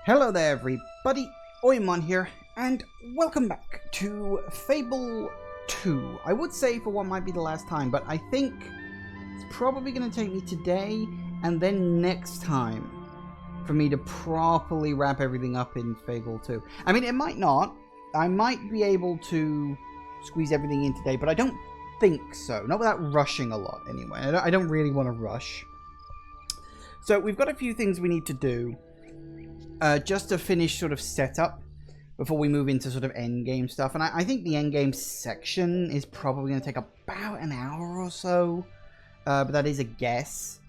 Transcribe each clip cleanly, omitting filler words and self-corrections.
Hello there everybody, Oimon here, and welcome back to Fable 2. I would say for what might be the last time, but I think it's probably going to take me today and then next time for me to properly wrap everything up in Fable 2. I mean, it might not. I might be able to squeeze everything in today, but I don't think so. Not without rushing a lot anyway. I don't really want to rush. So we've got a few things we need to do. Just to finish sort of setup before we move into sort of endgame stuff. And I think the endgame section is probably going to take about an hour or so. But that is a guess.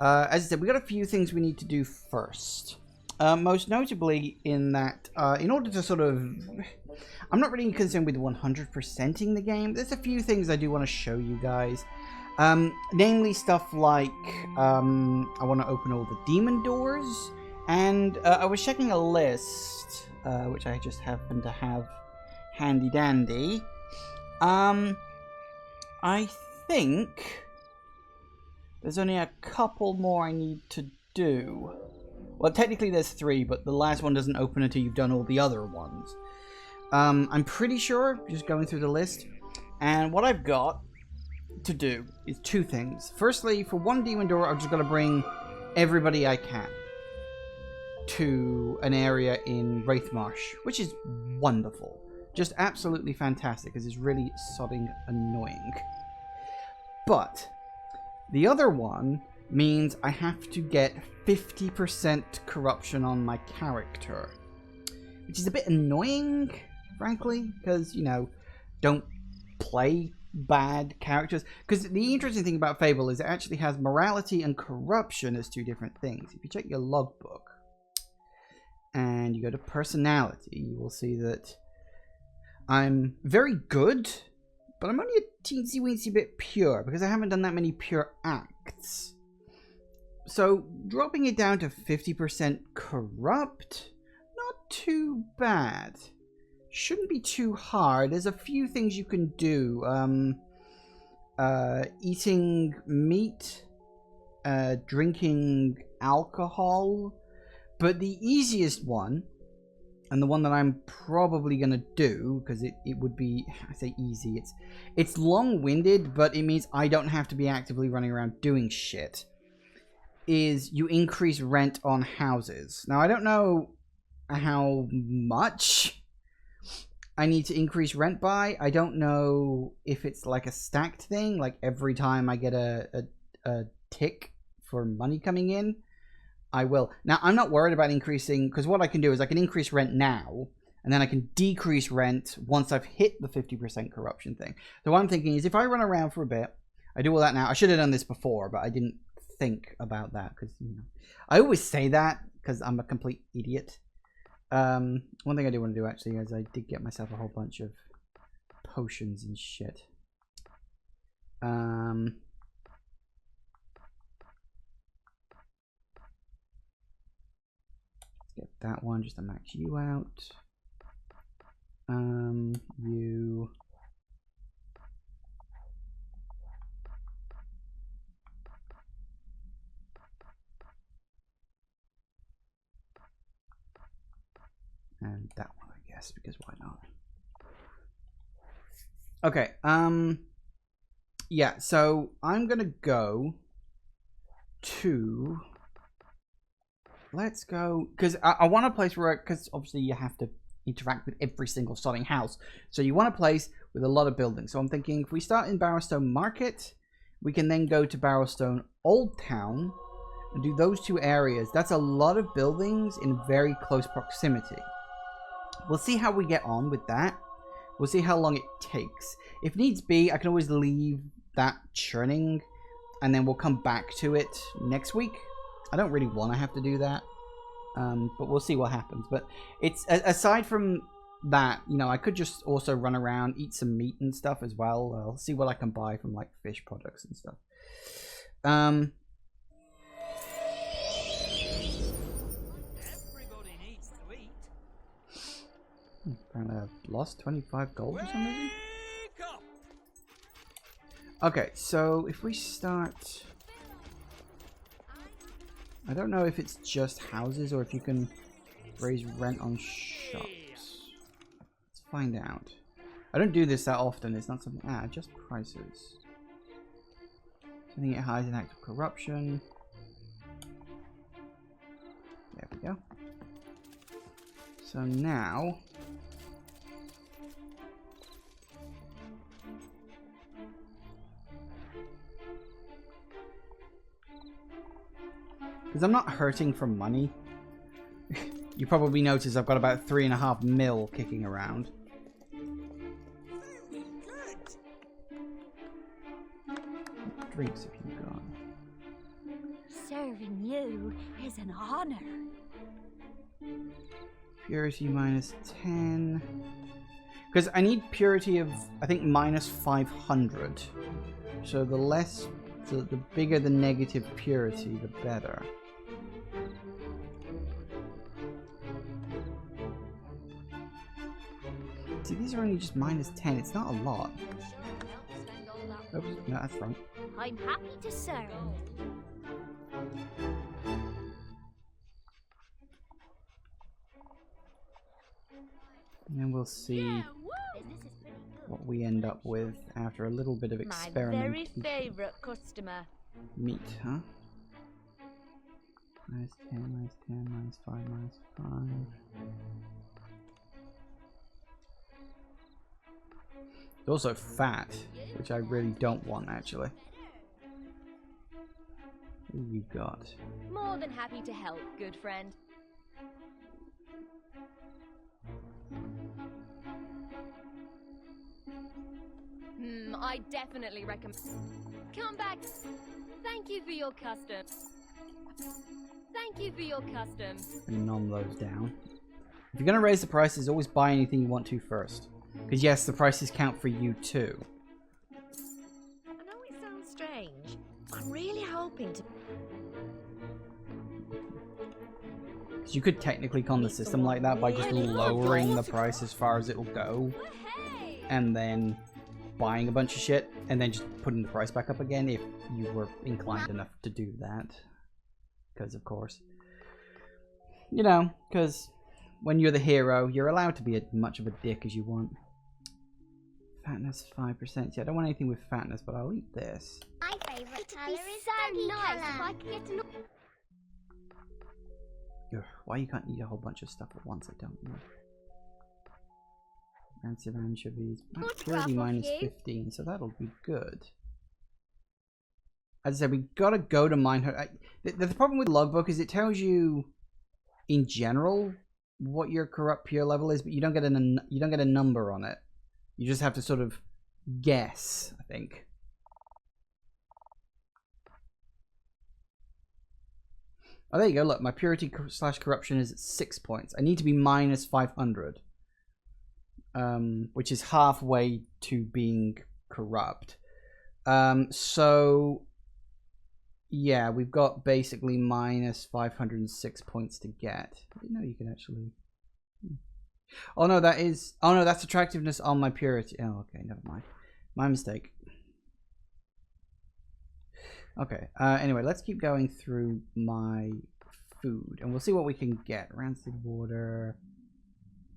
As I said, we've got a few things we need to do first. Most notably in that, in order to sort of... I'm not really concerned with 100%ing the game. There's a few things I do want to show you guys. Namely stuff like, I want to open all the demon doors. And I was checking a list, which I just happen to have handy dandy. I think there's only a couple more I need to do. Well, technically there's 3, but the last one doesn't open until you've done all the other ones. I'm pretty sure, just going through the list. And what I've got to do is 2 things. Firstly, for one demon door, I've just got to bring everybody I can to an area in Wraithmarsh, which is wonderful. Just absolutely fantastic, because it's really sodding annoying. But the other one means I have to get 50% corruption on my character, which is a bit annoying, frankly, because, you know, don't play bad characters. Because the interesting thing about Fable is it actually has morality and corruption as 2 different things. If you check your logbook, and you go to personality, you will see that I'm very good, but I'm only a teensy-weensy bit pure, because I haven't done that many pure acts. So, dropping it down to 50% corrupt, not too bad. Shouldn't be too hard. There's a few things you can do. Eating meat, drinking alcohol. But the easiest one, and the one that I'm probably going to do, because it would be, I say easy, it's long-winded, but it means I don't have to be actively running around doing shit, is you increase rent on houses. Now, I don't know how much I need to increase rent by. I don't know if it's like a stacked thing, like every time I get a tick for money coming in, I will. Now, I'm not worried about increasing, because what I can do is I can increase rent now, and then I can decrease rent once I've hit the 50% corruption thing. So what I'm thinking is if I run around for a bit, I do all that now. I should have done this before, but I didn't think about that, because, you know, I always say that because I'm a complete idiot. One thing I do want to do, actually, is I did get myself a whole bunch of potions and shit. Get that one just to max you out. You. And that one, I guess, because why not? Okay, yeah, so I'm gonna go to... Let's go, because I want a place where, because obviously you have to interact with every single starting house. So you want a place with a lot of buildings. So I'm thinking if we start in Barrowstone Market, we can then go to Barrowstone Old Town and do those 2 areas. That's a lot of buildings in very close proximity. We'll see how we get on with that. We'll see how long it takes. If needs be, I can always leave that churning and then we'll come back to it next week. I don't really want to have to do that, but we'll see what happens. But it's aside from that, you know, I could just also run around, eat some meat and stuff as well. I'll see what I can buy from like fish products and stuff. Everybody needs to eat. Apparently I've lost 25 gold for some reason. Okay, so if we start... I don't know if it's just houses or if you can Raise rent on shops. Let's find out. I don't do this that often. It's not something... adjust prices. Something it hides an act of corruption. There we go. So now... because I'm not hurting for money. You probably notice I've got about 3.5 mil kicking around. Drinks have you got? Serving you is an honor. Purity minus 10. Because I need purity of, I think, minus 500. So the less, the bigger the negative purity, the better. See, these are only just minus 10. It's not a lot. Oops, no, that's wrong. I'm happy to serve. And then we'll see what we end up with after a little bit of experimentation. My very favorite customer. Meat, huh? Minus 10, minus 10, minus 5, minus 5. It's also fat, which I really don't want, actually. What have you got? More than happy to help, good friend. I definitely recommend. Come back. Thank you for your custom. Thank you for your custom. And nom those down. If you're going to raise the prices, always buy anything you want to first. Because yes, the prices count for you too. I know it sounds strange. I'm really hoping to... Because you could technically con the system like that by just lowering the price as far as it'll go. And then buying a bunch of shit. And then just putting the price back up again if you were inclined enough to do that. Because of course. You know, because... when you're the hero, you're allowed to be as much of a dick as you want. Fatness 5%. Yeah, I don't want anything with fatness, but I'll eat this. My favourite colour is so nice if I could get an... Ugh, why you can't eat a whole bunch of stuff at once, I don't know. Rancid anchovies. Purity minus 15, so that'll be good. As I said, we gotta go to mine her. The problem with logbook is it tells you, in general, what your corrupt pure level is, but you don't get a number on it. You just have to sort of guess, I think. Oh, there you go. Look, my purity / corruption is at 6 points. I need to be minus 500, which is halfway to being corrupt. So yeah, we've got basically minus 506 points to get. I didn't know you can actually... oh no, that is... oh no, that's attractiveness on my purity. Oh, okay, never mind. My mistake. Okay, anyway, let's keep going through my food. And we'll see what we can get. Rancid water.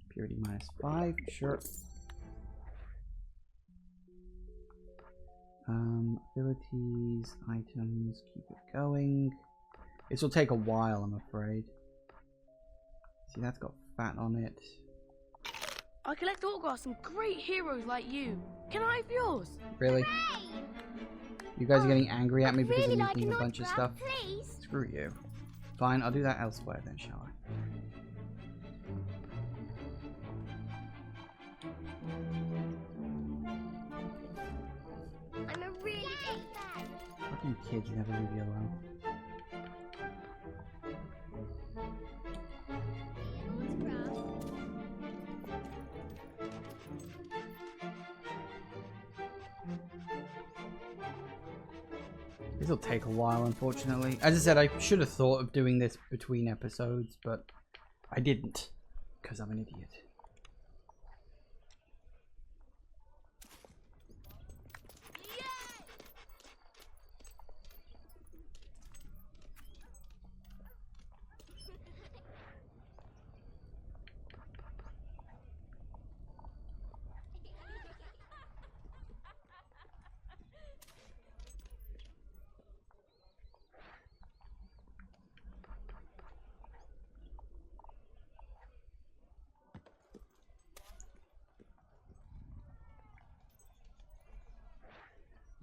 Purity minus 5, sure. Abilities, items, keep it going. This will take a while, I'm afraid. See, that's got fat on it. I collect autographs from great heroes like you. Can I have yours? Really? Hooray! You guys are getting angry at me because really I'm like eating an a bunch of autograph, stuff? please. Screw you. Fine, I'll do that elsewhere then, shall I? I'm a really big fan. Fucking kids never leave you alone. This will take a while, unfortunately. As I said, I should have thought of doing this between episodes, but I didn't, because I'm an idiot.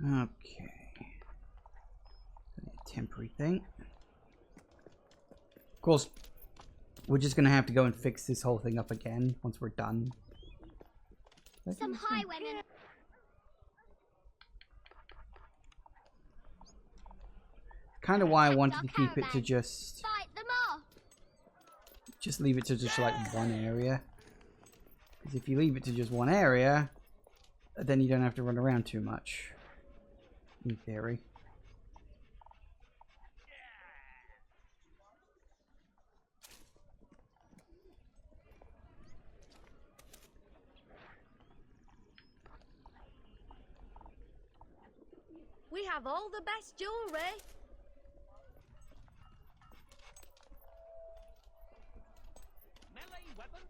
Okay. Temporary thing. Of course, we're just gonna have to go and fix this whole thing up again once we're done. Some highwaymen. Kind of why I wanted to keep it to just Fight them off. leave it to just like one area. Because if you leave it to just one area, then you don't have to run around too much. In theory. We have all the best jewelry. Melee weapon.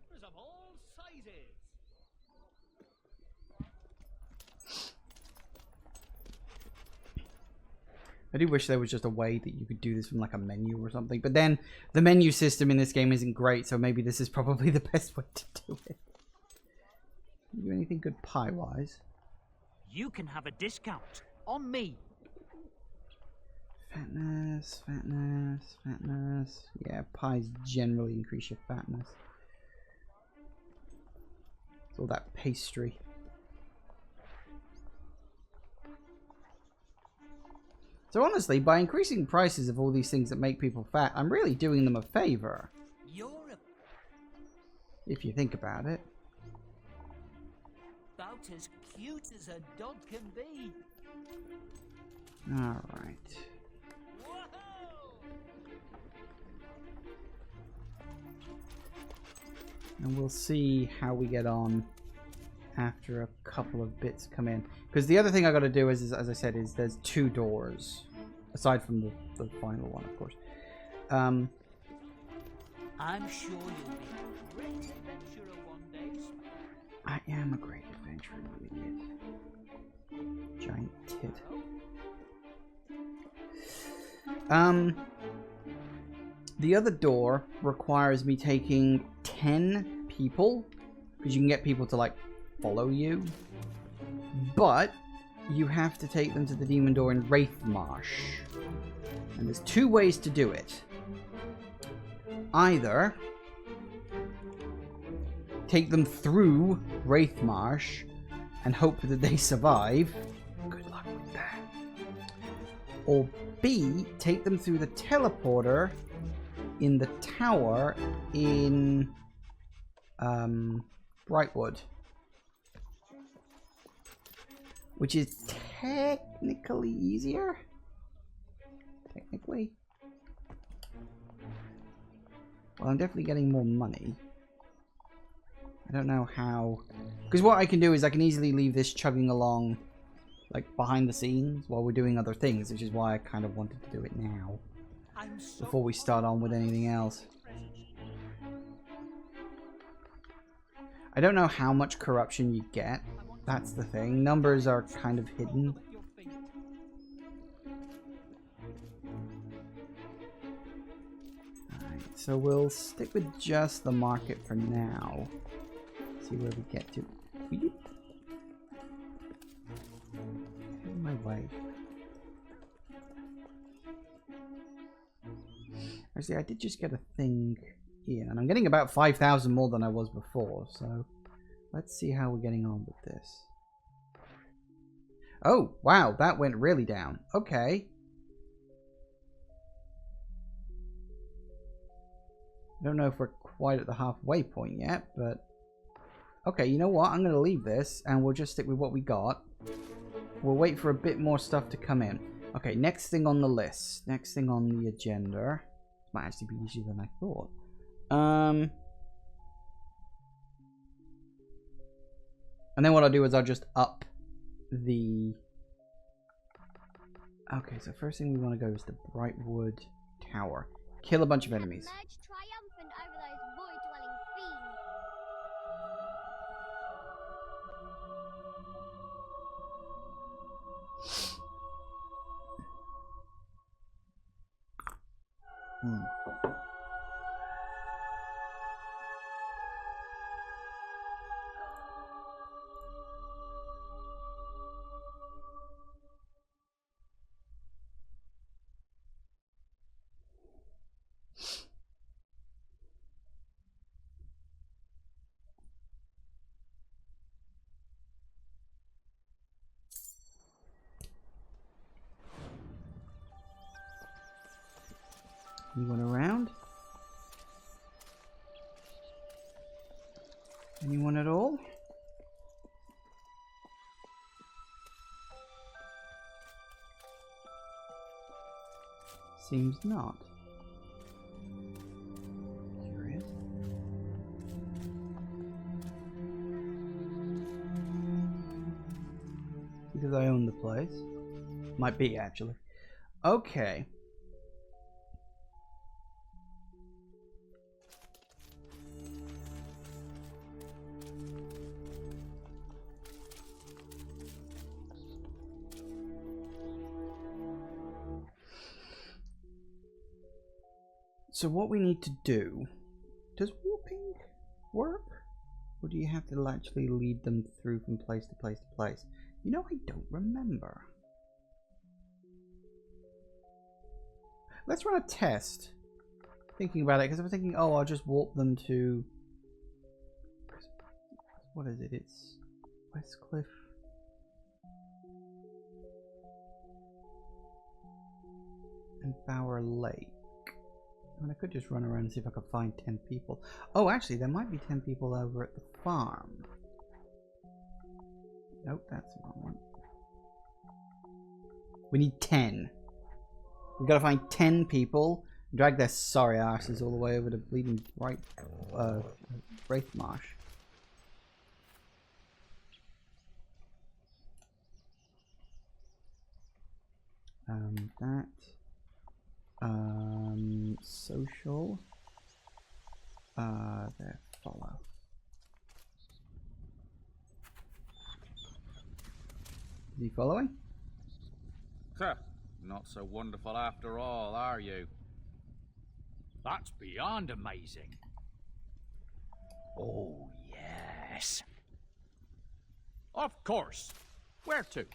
There's of all sizes. I do wish there was just a way that you could do this from like a menu or something. But then the menu system in this game isn't great, so maybe this is probably the best way to do it. Can you do anything good pie-wise? You can have a discount on me. Fatness, fatness, fatness. Yeah, pies generally increase your fatness. It's all that pastry. So honestly, by increasing prices of all these things that make people fat, I'm really doing them a favor. You're If you think about it. about as cute as a dog can be. Alright. Whoa! And we'll see how we get on after a couple of bits come in. Because the other thing I got to do is, as I said, is there's 2 doors. Aside from the final one, of course. I'm sure you'll be a great adventurer one day. I am a great adventurer, you idiot. Giant tit. The other door requires me taking 10 people. Because you can get people to, like, follow you. But you have to take them to the demon door in Wraithmarsh. And there's 2 ways to do it. Either take them through Wraithmarsh and hope that they survive. Good luck with that. Or B, take them through the teleporter in the tower in Brightwood. Which is technically easier. Technically. Well, I'm definitely getting more money. I don't know how... Because what I can do is I can easily leave this chugging along, like, behind the scenes while we're doing other things, which is why I kind of wanted to do it now. Before we start on with anything else. I don't know how much corruption you get. That's the thing. Numbers are kind of hidden. Alright, so we'll stick with just the market for now. See where we get to. Get in my way. Actually, I did just get a thing in, and I'm getting about 5,000 more than I was before, so let's see how we're getting on with this. Oh, wow, that went really down. Okay. I don't know if we're quite at the halfway point yet, but... Okay, you know what? I'm going to leave this, and we'll just stick with what we got. We'll wait for a bit more stuff to come in. Okay, next thing on the list. Next thing on the agenda. Might actually be easier than I thought. And then what I'll do is I'll just up the... Okay, so first thing we want to go is the Brightwood Tower. Kill a bunch of enemies. Emerge triumphant over those void-dwelling fiends. Anyone around? Anyone at all? Seems not. Curious. Because I own the place. Might be, actually. Okay. So what we need to do, does warping work? Or do you have to actually lead them through from place to place to place? You know, I don't remember. Let's run a test. Thinking about it, because I was thinking, oh, I'll just warp them to... What is it? It's Westcliff. And Bower Lake. I mean, I could just run around and see if I could find 10 people. Oh, actually, there might be 10 people over at the farm. Nope, that's the wrong one. We need 10. We gotta find 10 people, drag their sorry asses all the way over to bleeding Wraith Marsh. That. Social. There, follow. Is he following? Huh, not so wonderful after all, are you? That's beyond amazing. Oh, yes. Of course. Where to?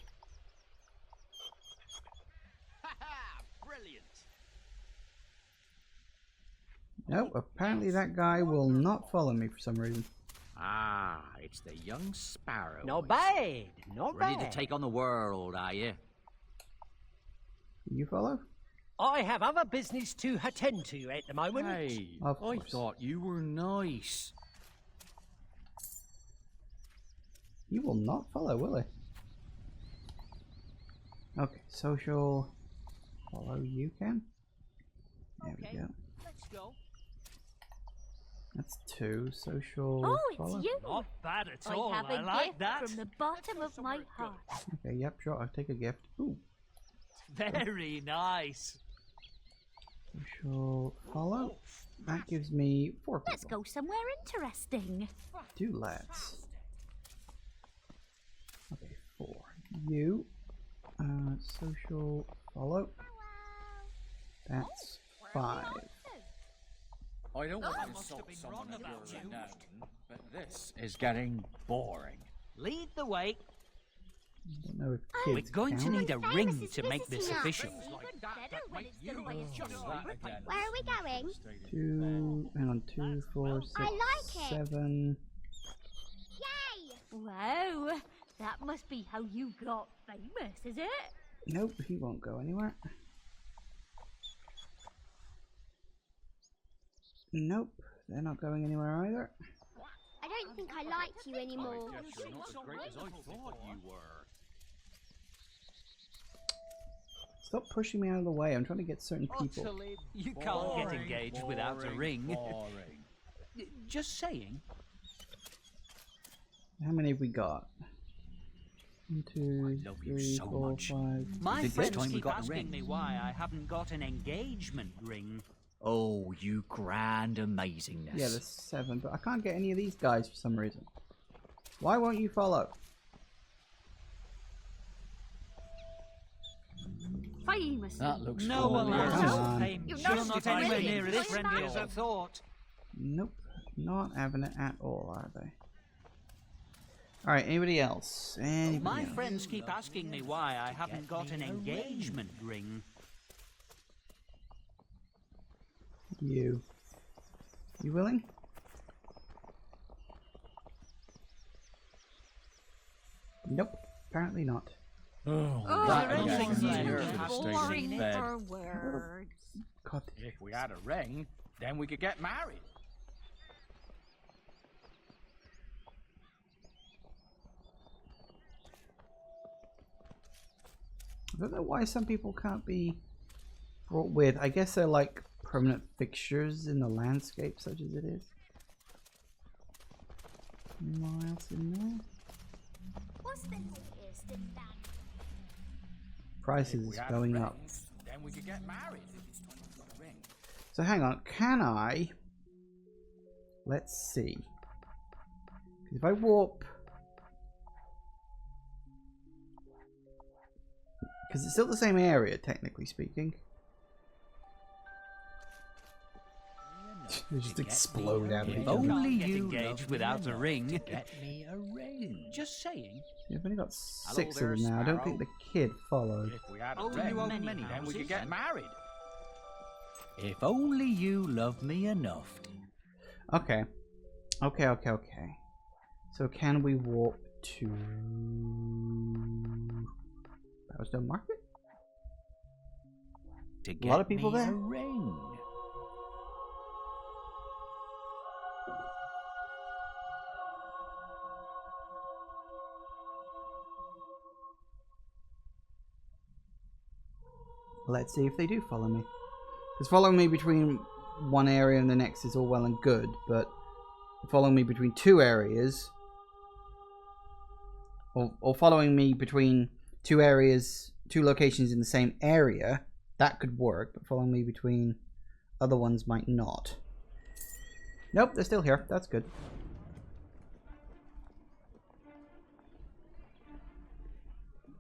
Brilliant. Nope, apparently that guy will not follow me for some reason. Ah, it's the young sparrow. Not I see. bad. Not Ready bad. to take on the world, are you? You follow? I have other business to attend to at the moment. Hey, Of I course. thought you were nice. He will not follow, will he? Okay, social. Follow you can. There we go. Let's go. That's 2. Social. Oh, follow. it's you. Not bad at I all. have I a like gift that. from the bottom of my heart. Okay, yep, sure. I'll take a gift. Ooh. Very nice. Social. Follow. That gives me 4 people. Let's go somewhere interesting. Do let's. Okay, 4. You. Social. Follow. That's 5. I don't want I to must insult have been someone wrong of about your you. renown, but this is getting boring. Lead the way. Don't know if We're kids going to count. need a Famous ring is to make this visiting us. official. Even better when it's the way it's Just gonna that be. again. Where are we going? 2. Hang on. 2, 4, 6, I like it. 7. Yay! Wow, that must be how you got famous, is it? Nope, he won't go anywhere. Nope, they're not going anywhere either. I don't think I like you anymore. I guess you're not as great as I thought you were. Stop pushing me out of the way. I'm trying to get certain people. Utterly You can't get Boring, engaged without a boring, ring. boring. Just saying. How many have we got? 1, 2, love you 3, so 4, much. 5. My This friends time we keep got a asking ring. me why I haven't got an engagement ring. Oh, you grand amazingness. Yeah, there's 7, but I can't get any of these guys for some reason. Why won't you follow? Famous. That looks No one familiar. likes Come us. on. I'm You're sure not not friendly. anywhere near as You're friendly not. as I thought. Nope, not having it at all, are they? Alright, anybody else? Anybody My else? friends keep asking me why I haven't got an engagement ring. You. You willing? Nope, apparently not. Oh, that the again. ring's Yeah, too should have stayed in boring bed. for words. God. If we had a ring, then we could get married. I don't know why some people can't be brought with. I guess they're like permanent fixtures in the landscape, such as it is. What else in there? What's the latest in that? Prices is going up. Then we could get married. So hang on, can I? Let's see. 'Cause if I warp, because it's still the same area, technically speaking. They just explode out of If each other. only Get you engaged loved without me a ring. enough to get me a ring. Just saying. Yeah, I've only got Hello 6 there, of them now. I don't Sparrow. think the kid followed. If we had a Oh, ring, you own many then we houses, could get then? married. If only you loved me enough. Okay. Okay. So can we warp to Bowerstone Market? To get lot of people me there? a ring. Let's see if they do follow me. Because following me between one area and the next is all well and good, but following me between 2 areas, or following me between 2 areas, 2 locations in the same area, that could work, but following me between other ones might not. Nope, they're still here. That's good.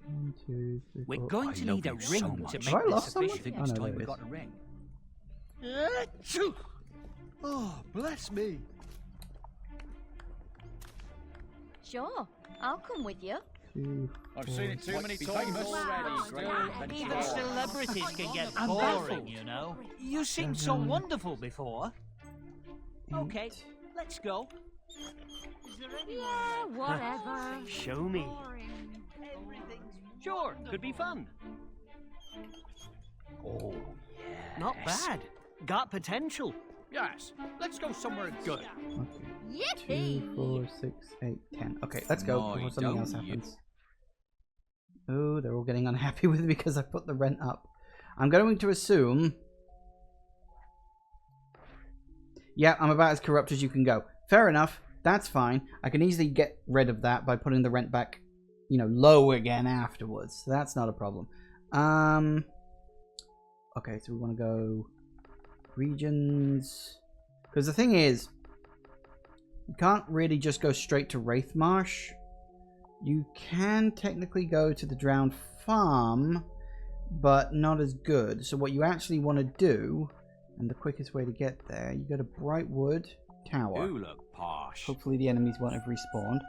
One, two, three, We're four. going I to love need a you ring so to much. make Have I this lost someone? official. Think Oh, it's no, time there we it got is. a ring. Achoo! Oh, bless me. Sure, I'll come with you. 2, I've seen it too many times already. Even celebrities can get I'm boring, baffled. you know. You seemed so wonderful before. Okay, 8. let's go. Yeah, whatever. Show me. Boring. Sure, could be fun. Oh, Not bad. Got potential. Yes, let's go somewhere good. Okay. 2, 4, 6, 8, 10. Okay, let's go No, before you something else don't, you- happens. Oh, they're all getting unhappy with me because I put the rent up. I'm going to assume... Yeah, I'm about as corrupt as you can go. Fair enough. That's fine. I can easily get rid of that by putting the rent back, you know, low again afterwards. So that's not a problem. Okay, so we want to go regions. Because the thing is, you can't really just go straight to Wraithmarsh. You can technically go to the Drowned Farm, but not as good. So what you actually want to do, and the quickest way to get there, you go to Brightwood Tower. You look posh. Hopefully the enemies won't have respawned.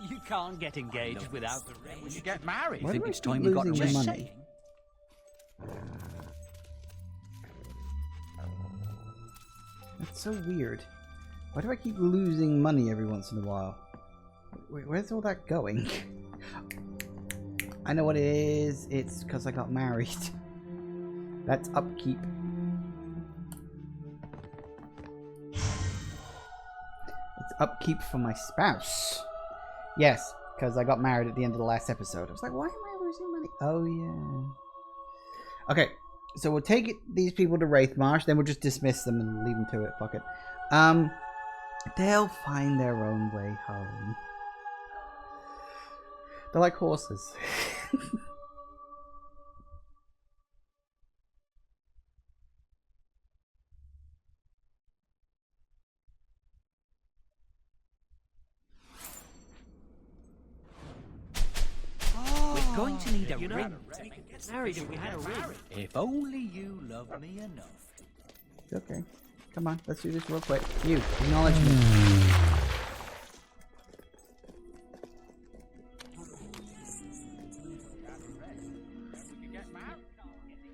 You can't get engaged without a ring. We should get married. Why Think do I it's keep time we got a losing the ring? money? That's so weird. Why do I keep losing money every once in a while? Wait, where's all that going? I know what it is. It's because I got married. That's upkeep. It's upkeep for my spouse. Yes, because I got married at the end of the last episode. I was like, why am I losing money? Oh, yeah. Okay, so we'll take these people to Wraithmarsh, then we'll just dismiss them and leave them to it. Fuck it. They'll find their own way home. They're like horses. going to need a ring to get married if we had a ring. If only you love me enough. Okay. Come on, let's do this real quick. You, acknowledge me.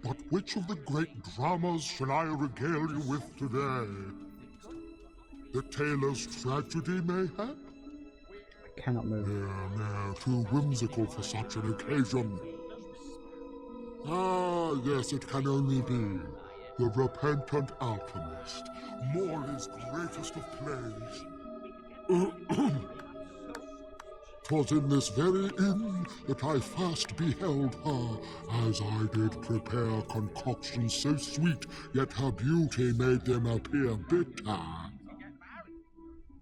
But which of the great dramas shall I regale you with today? The tailor's tragedy, mayhap? I cannot move. No, too whimsical for such an occasion. Ah, yes, it can only be. The repentant alchemist, Morley's greatest of plays. 'Twas in this very inn that I first beheld her, as I did prepare concoctions so sweet, yet her beauty made them appear bitter.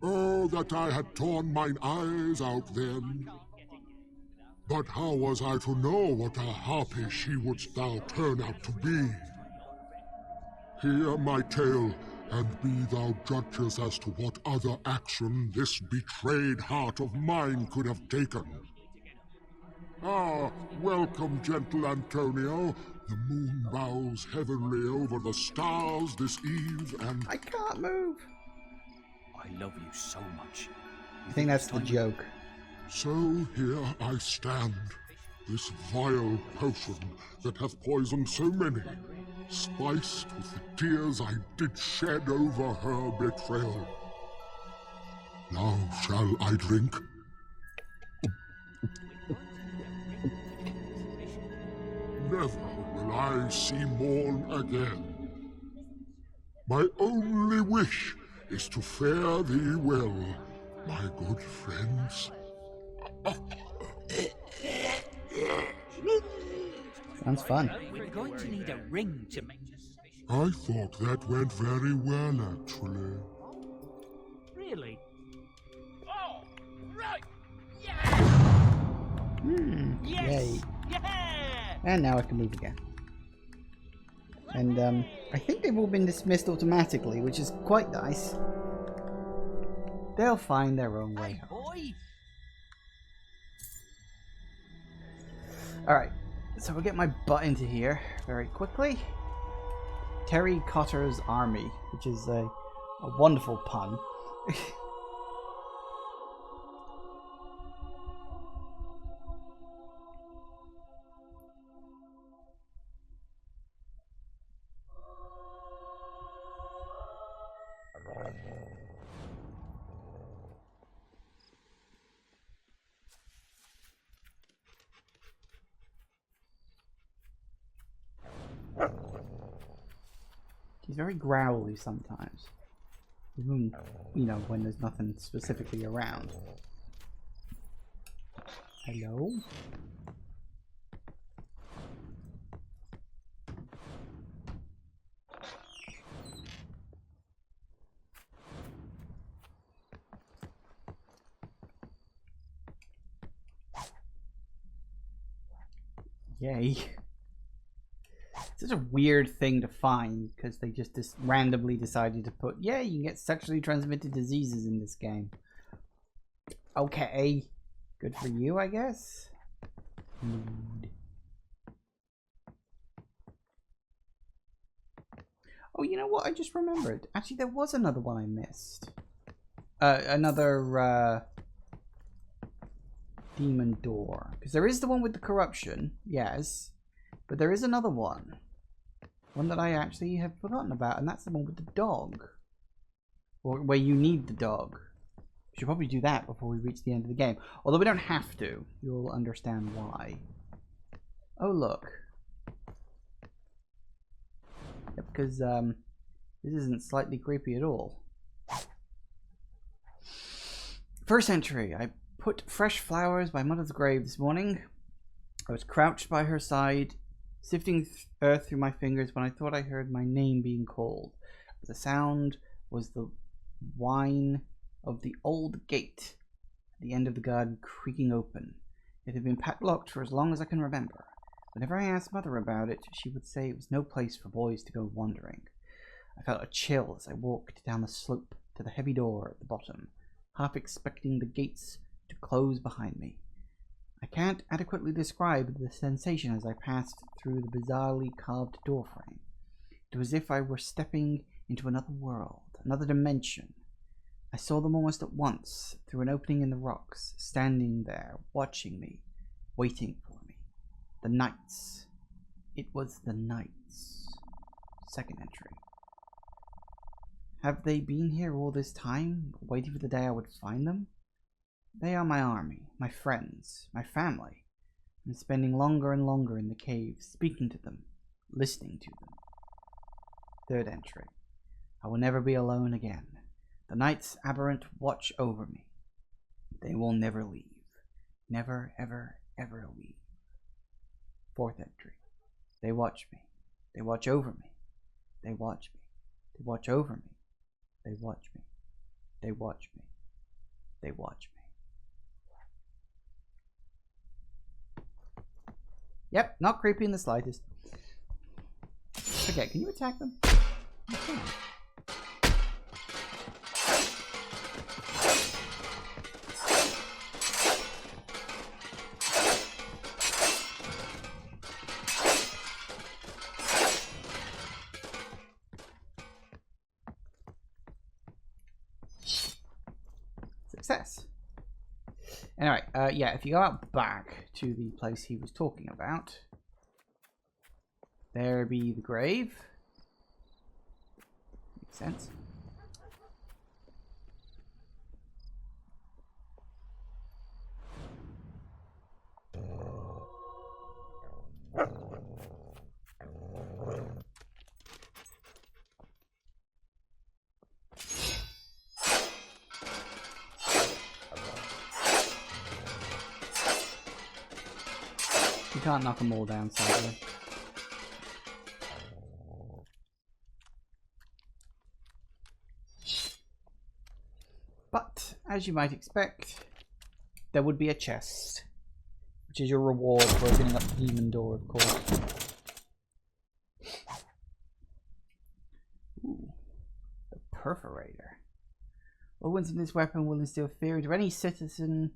Oh, that I had torn mine eyes out then. But how was I to know what a harpy she wouldst thou turn out to be? Hear my tale, and be thou judges as to what other action this betrayed heart of mine could have taken. Ah, welcome, gentle Antonio. The moon bows heavenly over the stars this eve, and... I can't move. I love you so much. I think that's the joke. So here I stand, this vile potion that hath poisoned so many, spiced with the tears I did shed over her betrayal. Now shall I drink? Never will I see morn again. My only wish is to fare thee well, my good friends. Sounds fun. We're going to need a ring to make this. I thought that went very well, actually. Really? Oh, right. Yes! Yay. Yeah! And now I can move again. And I think they've all been dismissed automatically, which is quite nice. They'll find their own way home. Boy! Alright, so we'll get my butt into here very quickly. Terry Cotter's Army, which is a wonderful pun. He's very growly sometimes. Even, you know, when there's nothing specifically around. Hello? Yay. Such a weird thing to find because they just randomly decided to put, yeah, you can get sexually transmitted diseases in this game. Okay. Good for you, I guess. Oh, you know what? I just remembered. Actually, there was another one I missed. Another demon door. Because there is the one with the corruption, yes. But there is another one. One that I actually have forgotten about, and that's the one with the dog. Or where you need the dog. We should probably do that before we reach the end of the game. Although we don't have to. You'll understand why. Oh, look. Yeah, because this isn't slightly creepy at all. First entry. I put fresh flowers by Mother's grave this morning. I was crouched by her side, sifting earth through my fingers when I thought I heard my name being called. The sound was the whine of the old gate at the end of the garden creaking open. It had been padlocked for as long as I can remember. Whenever I asked Mother about it, she would say it was no place for boys to go wandering. I felt a chill as I walked down the slope to the heavy door at the bottom, half expecting the gates to close behind me. I can't adequately describe the sensation as I passed through the bizarrely carved doorframe. It was as if I were stepping into another world, another dimension. I saw them almost at once, through an opening in the rocks, standing there, watching me, waiting for me. The Knights. It was the Knights. Second entry. Have they been here all this time, waiting for the day I would find them? They are my army, my friends, my family. I'm spending longer and longer in the caves, speaking to them, listening to them. Third entry. I will never be alone again. The Knights aberrant watch over me. They will never leave. Never, ever, ever leave. Fourth entry. They watch me. They watch over me. They watch me. They watch over me. They watch me. They watch me. They watch me. Yep, not creepy in the slightest. Okay, can you attack them? Okay. Success. Anyway, yeah, if you go out back to the place he was talking about, there be the grave. Makes sense. You can't knock them all down, sadly. But, as you might expect, there would be a chest, which is your reward for opening up the demon door, of course. Ooh, the perforator. Wounds in this weapon will instill fear into any citizen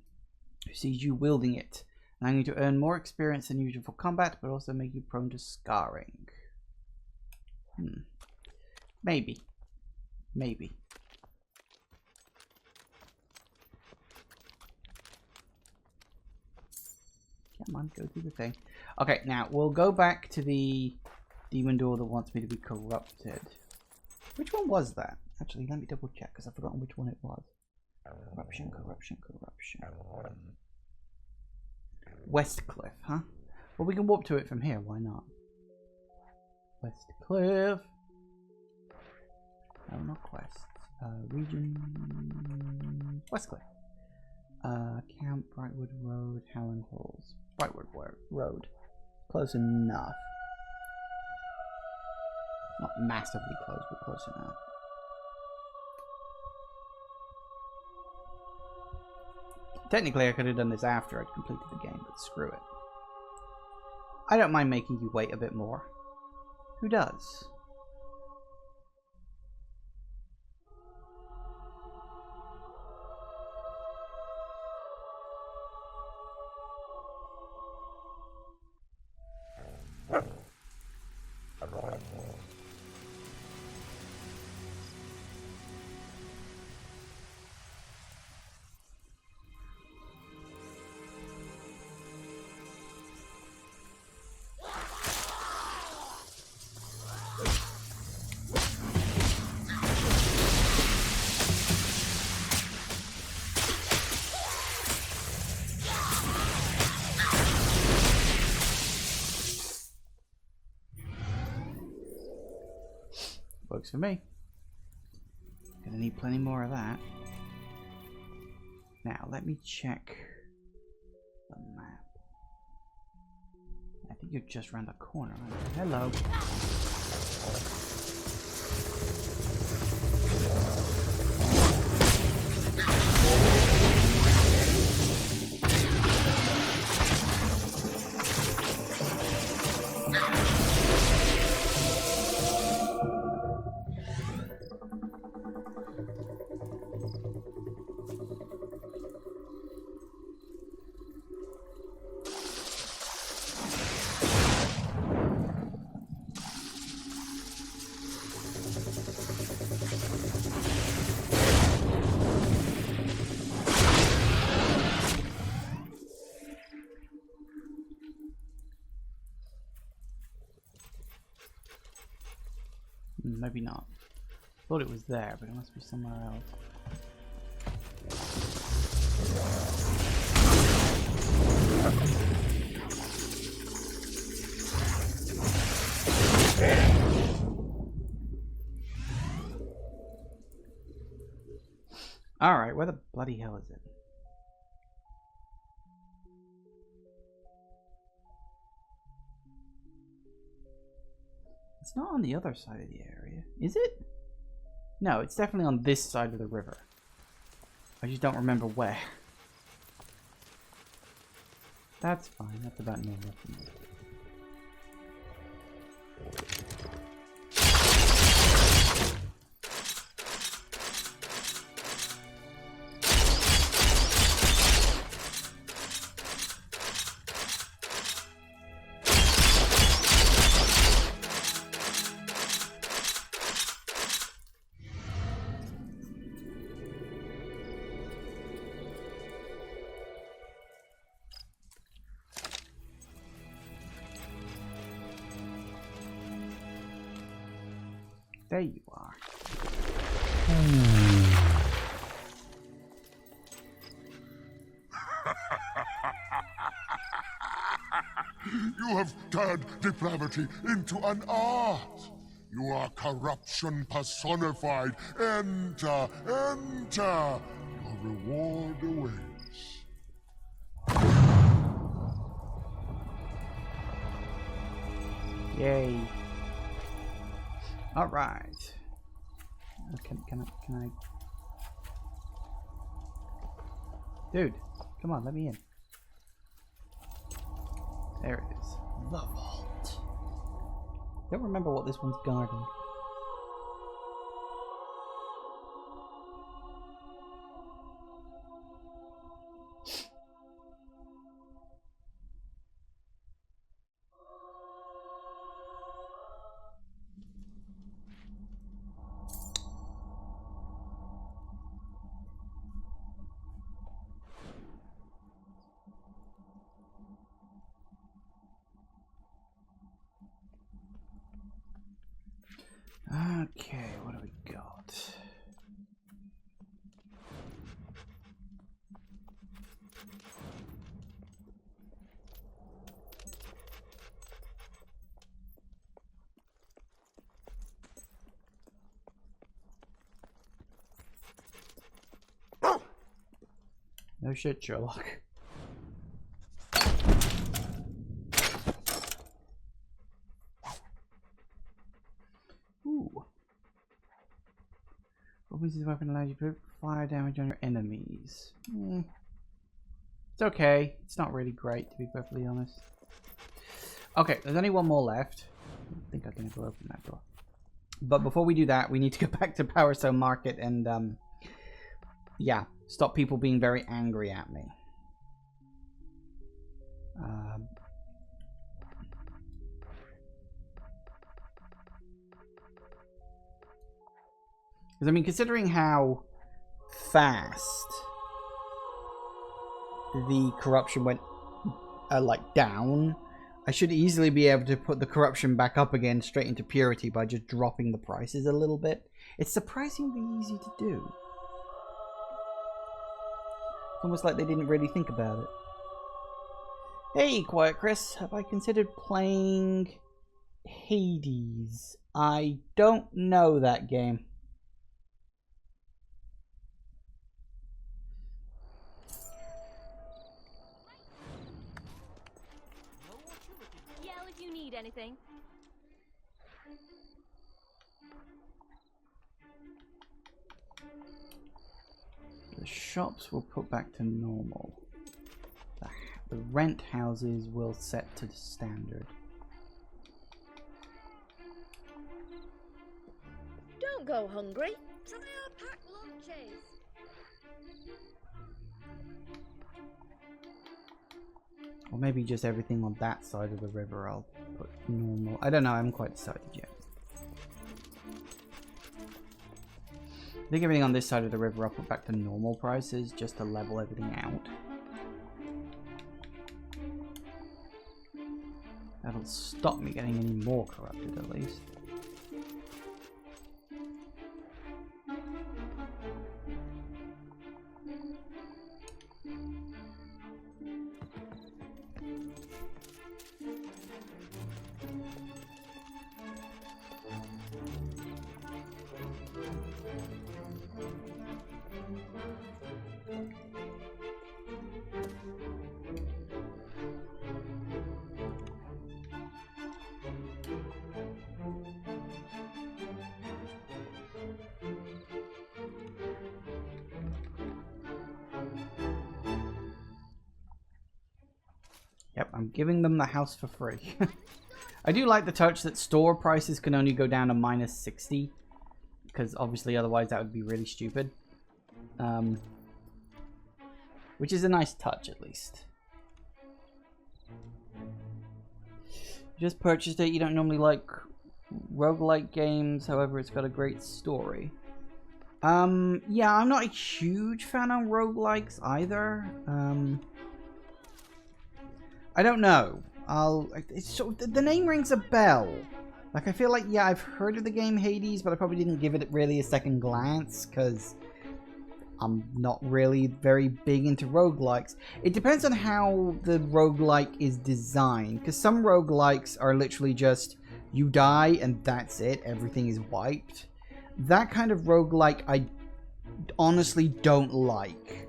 who sees you wielding it, allowing you to earn more experience than usual for combat, but also make you prone to scarring. Maybe. Maybe. Come on, go do the thing. Okay, now we'll go back to the demon door that wants me to be corrupted. Which one was that? Actually, let me double check because I've forgotten which one it was. Corruption, corruption, corruption. Westcliff, huh? Well, we can warp to it from here, why not? Westcliff. No, not quests. Region. Westcliff. Camp, Brightwood Road, Howland Halls. Brightwood Road. Close enough. Not massively close, but close enough. Technically, I could have done this after I'd completed the game, but screw it. I don't mind making you wait a bit more. Who does? Works for me. Gonna need plenty more of that. Now, let me check the map. I think you're just around the corner, aren't you? Hello. Maybe not. Thought it was there, but it must be somewhere else. Alright, where the bloody hell is it? It's not on the other side of the area, is it? No, it's definitely on this side of the river. I just don't remember where. That's fine, that's about normal for me. There you are. You have turned depravity into an art. You are corruption personified. Enter, enter. Your reward awaits. Yay. All right. Can I? Dude, come on, let me in. There it is. The vault. Don't remember what this one's guarding. Okay, what do we got? No shit, Sherlock. Ooh. Opens this weapon allows you to put fire damage on your enemies. It's okay. It's not really great, to be perfectly honest. Okay, there's only one more left. I think I can go open that door. But before we do that, we need to go back to Power Stone Market and, yeah, stop people being very angry at me. Because, I mean, considering how fast the corruption went, like, down, I should easily be able to put the corruption back up again straight into purity by just dropping the prices a little bit. It's surprisingly easy to do. It's almost like they didn't really think about it. Hey, Quiet Chris, have I considered playing Hades? I don't know that game. Yell if you need anything. The shops will put back to normal. The rent houses will set to the standard. Don't go hungry. Try our packed lunches. Or maybe just everything on that side of the river I'll put normal. I don't know, I haven't quite decided yet. I think everything on this side of the river I'll put back to normal prices just to level everything out. That'll stop me getting any more corrupted at least. Yep, I'm giving them the house for free. I do like the touch that store prices can only go down to -60. Because obviously otherwise that would be really stupid. Which is a nice touch at least. Just purchased it. You don't normally like roguelike games, however it's got a great story. Yeah, I'm not a huge fan of roguelikes either. I don't know. It's sort of, the name rings a bell. Like, I feel like, yeah, I've heard of the game Hades, but I probably didn't give it really a second glance, because I'm not really very big into roguelikes. It depends on how the roguelike is designed, because some roguelikes are literally just, you die and that's it, everything is wiped. That kind of roguelike I honestly don't like.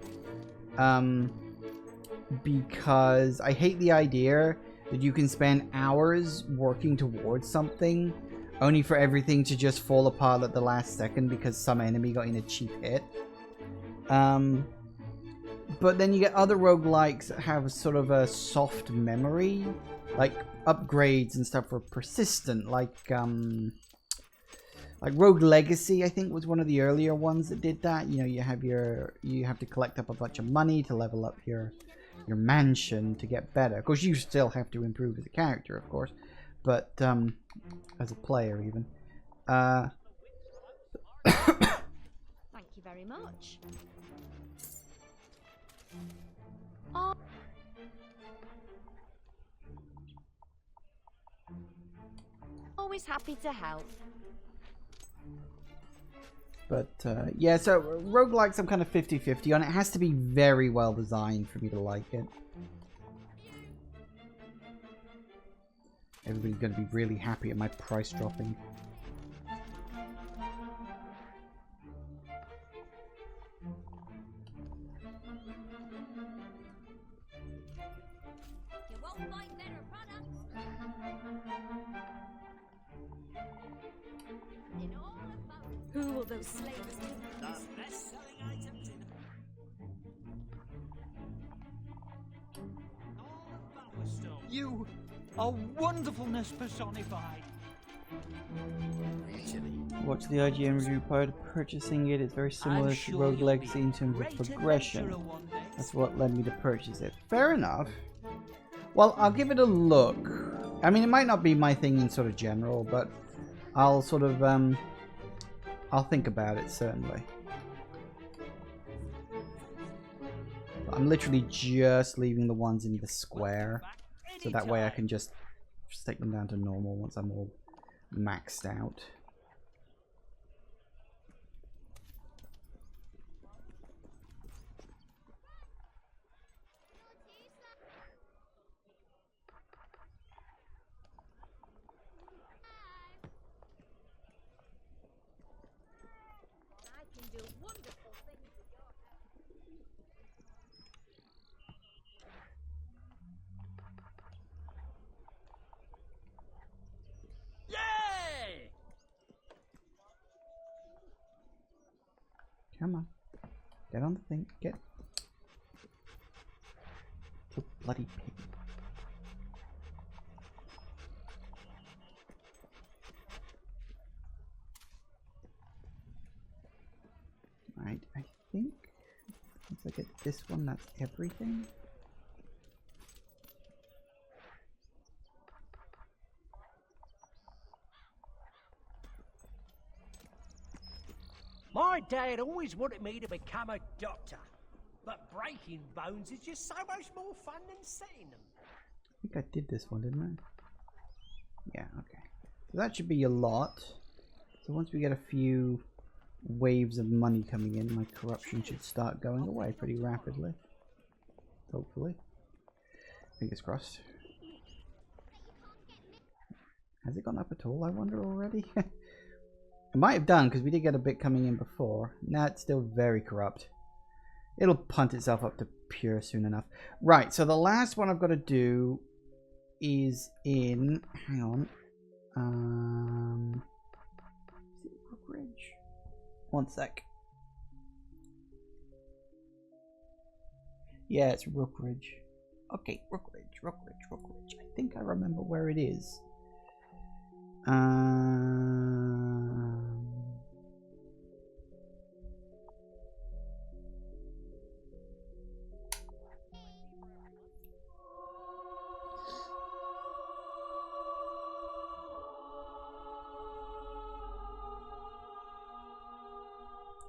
Because I hate the idea that you can spend hours working towards something only for everything to just fall apart at the last second because some enemy got in a cheap hit. But then you get other roguelikes that have sort of a soft memory, like upgrades and stuff are persistent, like Rogue Legacy, I think, was one of the earlier ones that did that. You know, you have to collect up a bunch of money to level up your mansion to get better. Of course, you still have to improve as a character, of course, but as a player even. Thank you very much. Always happy to help. But yeah, so roguelikes I'm kind of 50-50 on. It has to be very well designed for me to like it. Everybody's going to be really happy at my price dropping. You won't find better products. In all about who will those slaves be? The best-selling items in all of Bowerstone. You are wonderfulness personified. Watch the IGN review prior to purchasing it. It's very similar to Rogue Legacy in terms of progression. That's what led me to purchase it. Fair enough. Well, I'll give it a look. I mean, it might not be my thing in sort of general, but I'll sort of, I'll think about it, certainly. I'm literally just leaving the ones in the square, so that way I can just take them down to normal once I'm all maxed out. Yay! Come on. Get on the thing. Get. You bloody pig. Right, I think once I get this one, that's everything. My dad always wanted me to become a doctor, but breaking bones is just so much more fun than setting them. I think I did this one, didn't I? Yeah, okay. So that should be a lot. So once we get a few waves of money coming in, my corruption should start going away pretty rapidly. Hopefully. Fingers crossed. Has it gone up at all, I wonder, already? It might have done, because we did get a bit coming in before. Nah, it's still very corrupt. It'll punt itself up to pure soon enough. Right, so the last one I've got to do is in... Hang on. Is it Brookridge? One sec. Yeah, it's Brookridge. Okay, Rook Ridge. I think I remember where it is. I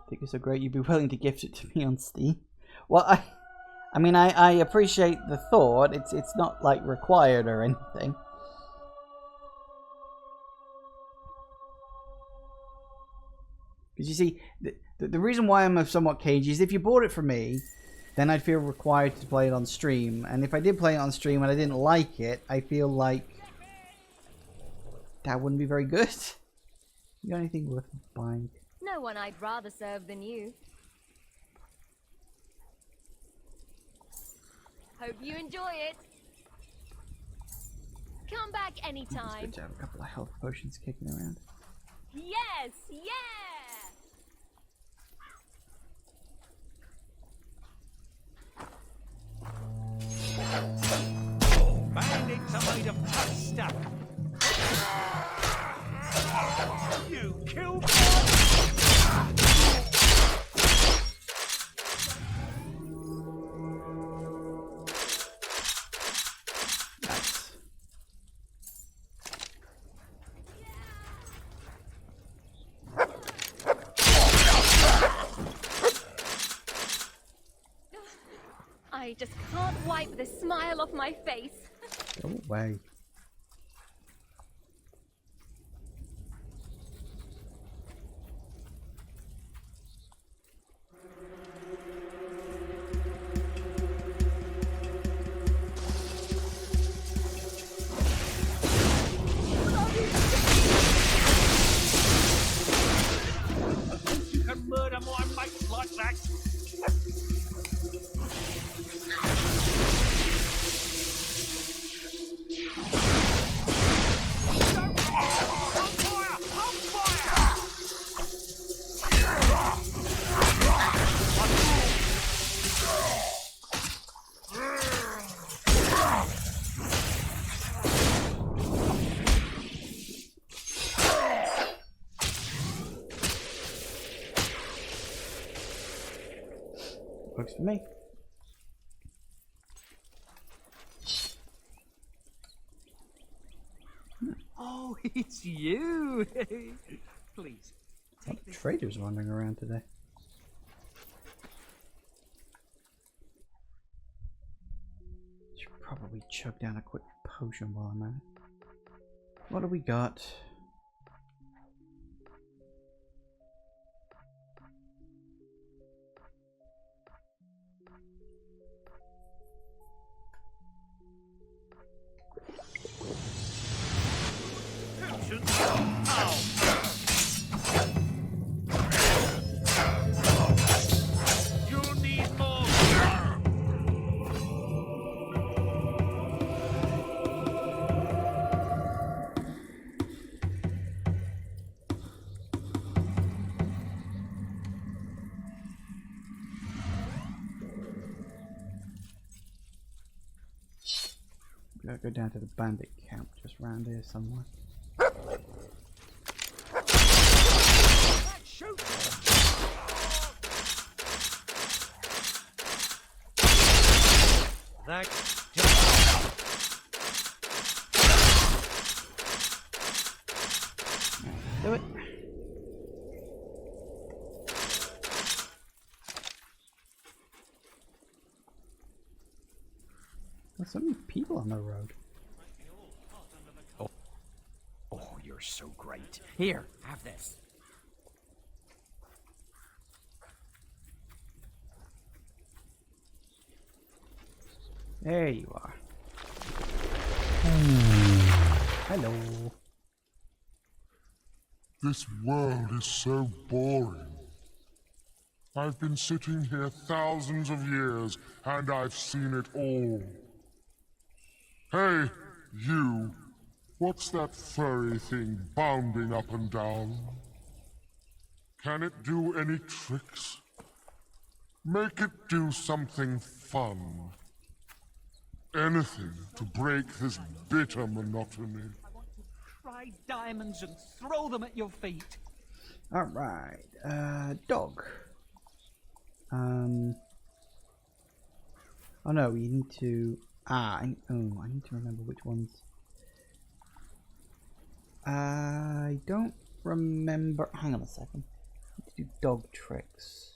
think it's so great you'd be willing to gift it to me on Steam. Well, I mean, I appreciate the thought. It's not like required or anything. Because you see, the reason why I'm somewhat cagey is if you bought it for me, then I'd feel required to play it on stream. And if I did play it on stream and I didn't like it, I feel like that wouldn't be very good. You got anything worth buying? No one I'd rather serve than you. Hope you enjoy it. Come back It's anytime. good to have a couple of health potions kicking around. Yes, yeah! Bandits are made of tough stuff. You killed Nice. I just can't wipe the smile off my face. Go away. You can murder my mates like that. Works for me. Oh, it's you. Please, take this. Traders wandering around today. Should probably chug down a quick potion while I'm at it. What do we got? You need more. We gotta go down to the bandit camp just round here somewhere. Shoot. That Do it. There's so many people on the road. Oh, you're so great. Here, have this. There you are. Hello. This world is so boring. I've been sitting here thousands of years, and I've seen it all. Hey, you. What's that furry thing bounding up and down? Can it do any tricks? Make it do something fun. anything to break this bitter monotony. Try diamonds and throw them at your feet. Alright, dog. Oh no, we need to... I need to remember which ones. I don't remember... Hang on a second. I need to do dog tricks.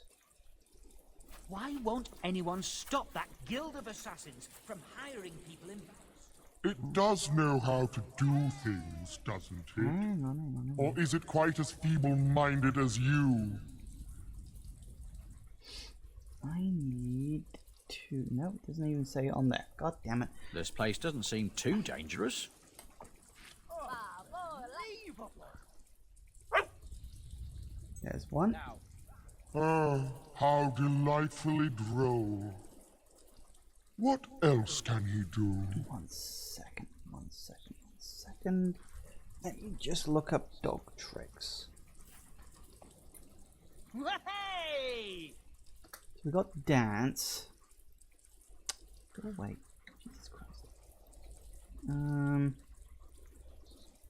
Why won't anyone stop that guild of assassins from hiring people in boats? It does know how to do things, doesn't it? Hang on. Or is it quite as feeble-minded as you? I need to... No, it doesn't even say it on there. God damn it. This place doesn't seem too dangerous. There's one. Ah, how delightfully droll. What else can he do? One second. Let me just look up dog tricks. Hey! So we got dance. Go away. Jesus Christ.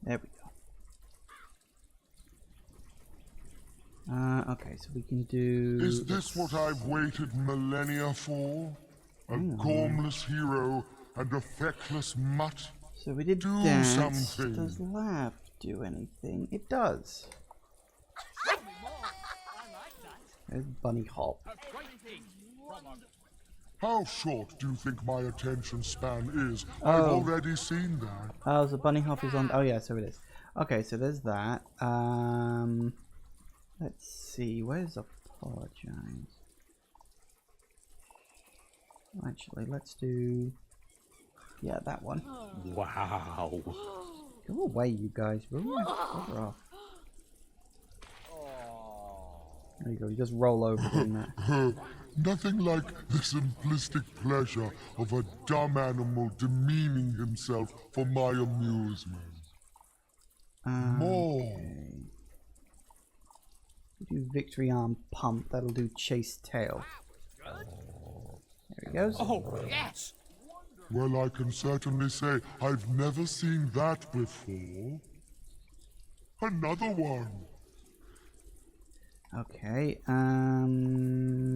There we go. Okay, so we can do... Is this what I've waited millennia for? A gormless hero and a feckless mutt? So we did do dance. something. Does laugh do anything? It does. There's bunny hop. How short do you think my attention span is? Oh. I've already seen that. Oh, so bunny hop is on... Oh yeah, so it is. Okay, so there's that. Let's see. Where's apologize? Actually, let's do... Yeah, that one. Wow. Go away, you guys. Will you? Bugger off. There you go. You just roll over doing that. Nothing like the simplistic pleasure of a dumb animal demeaning himself for my amusement. More. Okay. Do victory arm pump. That'll do chase tail. There he goes. Oh, yes! Well, I can certainly say I've never seen that before. Another one. Okay,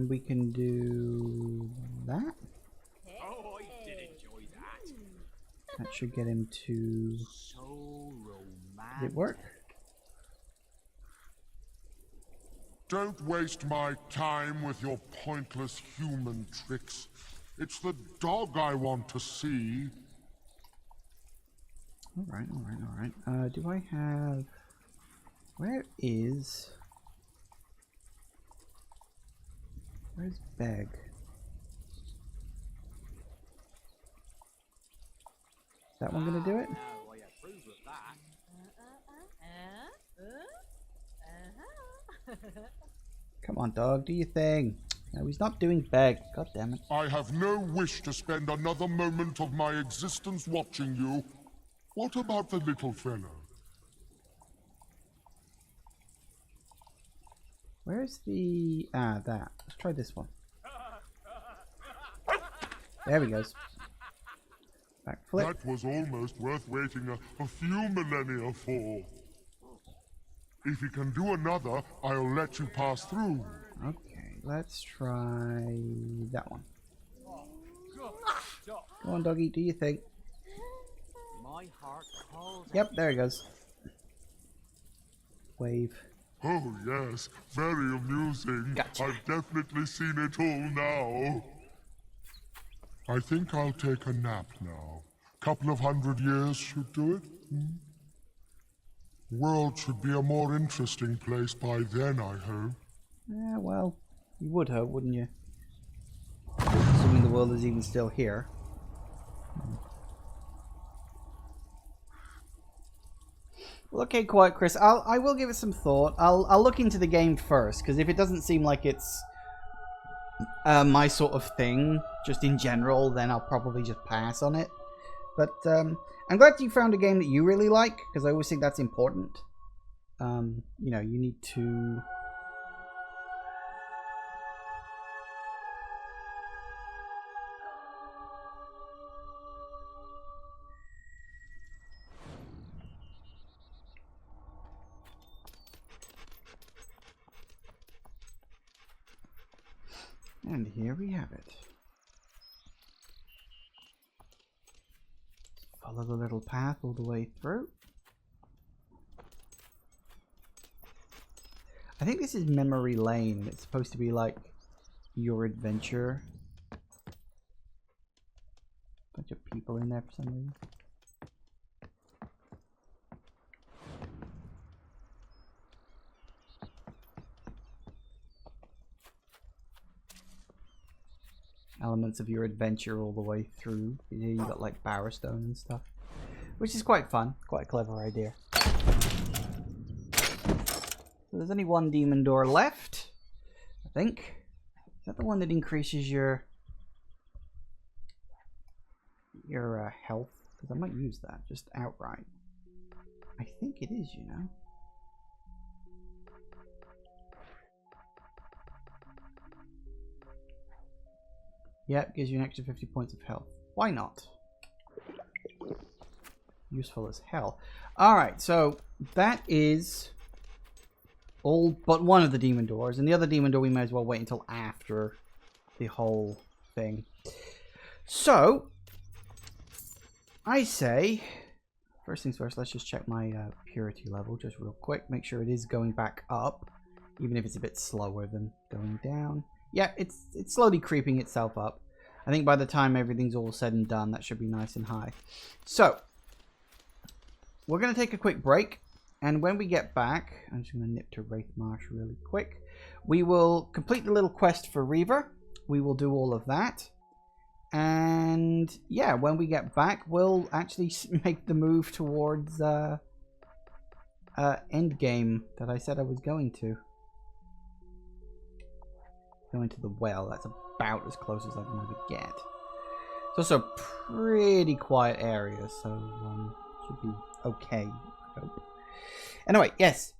we can do that. Oh, I did enjoy that. That should get him to... So romantic. Did it work? Don't waste my time with your pointless human tricks. It's the dog I want to see. Alright. Do I have... Where's Beg? Is that one gonna do it? Oh, I approve of that. Come on, dog, do your thing. No, he's not doing Beg. God damn it. I have no wish to spend another moment of my existence watching you. What about the little fellow? Where's the... that. Let's try this one. There he goes. Back flip. That was almost worth waiting a few millennia for. If you can do another, I'll let you pass through. Okay, let's try that one. Come on, doggy, do your thing. My heart calls. Yep, there he goes. Wave. Oh yes, very amusing. Gotcha. I've definitely seen it all now. I think I'll take a nap now. Couple of 100 years should do it. World should be a more interesting place by then, I hope. Yeah, well, you would hope, wouldn't you? Assuming the world is even still here. Well, okay, Quiet Chris. I will give it some thought. I'll look into the game first, because if it doesn't seem like it's my sort of thing, just in general, then I'll probably just pass on it. But I'm glad you found a game that you really like, because I always think that's important. You know, you need to... And here we have it. Follow the little path all the way through. I think this is Memory Lane, and it's supposed to be like your adventure. Bunch of people in there for some reason. Elements of your adventure all the way through. Here you got like Barrowstone and stuff, which is quite fun. Quite a clever idea. So there's only one demon door left, I think. Is that the one that increases your health? Because I might use that just outright. I think it is, you know. Yep, gives you an extra 50 points of health. Why not? Useful as hell. Alright, so that is all but one of the demon doors. And the other demon door we may as well wait until after the whole thing. So, I say, first things first, let's just check my purity level just real quick. Make sure it is going back up, even if it's a bit slower than going down. Yeah, it's slowly creeping itself up. I think by the time everything's all said and done, that should be nice and high. So, we're going to take a quick break. And when we get back, I'm just going to nip to Wraith Marsh really quick. We will complete the little quest for Reaver. We will do all of that. And yeah, when we get back, we'll actually make the move towards endgame that I said I was going to. Going to the well, that's about as close as I can ever get. It's also a pretty quiet area, so should be okay, I hope. Anyway, yes.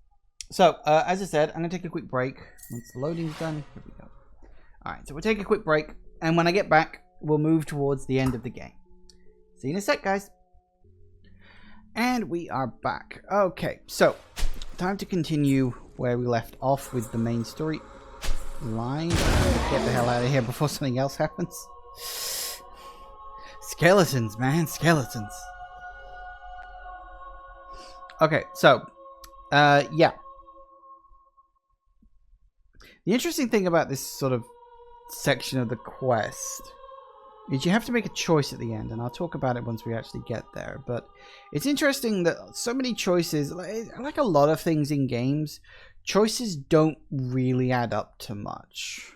So, as I said, I'm going to take a quick break. Once the loading's done, here we go. Alright, so we'll take a quick break, and when I get back, we'll move towards the end of the game. See you in a sec, guys. And we are back. Okay, so, time to continue where we left off with the main story line. Get the hell out of here before something else happens. Skeletons, man, skeletons. Okay, so, yeah. The interesting thing about this sort of section of the quest is you have to make a choice at the end, and I'll talk about it once we actually get there. But it's interesting that so many choices, like a lot of things in games, choices don't really add up to much.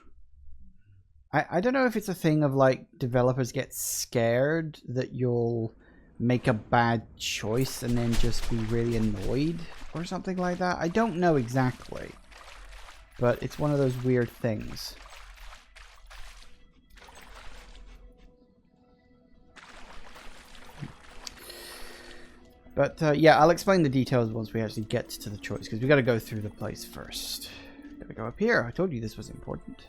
I don't know if it's a thing of like developers get scared that you'll make a bad choice and then just be really annoyed or something like that. I don't know exactly, but it's one of those weird things. But yeah, I'll explain the details once we actually get to the choice, because we got to go through the place first. Gotta go up here. I told you this was important.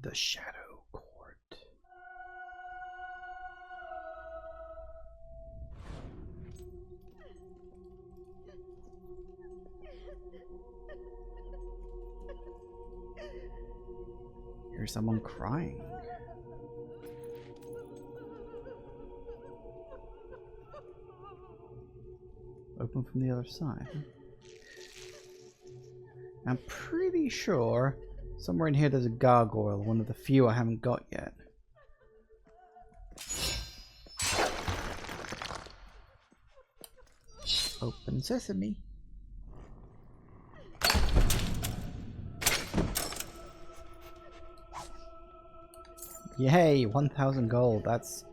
The Shadow Court. Here's someone crying. Open from the other side. I'm pretty sure somewhere in here there's a gargoyle, one of the few I haven't got yet. Open sesame. Yay, 1,000 gold. That's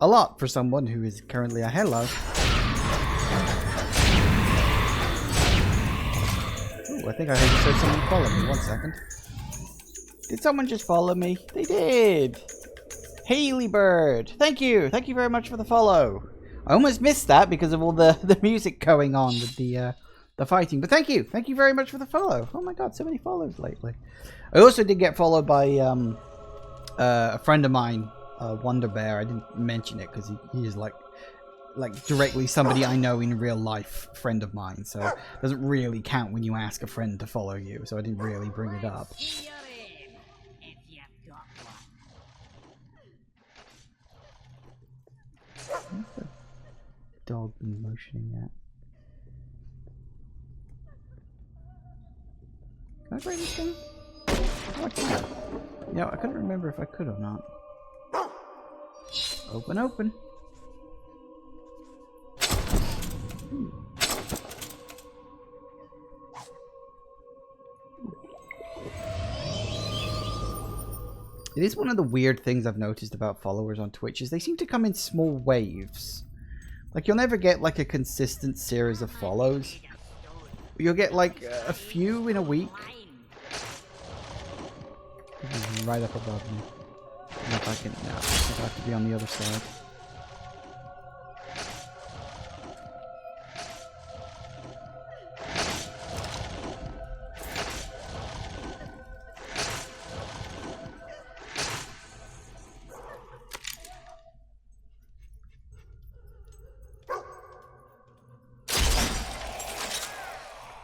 a lot for someone who is currently a hello. I think I just heard someone follow me. 1 second. Did someone just follow me? They did! Haley Bird! Thank you! Thank you very much for the follow! I almost missed that because of all the music going on with the fighting. But thank you! Thank you very much for the follow! Oh my god, so many follows lately. I also did get followed by a friend of mine, Wonder Bear. I didn't mention it because he is like directly somebody I know in real life, friend of mine. So it doesn't really count when you ask a friend to follow you. So I didn't really bring it up. What's the dog been motioning at? Can I play this game? Oh, I can. Yeah, I couldn't remember if I could or not. Open, open. It is one of the weird things I've noticed about followers on Twitch is they seem to come in small waves. Like, you'll never get like a consistent series of follows. You'll get like a few in a week. Right up above me. If I can, no, I have to be on the other side.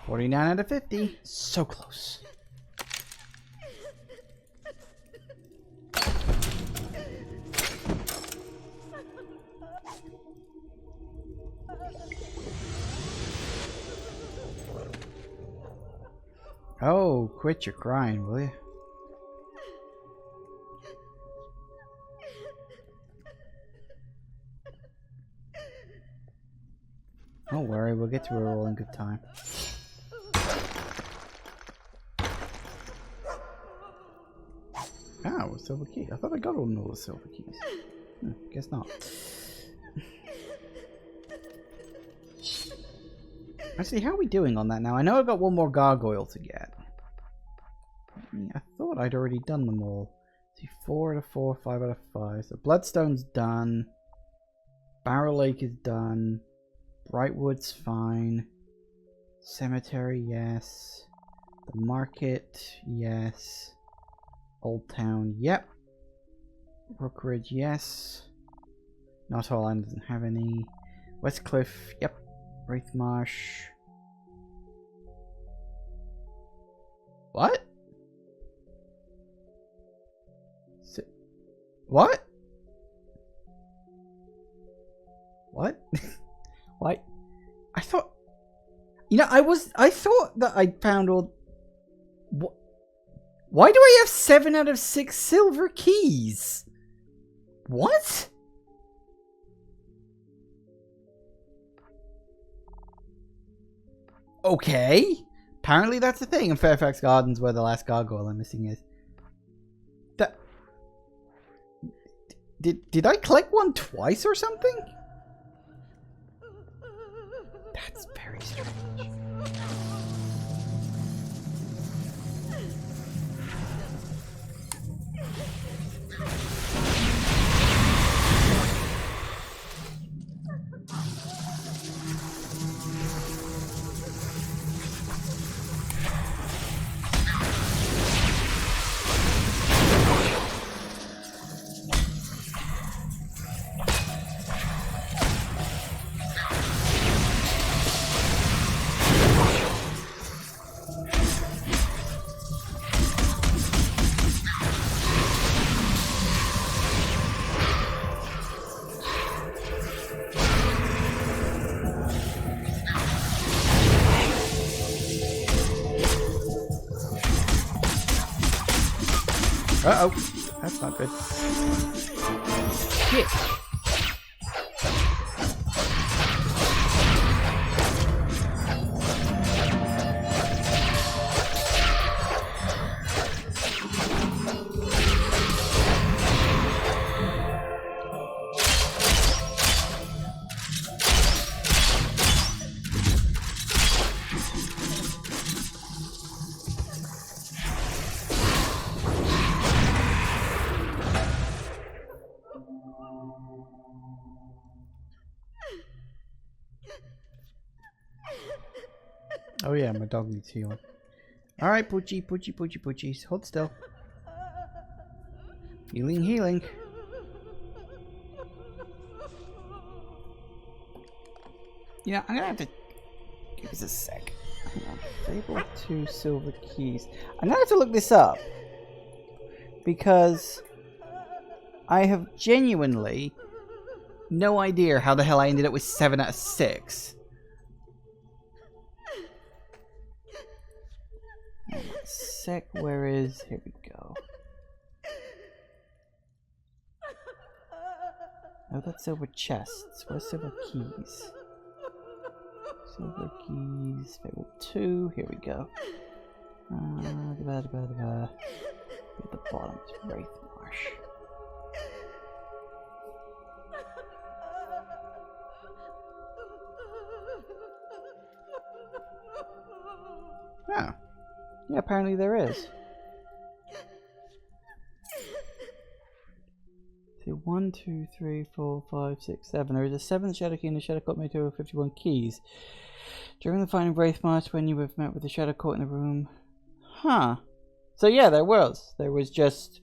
$49 out of 50. So close. Oh, quit your crying, will you? Don't worry, we'll get to it all in good time. Oh, a silver key. I thought I got all the silver keys. Guess not. Actually, how are we doing on that now? I know I got one more gargoyle to get. I thought I'd already done them all. See, 4 out of 4, 5 out of 5. So Bloodstone's done. Barrow Lake is done. Brightwood's fine. Cemetery, yes. The market, yes. Old Town, yep. Brookridge, yes. Not All Island doesn't have any. Westcliff, yep. Wraithmarsh. What? What? What? What? I thought... You know, I thought that I'd found all... What? Why do I have 7 out of 6 silver keys? What? Okay. Apparently that's the thing in Fairfax Gardens where the last gargoyle I'm missing is. That... Did I collect one twice or something? That's very strange. Uh-oh. That's not good. Shit. Oh yeah, my dog needs healing. Alright, Poochie, Poochie, Poochie, Poochies. Hold still. Healing, healing. You know, I'm gonna have to... Give us a sec. Hang on. Fable 2 silver keys. I'm gonna have to look this up. Because... I have genuinely... no idea how the hell I ended up with 7 out of 6. Sec, where is... Here we go. Oh, that's silver chests. Where's silver keys? Silver keys. Fable 2. Here we go. At the bottom. It's Wraith Marsh. Oh. Yeah, apparently there is. So 1, 2, 3, 4, 5, 6, 7. There is a 7th Shadow Key in the Shadow Court made total of 51 keys. During the final Wraith March, when you have met with the Shadow Court in the room... Huh. So yeah, there was. There was just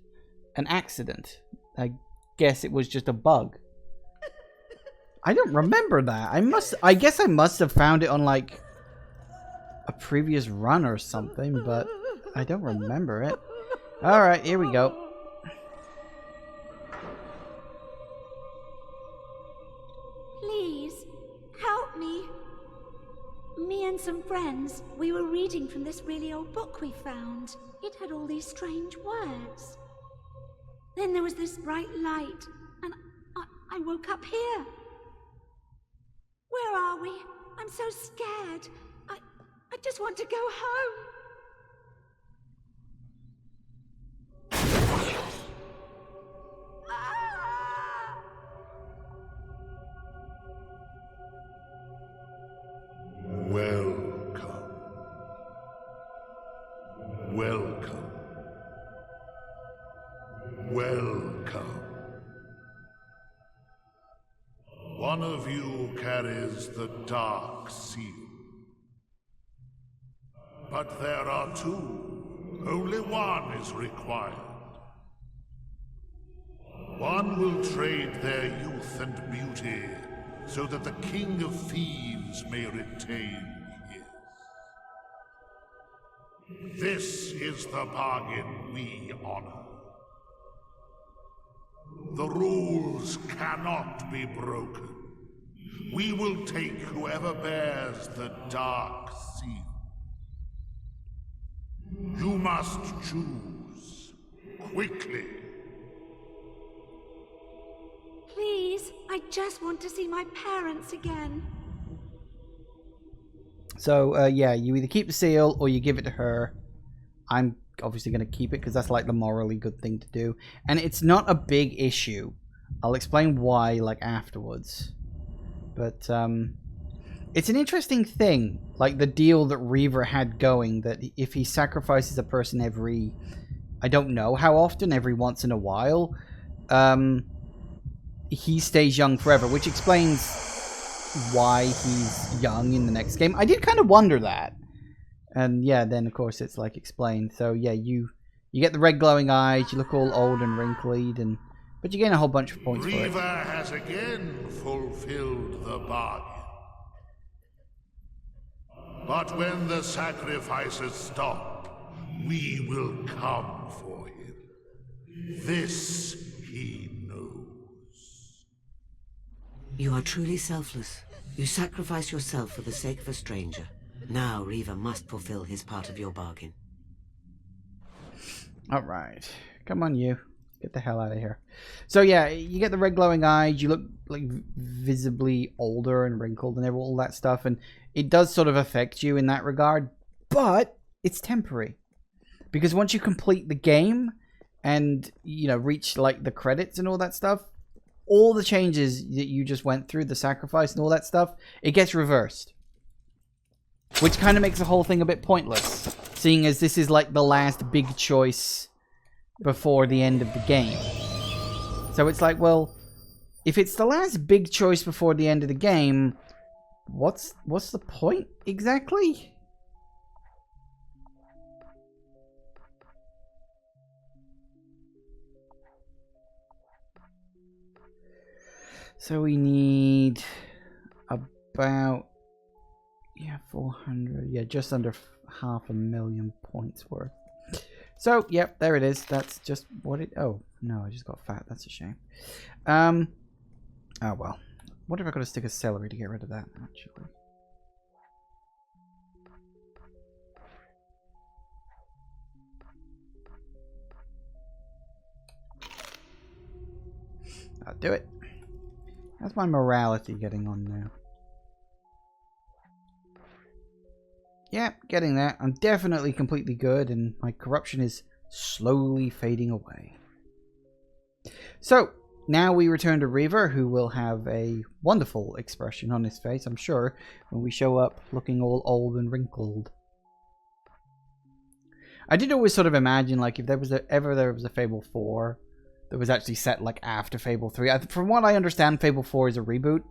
an accident. I guess it was just a bug. I don't remember that. I guess I must have found it on, like, a previous run or something, but I don't remember it. Alright, here we go. Please, help me. Me and some friends, we were reading from this really old book we found. It had all these strange words. Then there was this bright light, and I woke up here. Where are we? I'm so scared. I just want to go home. Welcome. Welcome. Welcome. One of you carries the Dark Seal. But there are two. Only one is required. One will trade their youth and beauty so that the King of Thieves may retain his. This is the bargain we honor. The rules cannot be broken. We will take whoever bears the Dark Seal. You must choose. Quickly. Please, I just want to see my parents again. So, yeah, you either keep the seal or you give it to her. I'm obviously going to keep it because that's like the morally good thing to do. And it's not a big issue. I'll explain why, like, afterwards. But, it's an interesting thing, like the deal that Reaver had going, that if he sacrifices a person every, I don't know how often, every once in a while, he stays young forever, which explains why he's young in the next game. I did kind of wonder that. And yeah, then of course it's like explained. So yeah, you get the red glowing eyes, you look all old and wrinkled, but you gain a whole bunch of points for it. Reaver has again fulfilled the bargain. But when the sacrifices stop, we will come for him. This he knows. You are truly selfless. You sacrifice yourself for the sake of a stranger. Now Reaver must fulfill his part of your bargain. Alright. Come on, you. Get the hell out of here. So yeah, you get the red glowing eyes, you look like visibly older and wrinkled and all that stuff, and it does sort of affect you in that regard, but it's temporary. Because once you complete the game and, you know, reach like the credits and all that stuff, all the changes that you just went through, the sacrifice and all that stuff, it gets reversed. Which kind of makes the whole thing a bit pointless, seeing as this is like the last big choice before the end of the game. So it's like, well, if it's the last big choice before the end of the game, what's the point exactly? So we need about 400. Yeah, just under 500,000 points worth. So, yep, there it is. That's just what it... Oh, no, I just got fat. That's a shame. Oh, well. What if I got to stick a celery to get rid of that, actually? I'll do it. How's my morality getting on now? Yeah, getting there. I'm definitely completely good, and my corruption is slowly fading away. So, now we return to Reaver, who will have a wonderful expression on his face, I'm sure, when we show up looking all old and wrinkled. I did always sort of imagine, like, if there was ever there was a Fable 4 that was actually set, like, after Fable 3. From what I understand, Fable 4 is a reboot,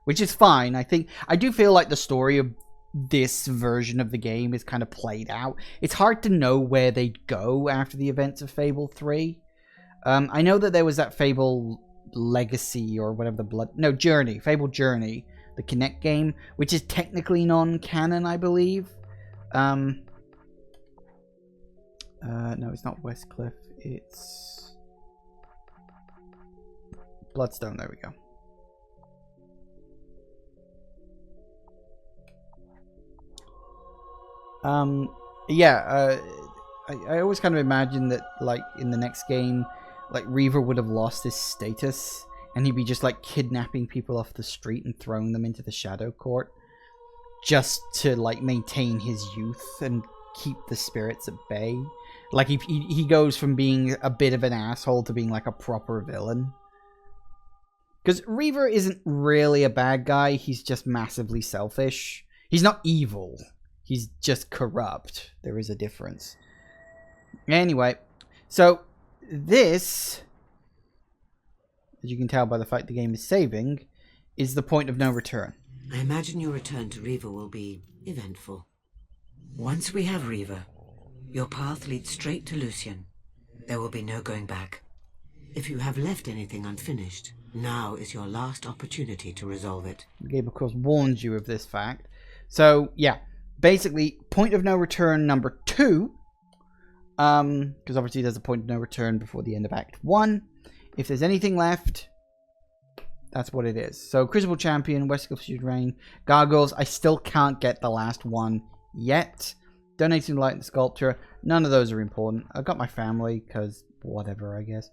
which is fine. I do feel like the story of this version of the game is kind of played out. It's hard to know where they'd go after the events of Fable 3. I know that there was that Fable Legacy or whatever Journey, Fable Journey, the Kinect game, which is technically non-canon, I believe. No, it's not Westcliff. It's Bloodstone. There we go. I always kind of imagine that, like, in the next game, like, Reaver would have lost his status, and he'd be just, like, kidnapping people off the street and throwing them into the Shadow Court, just to, like, maintain his youth and keep the spirits at bay. Like, he goes from being a bit of an asshole to being, like, a proper villain. Because Reaver isn't really a bad guy, he's just massively selfish. He's not evil. He's just corrupt. There is a difference. Anyway, so this, as you can tell by the fact the game is saving, is the point of no return. I imagine your return to Reaver will be eventful. Once we have Reaver, your path leads straight to Lucian. There will be no going back. If you have left anything unfinished, now is your last opportunity to resolve it. The game, of course, warns you of this fact. So, yeah. Basically, point of no return number 2. Because obviously there's a point of no return before the end of Act 1. If there's anything left, that's what it is. So, Crucible Champion, Westcliff Reign, Gargoyles. I still can't get the last one yet. Donating Light and Sculpture. None of those are important. I've got my family, because whatever, I guess.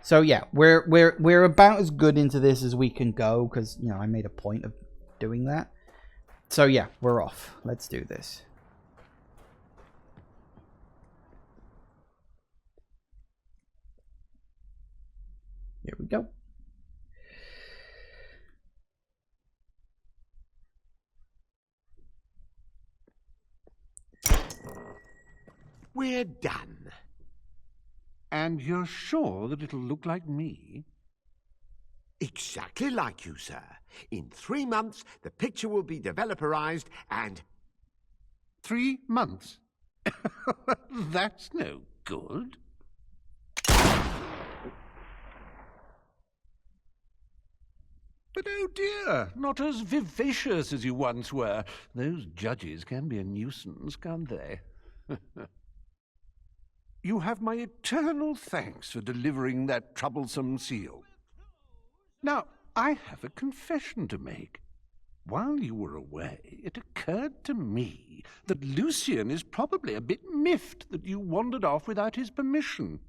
So yeah, we're about as good into this as we can go, because, you know, I made a point of doing that. So yeah, we're off. Let's do this. Here we go. We're done. And you're sure that it'll look like me? Exactly like you, sir. In 3 months, the picture will be developerized and... 3 months? That's no good. But oh dear, not as vivacious as you once were. Those judges can be a nuisance, can't they? You have my eternal thanks for delivering that troublesome seal. Now, I have a confession to make. While you were away, it occurred to me that Lucian is probably a bit miffed that you wandered off without his permission.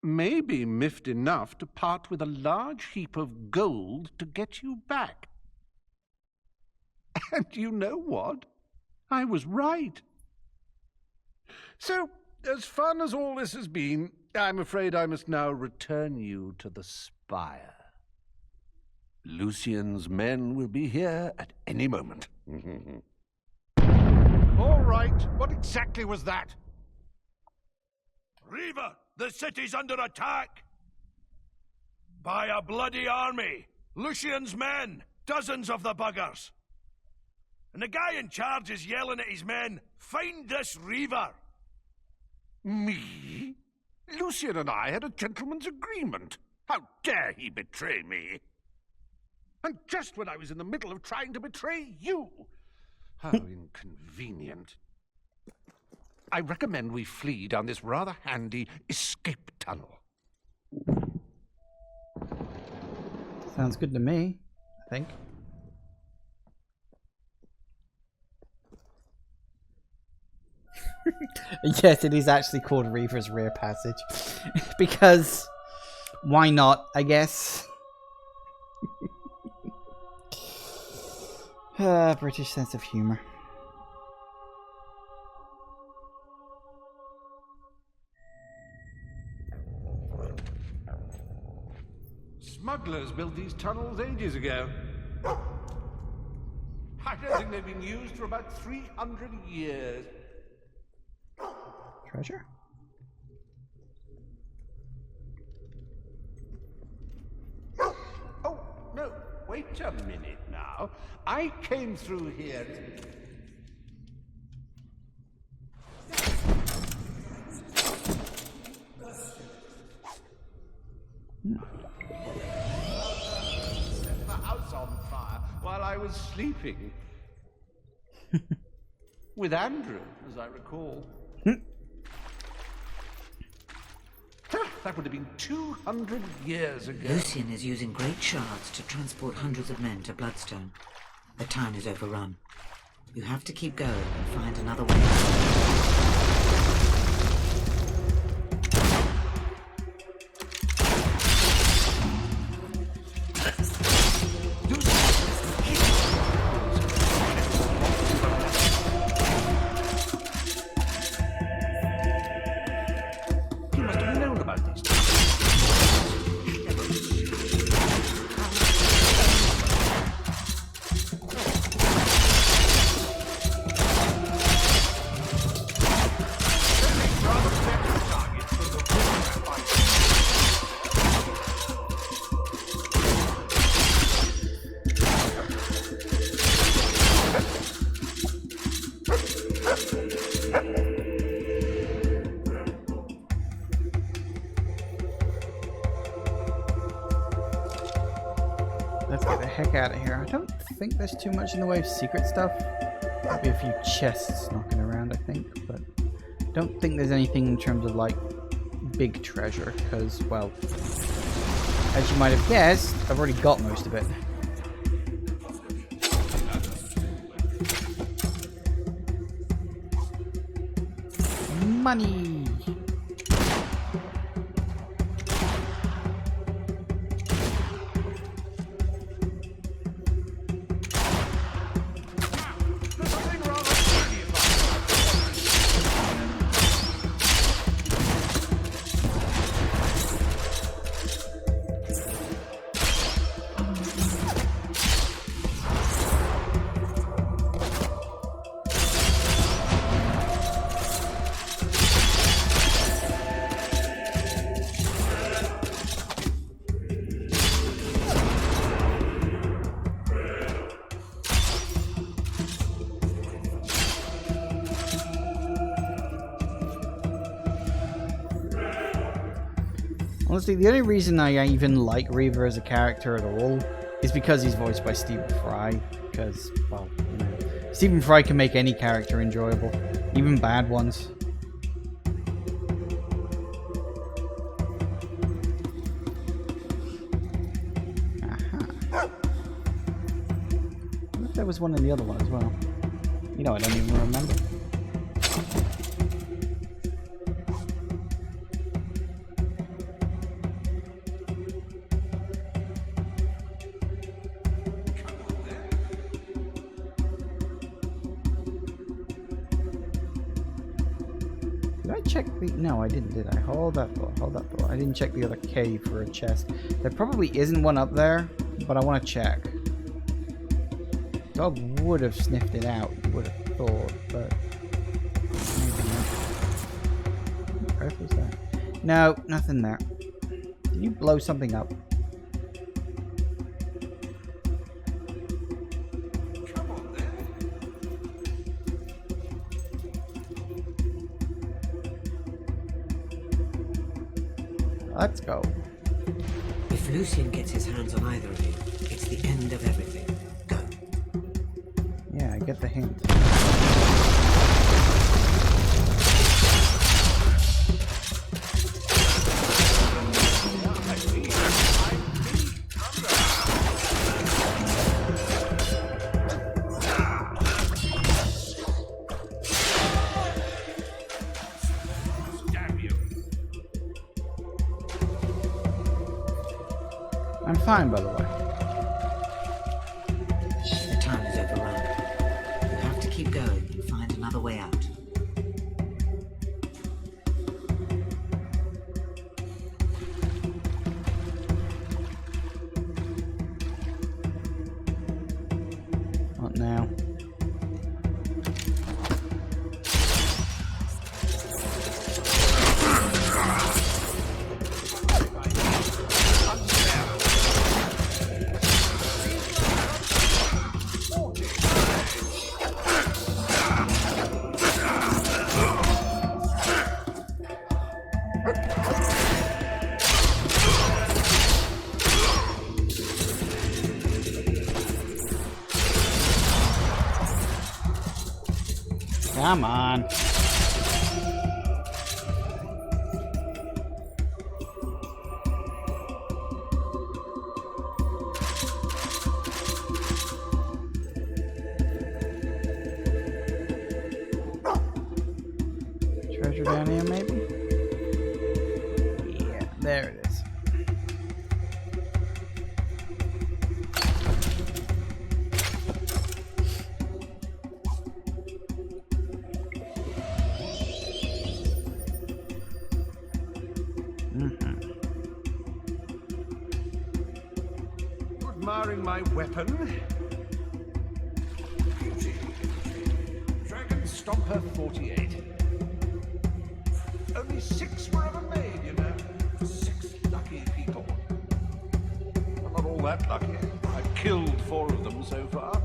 Maybe miffed enough to part with a large heap of gold to get you back. And you know what? I was right. So, as fun as all this has been, I'm afraid I must now return you to the spire. Lucian's men will be here at any moment. All right, what exactly was that? Reaver, the city's under attack! By a bloody army! Lucian's men! Dozens of the buggers! And the guy in charge is yelling at his men, "Find this Reaver!" Me? Lucian and I had a gentleman's agreement. How dare he betray me? And just when I was in the middle of trying to betray you. How inconvenient. I recommend we flee down this rather handy escape tunnel. Sounds good to me, I think. Yes, it is actually called Reaver's Rear Passage. Because, why not, I guess? British sense of humor. Smugglers built these tunnels ages ago. I don't think they've been used for about 300 years. Treasure? Oh, no, wait a minute now. I came through here. Set the house on fire while I was sleeping. With Andrew, as I recall. That would have been 200 years ago. Lucian is using great shards to transport hundreds of men to Bloodstone. The town is overrun. You have to keep going and find another way. Out of here. I don't think there's too much in the way of secret stuff. Maybe a few chests knocking around, I think, but don't think there's anything in terms of like big treasure, because, well, as you might have guessed, I've already got most of it. Money! Honestly, the only reason I even like Reaver as a character at all is because he's voiced by Stephen Fry. Because, well, you know, Stephen Fry can make any character enjoyable, even bad ones. Aha. I wonder if there was one in the other one as well. You know, I don't even remember. No, I didn't, did I? Hold that thought, hold that thought. I didn't check the other cave for a chest. There probably isn't one up there, but I want to check. Dog would have sniffed it out, would have thought, but maybe not. What on earth was that? No, nothing there. Did you blow something up? Let's go. If Lucian gets his hands on either of you, it's the end of everything. Go. Yeah, I get the hint. I'm fine, by the way. The time is overrun. You have to keep going and find another way out. Not now. Come on. Treasure down here, maybe? Yeah, there it is. Admiring my weapon. Beauty. Dragon Stomper 48. Only 6 were ever made, you know. For 6 lucky people. I'm not all that lucky. I've killed 4 of them so far.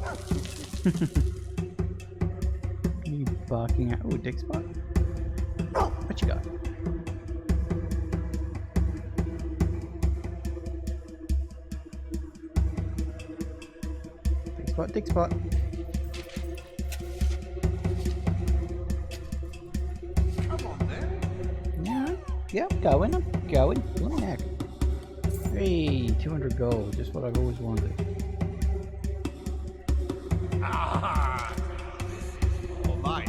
You barking at dick spot? What you got? Dick spot. Come on then. Yeah, I'm going. Let me heck. Hey, 200 gold, just what I've always wanted. Ah! Oh, nice.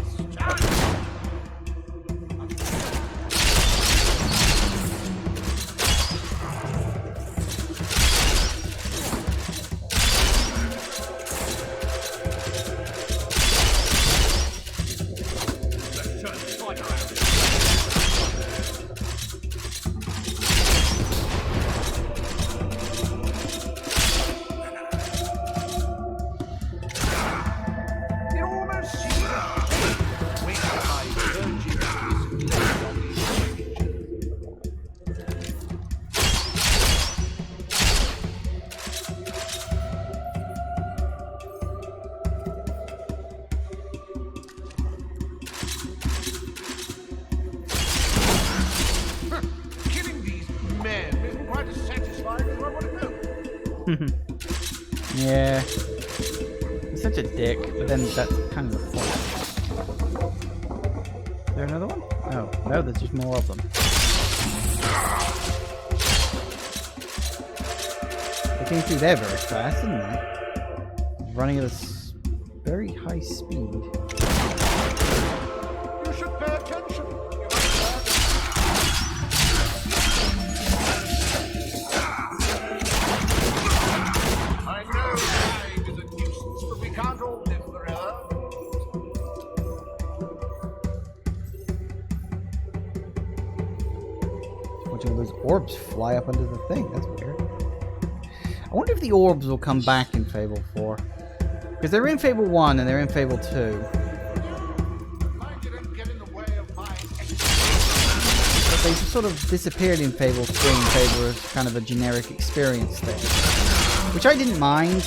Yeah. He's such a dick, but then that's kind of the point. Is there another one? Oh, no, there's just more of them. They came through there very fast, didn't they? Running at a very high speed. You should pay attention. I know dying is a nuisance, but we can't all live forever. Watching all those orbs fly up under the thing. That's weird. I wonder if the orbs will come back in Fable 4. Because they're in Fable 1 and they're in Fable 2. But they sort of disappeared in Fable 3 and Fable as kind of a generic experience thing. Which I didn't mind.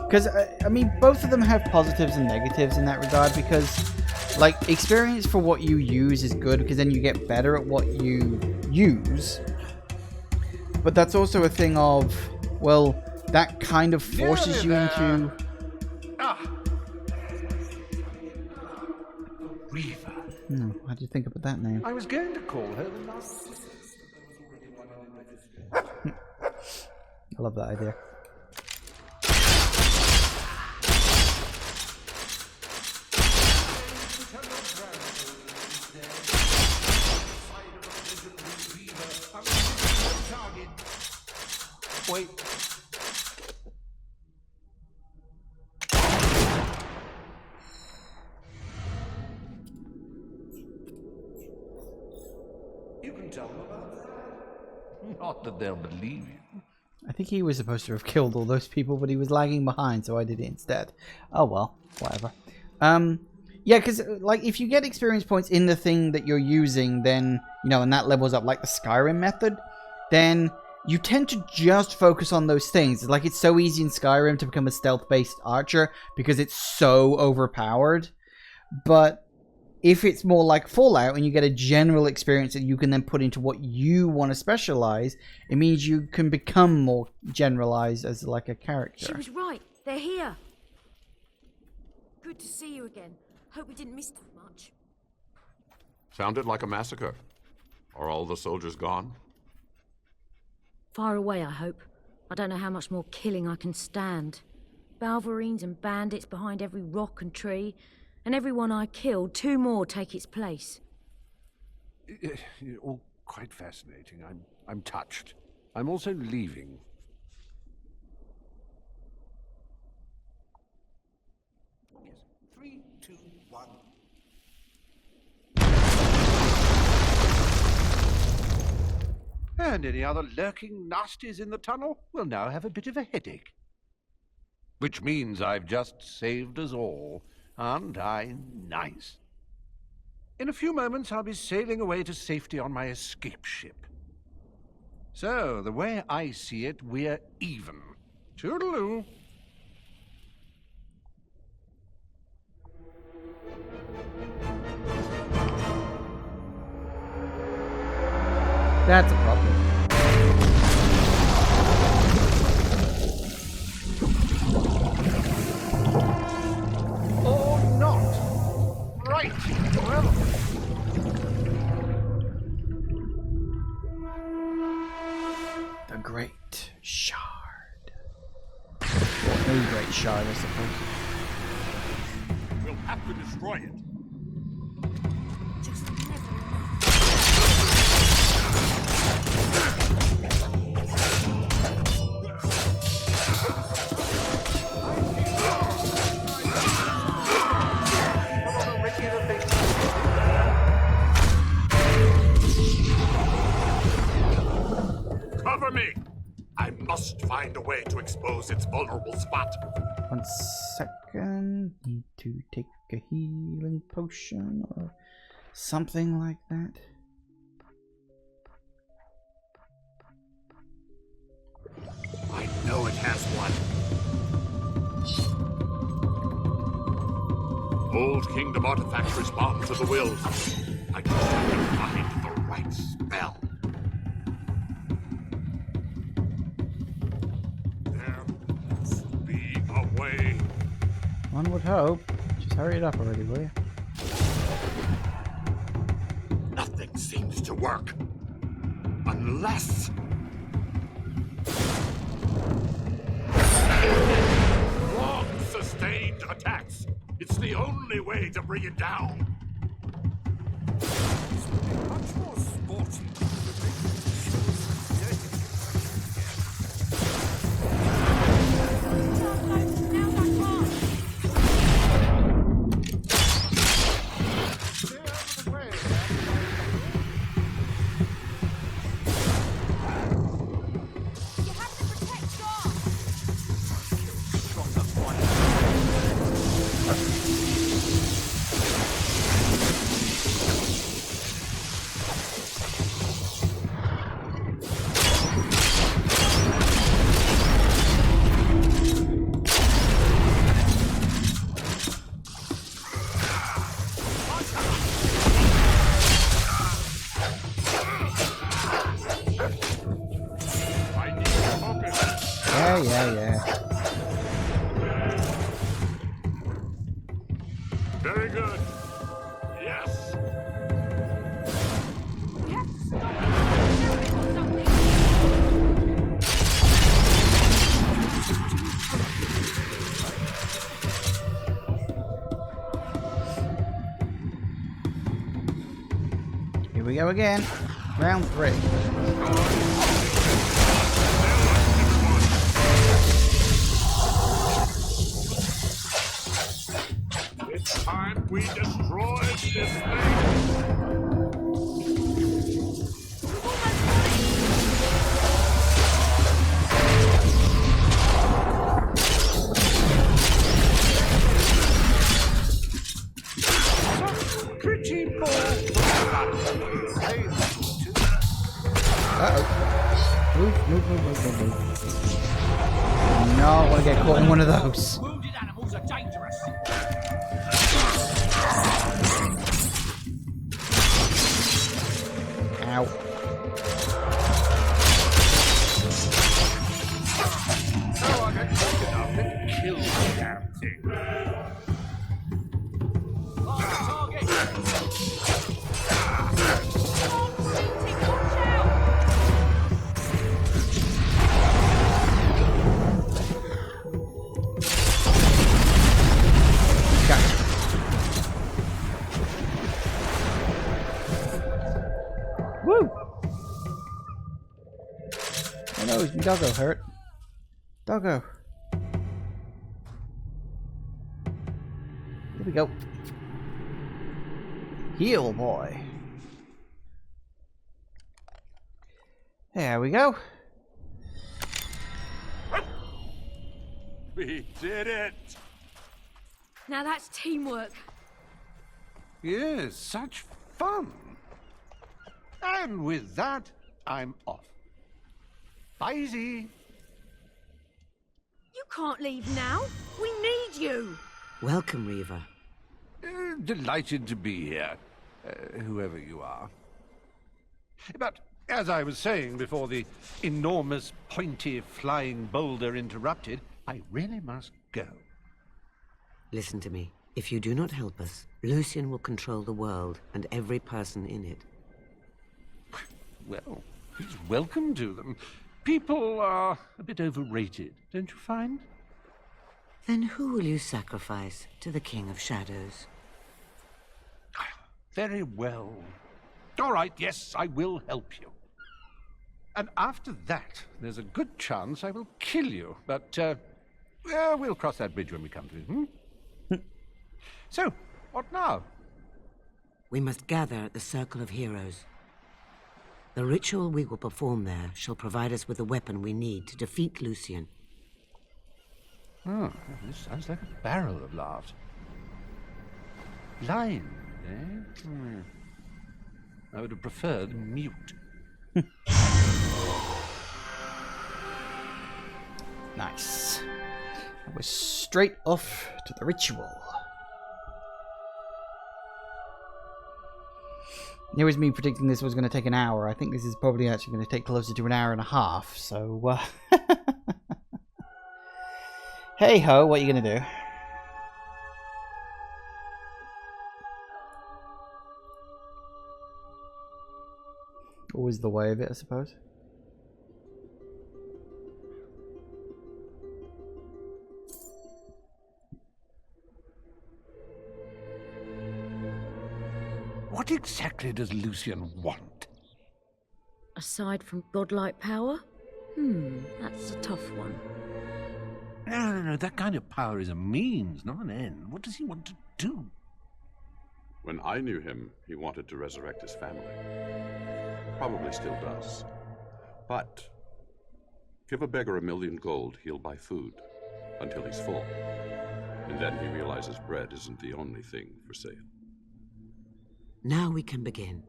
Because, I mean, both of them have positives and negatives in that regard. Because like, experience for what you use is good because then you get better at what you use. But that's also a thing of, well, that kind of forces you into... Reaver. How do you think about that name? I was going to call her the last... I love that idea. Wait. You can tell them about that. Not that they'll believe you. I think he was supposed to have killed all those people, but he was lagging behind, so I did it instead. Oh well, whatever. Yeah, because like if you get experience points in the thing that you're using, then you know, and that levels up like the Skyrim method, then you tend to just focus on those things. Like it's so easy in Skyrim to become a stealth-based archer because it's so overpowered. But if it's more like Fallout and you get a general experience that you can then put into what you want to specialize, it means you can become more generalized as like a character. She was right. They're here. Good to see you again. Hope we didn't miss that much. Sounded like a massacre. Are all the soldiers gone? Far away, I hope. I don't know how much more killing I can stand. Balverines and bandits behind every rock and tree. And everyone I killed, 2 more take its place. All quite fascinating. I'm touched. I'm also leaving. Yes. 3, 2, 1. And any other lurking nasties in the tunnel will now have a bit of a headache. Which means I've just saved us all. Aren't I nice? In a few moments, I'll be sailing away to safety on my escape ship. So, the way I see it, we're even. Toodaloo. That's a problem. Right. Well. The Great Shard. A Great Shard, I suppose. We'll have to destroy it. Just never Cover me! I must find a way to expose its vulnerable spot. 1 second. Need to take a healing potion or something like that. I know it has one. Old Kingdom artifacts respond to the will. I just have to find the right spell. There must be a way. One would hope. Just hurry it up already, will you? Nothing seems to work. Unless... long sustained attacks. It's the only way to bring it down. This would be much more sporty. Yeah. Very good. Yes. Here we go again. Round 3. It's time we destroyed this thing. Pretty boy. Uh-oh. Move. No, I want to get caught in one of those. Wounded animals are dangerous. Ow. Oh, I got quick enough to kill the damn thing. Woo! Oh no, is my doggo hurt? Doggo. Here we go. Heal, boy. There we go. We did it. Now that's teamwork. Yes, such fun. And with that, I'm off. Bye-zy. You can't leave now. We need you. Welcome, Reaver. Delighted to be here, whoever you are. But as I was saying before the enormous, pointy, flying boulder interrupted, I really must go. Listen to me. If you do not help us, Lucian will control the world and every person in it. Well, he's welcome to them. People are a bit overrated, don't you find? Then who will you sacrifice to the King of Shadows? Very well. All right, yes, I will help you. And after that, there's a good chance I will kill you. But, we'll cross that bridge when we come to it, hmm? So, what now? We must gather at the Circle of Heroes. The ritual we will perform there shall provide us with the weapon we need to defeat Lucian. Oh, this sounds like a barrel of laughs. Blind, eh? I would have preferred mute. Nice. We're straight off to the ritual. Here was me predicting this was going to take an hour. I think this is probably actually going to take closer to an hour and a half. So, hey ho, what are you going to do? Always the way of it, I suppose. What exactly does Lucian want? Aside from godlike power? That's a tough one. No. That kind of power is a means, not an end. What does he want to do? When I knew him, he wanted to resurrect his family. Probably still does. But give a beggar 1,000,000 gold, he'll buy food until he's full. And then he realizes bread isn't the only thing for sale. Now we can begin.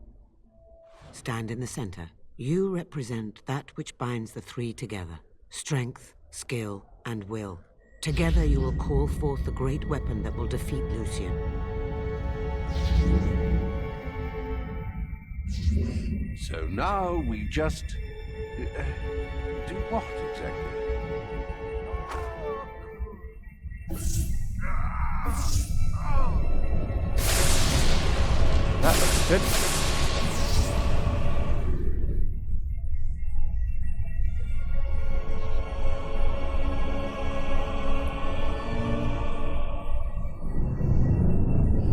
Stand in the center. You represent that which binds the three together. Strength, skill, and will. Together you will call forth the great weapon that will defeat Lucian. So now we just... do what exactly? That looks good.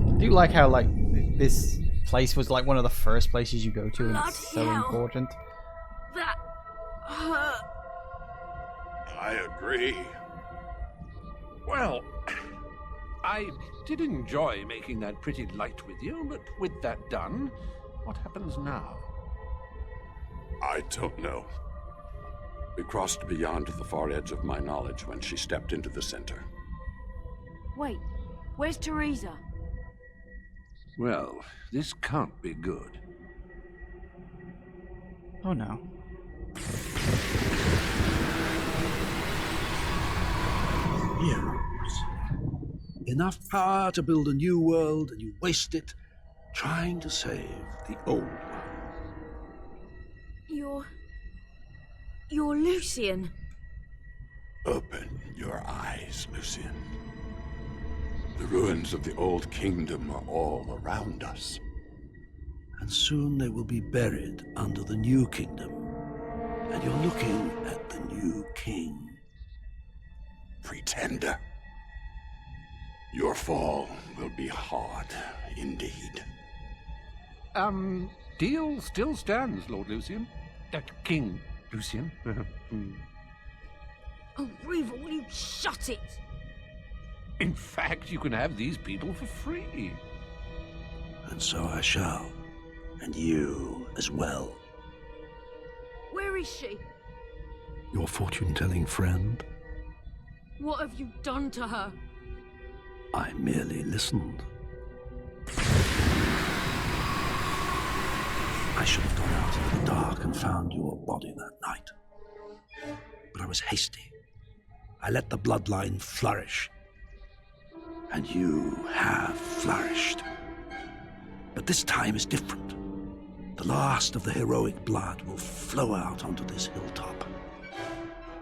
I do like how this place was like one of the first places you go to, and it's so important. That hurt. I agree. Well, I did enjoy making that pretty light with you, but with that done, what happens now? I don't know. We crossed beyond the far edge of my knowledge when she stepped into the center. Wait, where's Teresa? Well, this can't be good. Oh no. Heroes. Enough power to build a new world, and you waste it trying to save the old one. You're Lucian. Open your eyes, Lucian. The ruins of the old kingdom are all around us. And soon they will be buried under the new kingdom. And you're looking at the new king. Pretender. Your fall will be hard indeed. Deal still stands, Lord Lucian. King Lucian. Oh, Riva, will you shut it? In fact, you can have these people for free. And so I shall. And you as well. Where is she? Your fortune-telling friend? What have you done to her? I merely listened. I should have gone out into the dark and found your body that night. But I was hasty. I let the bloodline flourish. And you have flourished. But this time is different. The last of the heroic blood will flow out onto this hilltop,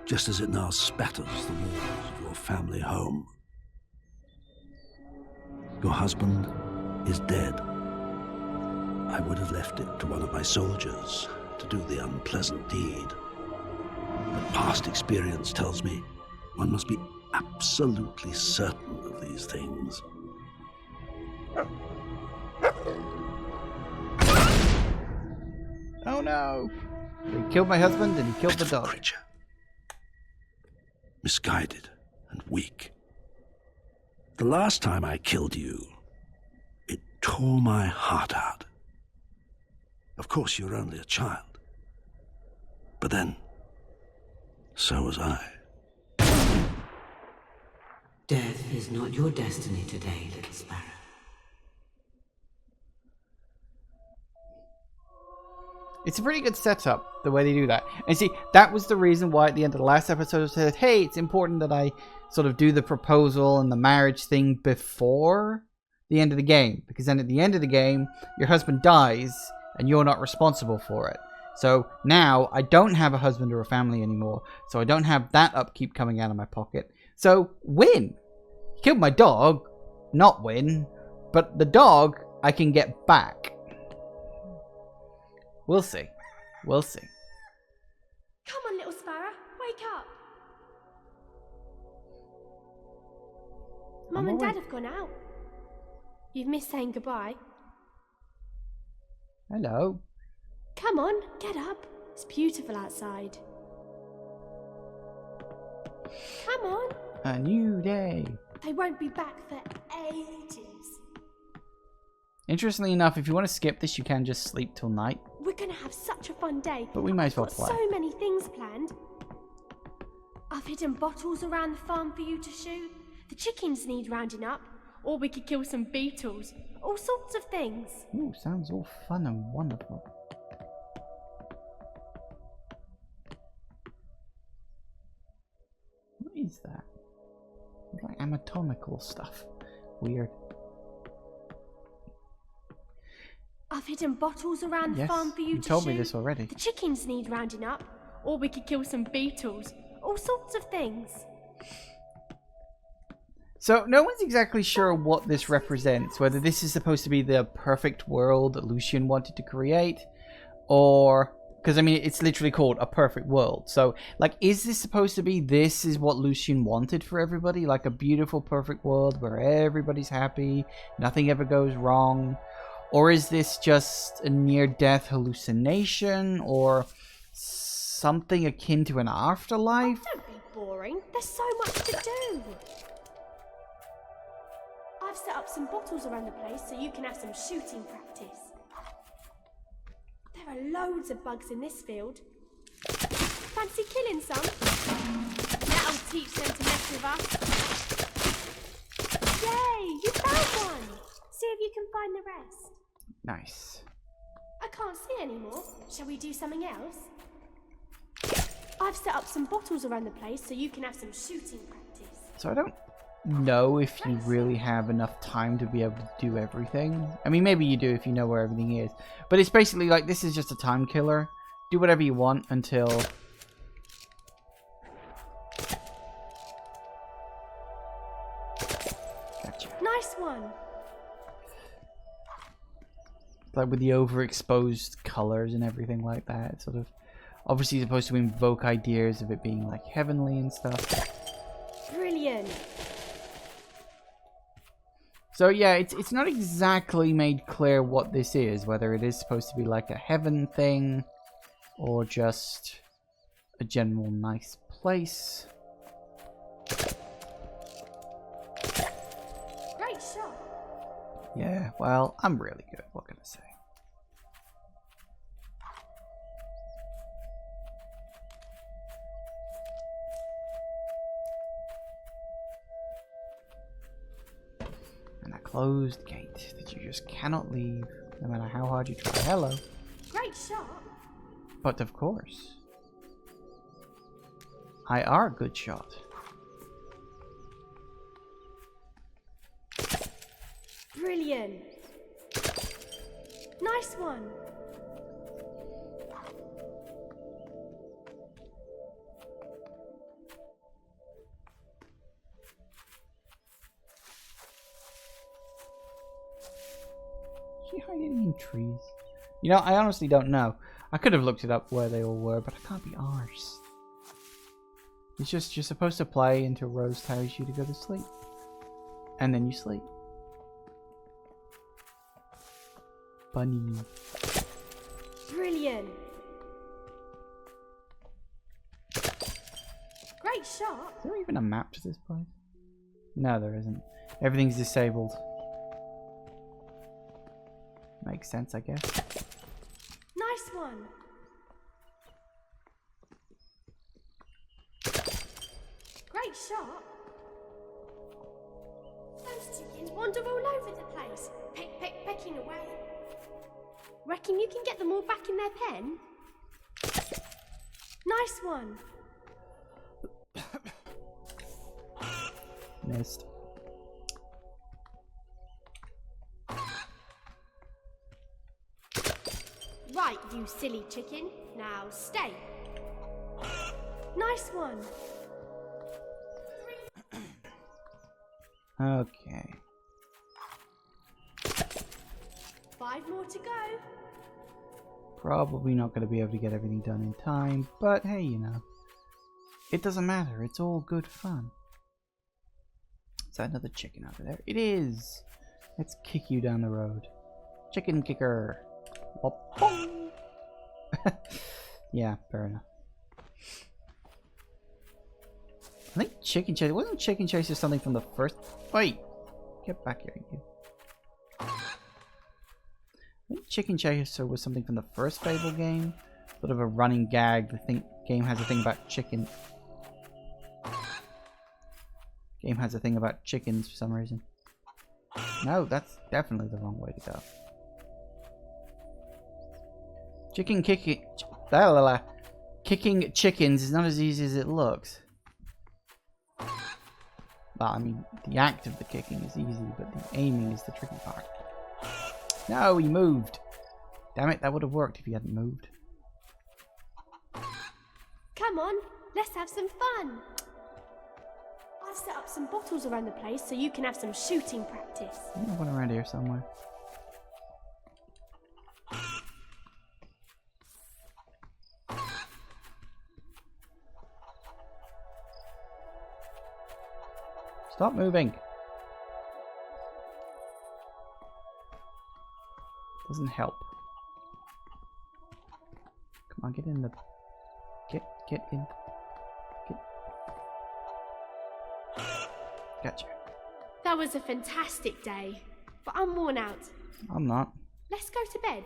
just as it now spatters the walls of your family home. Your husband is dead. I would have left it to one of my soldiers to do the unpleasant deed. But past experience tells me one must be absolutely certain of these things. Oh no! He killed my husband and he killed the dog. Creature. Misguided and weak. The last time I killed you, it tore my heart out. Of course, you were only a child. But then, so was I. Death is not your destiny today, little sparrow. It's a pretty good setup, the way they do that. And see, that was the reason why at the end of the last episode I said, hey, it's important that I sort of do the proposal and the marriage thing before the end of the game. Because then at the end of the game, your husband dies and you're not responsible for it. So now I don't have a husband or a family anymore. So I don't have that upkeep coming out of my pocket. So win. Killed my dog, not win. But the dog I can get back. We'll see. We'll see. Come on, little sparrow. Wake up. Mum and Dad have gone out. You've missed saying goodbye. Hello. Come on, get up. It's beautiful outside. Come on. A new day. They won't be back for ages. Interestingly enough, if you want to skip this, you can just sleep till night. We're going to have such a fun day. But we might as well I've got play. so many things planned. I've hidden bottles around the farm for you to shoot. The chickens need rounding up. Or we could kill some beetles. All sorts of things. Ooh, sounds all fun and wonderful. What is that? It's like anatomical stuff. Weird. I've hidden bottles around the farm for you to shoot. You told me this already. The chickens need rounding up. Or we could kill some beetles. all sorts of things. So no one's exactly sure what this represents, whether this is supposed to be the perfect world that Lucian wanted to create, or... Because, I mean, it's literally called a perfect world. So, like, is this supposed to be this is what Lucian wanted for everybody? Like a beautiful, perfect world where everybody's happy, nothing ever goes wrong? Or is this just a near-death hallucination? Or something akin to an afterlife? Don't be boring. There's so much to do. I've set up some bottles around the place so you can have some shooting practice. There are loads of bugs in this field. Fancy killing some? That'll teach them to mess with us. Yay! You found one! See if you can find the rest. Nice. I can't see anymore. Shall we do something else? I've set up some bottles around the place so you can have some shooting practice. So I don't know if you really have enough time to be able to do everything. I mean, maybe you do if you know where everything is. But it's basically like, this is just a time killer. Do whatever you want until... Gotcha. Nice one. Like with the overexposed colors and everything like that. It's sort of obviously supposed to invoke ideas of it being like heavenly and stuff. Brilliant. So yeah, it's not exactly made clear what this is, whether it is supposed to be like a heaven thing or just a general nice place. Great shot. Yeah, well, I'm really good. What can I say? And a closed gate that you just cannot leave, no matter how hard you try. Hello. Great shot. But of course, I are a good shot. Brilliant. Nice one. Is she hiding in trees? You know, I honestly don't know. I could have looked it up where they all were, but I can't be arsed. It's just, you're supposed to play until Rose tells you to go to sleep. And then you sleep. Bunny. Brilliant. Great shot. Is there even a map to this place? No, there isn't. Everything's disabled. Makes sense, I guess. Nice one. Great shot. Those chickens wander all over the place, pecking away. Reckon you can get them all back in their pen? Nice one. Missed. Right, you silly chicken. Now stay. Nice one. Okay. 5 more to go. Probably not going to be able to get everything done in time, but hey, you know. It doesn't matter. It's all good fun. Is that another chicken over there? It is! Let's kick you down the road. Chicken kicker. Yeah, fair enough. I think Chicken Chaser... Wasn't Chicken Chaser something from the first... Wait! Get back here, you. I think Chicken Chaser was something from the first Fable game. Sort of a running gag. The game has a thing about chicken. Game has a thing about chickens for some reason. No, that's definitely the wrong way to go. Kicking chickens is not as easy as it looks. Well, I mean, the act of the kicking is easy, but the aiming is the tricky part. No, he moved. Damn it, that would have worked if he hadn't moved. Come on, let's have some fun. I've set up some bottles around the place so you can have some shooting practice. I think one around here somewhere. Stop moving. Doesn't help. Come on, get in the... Get in. Gotcha. That was a fantastic day, but I'm worn out. I'm not. Let's go to bed.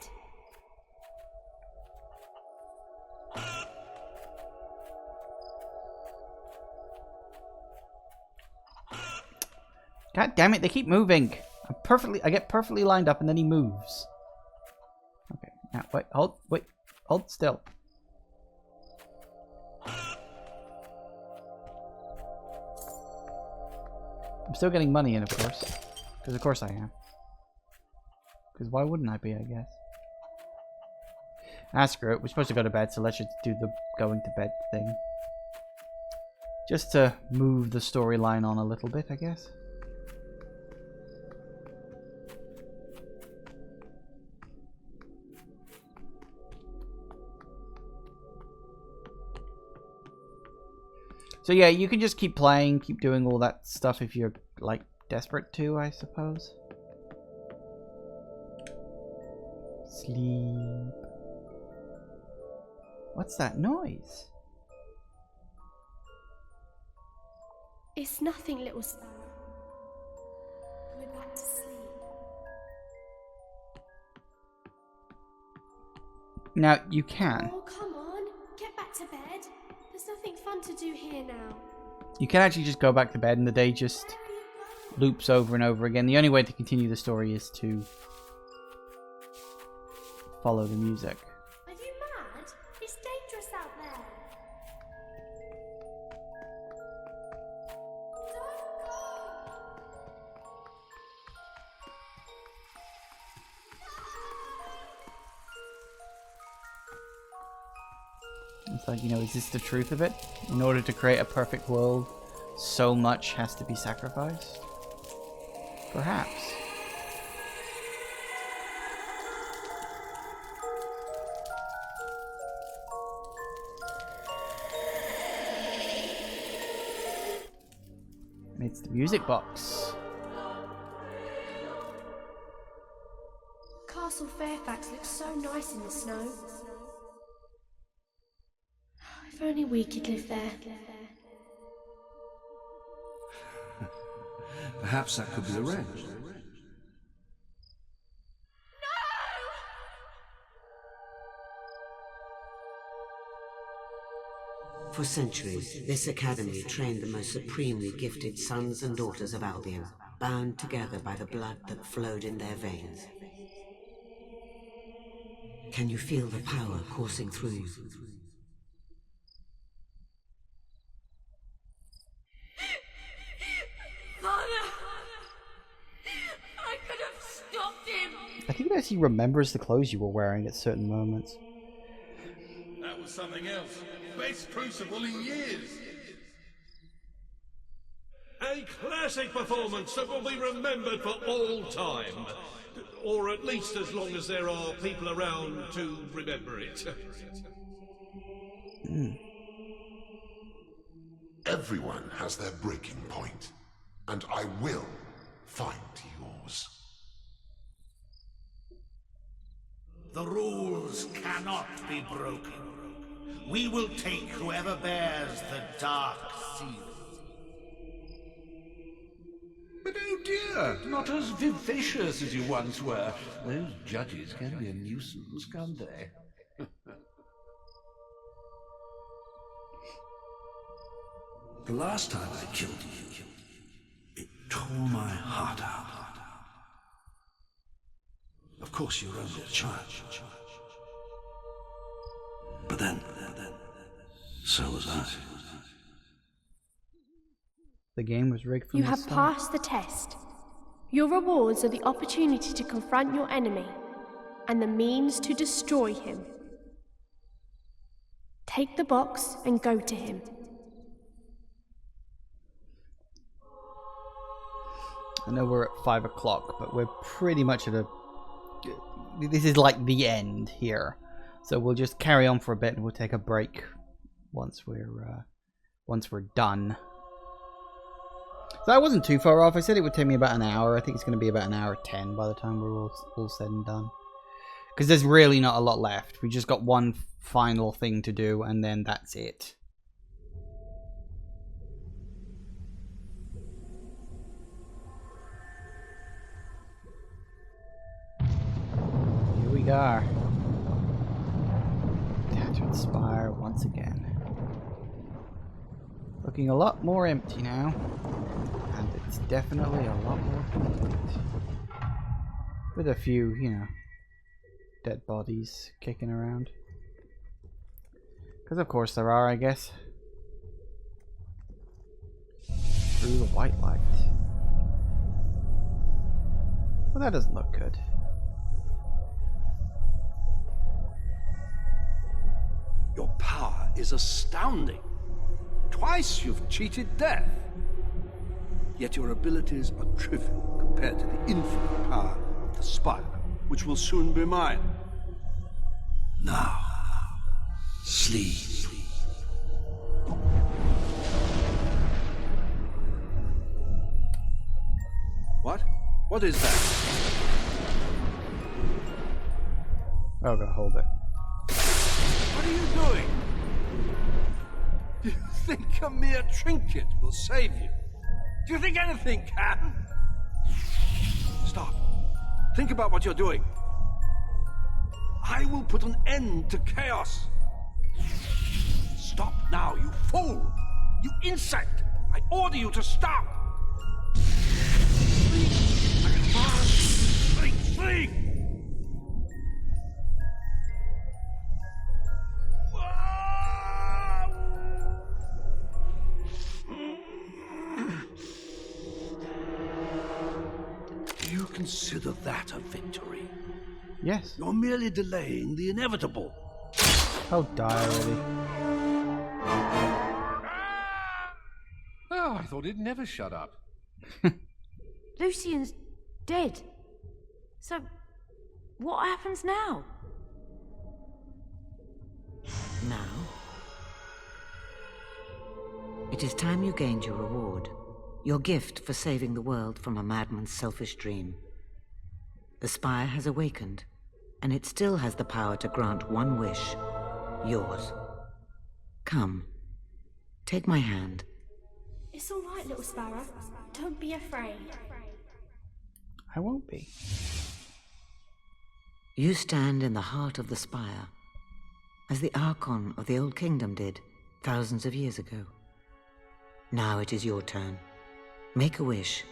God damn it, they keep moving. I get perfectly lined up and then he moves. Okay, now wait, hold still. I'm still getting money in, of course. Because of course I am. Because why wouldn't I be, I guess. Ah, screw it. We're supposed to go to bed, so let's just do the going to bed thing. Just to move the storyline on a little bit, I guess. So yeah, you can just keep playing, keep doing all that stuff if you're, like, desperate to, I suppose. Sleep. What's that noise? It's nothing, little star. Go back to sleep. Now, you can. Oh, come on. Get back to bed. There's nothing fun to do here now. You can actually just go back to bed and the day just loops over and over again. The only way to continue the story is to follow the music. Are you mad? It's dangerous out there. Don't go! It's like, you know, is this the truth of it? In order to create a perfect world, so much has to be sacrificed? Perhaps. It's the music box. Castle Fairfax looks so nice in the snow. If only we could live there. Perhaps that could be arranged. For centuries, this academy trained the most supremely gifted sons and daughters of Albion, bound together by the blood that flowed in their veins. Can you feel the power coursing through you? Father! I could have stopped him! I think that he remembers the clothes you were wearing at certain moments. That was something else. Best crucible in years. A classic performance that will be remembered for all time. Or at least as long as there are people around to remember it. Everyone has their breaking point, and I will find yours. The rules cannot be broken. We will take whoever bears the Dark Seal. But oh dear, not as vivacious as you once were. Those judges can be a nuisance, can't they? The last time I killed you, it tore my heart out. Of course, you were only a child. But then, so was I. The game was rigged from You the have start. passed the test. Your rewards are the opportunity to confront your enemy and the means to destroy him. Take the box and go to him. I know we're at 5 o'clock, but we're pretty much at a... This is like the end here. So we'll just carry on for a bit and we'll take a break once we're done. So that wasn't too far off. I said it would take me about an hour. I think it's going to be about an hour 10 by the time we're all said and done. Because there's really not a lot left. We just got one final thing to do and then that's it. Here we are. Tattered Spire once again. Looking a lot more empty now. And it's definitely a lot more complete. With a few, you know, dead bodies kicking around. Because of course there are, I guess. Through the white light. Well, that doesn't look good. Your power is astounding. Twice you've cheated death. Yet your abilities are trivial compared to the infinite power of the Spire, which will soon be mine. Now, sleep. What? What is that? Oh, gotta hold it. What are you doing? Do you think a mere trinket will save you? Do you think anything can? Stop. Think about what you're doing. I will put an end to chaos. Stop now, you fool! You insect! I order you to stop! Sleep! Sleep! Do you consider that a victory? Yes. You're merely delaying the inevitable. Oh, die already. Oh, I thought it'd never shut up. Lucian's dead. So, what happens now? Now, it is time you gained your reward. Your gift for saving the world from a madman's selfish dream. The Spire has awakened, and it still has the power to grant one wish. Yours. Come. Take my hand. It's all right, little sparrow. Don't be afraid. I won't be. You stand in the heart of the Spire, as the Archon of the Old Kingdom did thousands of years ago. Now it is your turn. Make a wish,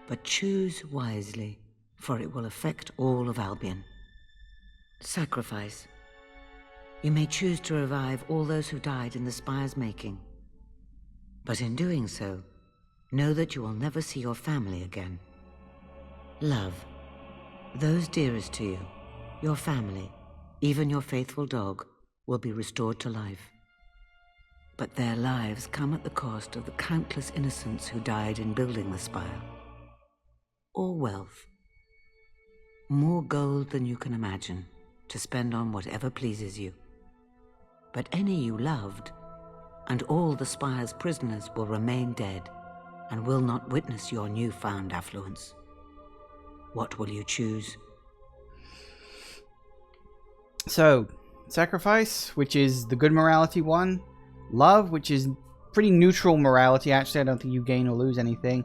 but choose wisely, for it will affect all of Albion. Sacrifice. You may choose to revive all those who died in the Spire's making. But in doing so, know that you will never see your family again. Love. Those dearest to you, your family, even your faithful dog, will be restored to life. But their lives come at the cost of the countless innocents who died in building the Spire. Or wealth. More gold than you can imagine, to spend on whatever pleases you. But any you loved, and all the Spire's prisoners will remain dead, and will not witness your newfound affluence. What will you choose? So, sacrifice, which is the good morality one. Love, which is pretty neutral morality. Actually, I don't think you gain or lose anything.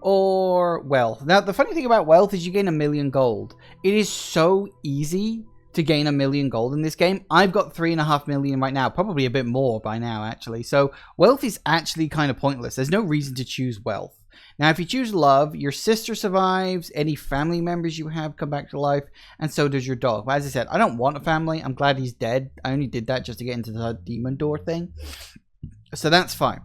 Or wealth. Now, the funny thing about wealth is you gain 1,000,000 gold. It is so easy to gain 1,000,000 gold in this game. I've got 3.5 million right now. Probably a bit more by now, actually. So, wealth is actually kind of pointless. There's no reason to choose wealth. Now, if you choose love, your sister survives, any family members you have come back to life, and so does your dog. But as I said, I don't want a family. I'm glad he's dead. I only did that just to get into the demon door thing. So that's fine.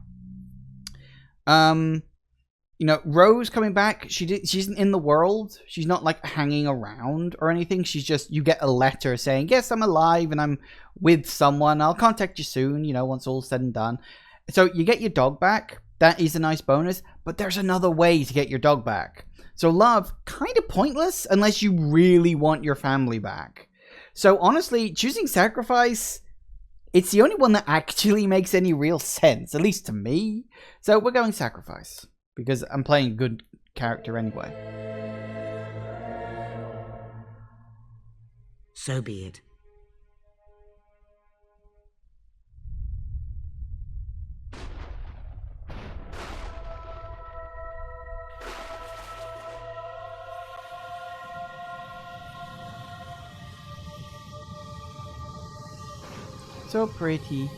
You know, Rose coming back, she isn't in the world. She's not, like, hanging around or anything. She's just, you get a letter saying, yes, I'm alive and I'm with someone. I'll contact you soon, you know, once all's said and done. So you get your dog back. That is a nice bonus. But there's another way to get your dog back. So love, kind of pointless unless you really want your family back. So honestly, choosing sacrifice, it's the only one that actually makes any real sense, at least to me. So we're going sacrifice, because I'm playing a good character anyway. So be it. So pretty.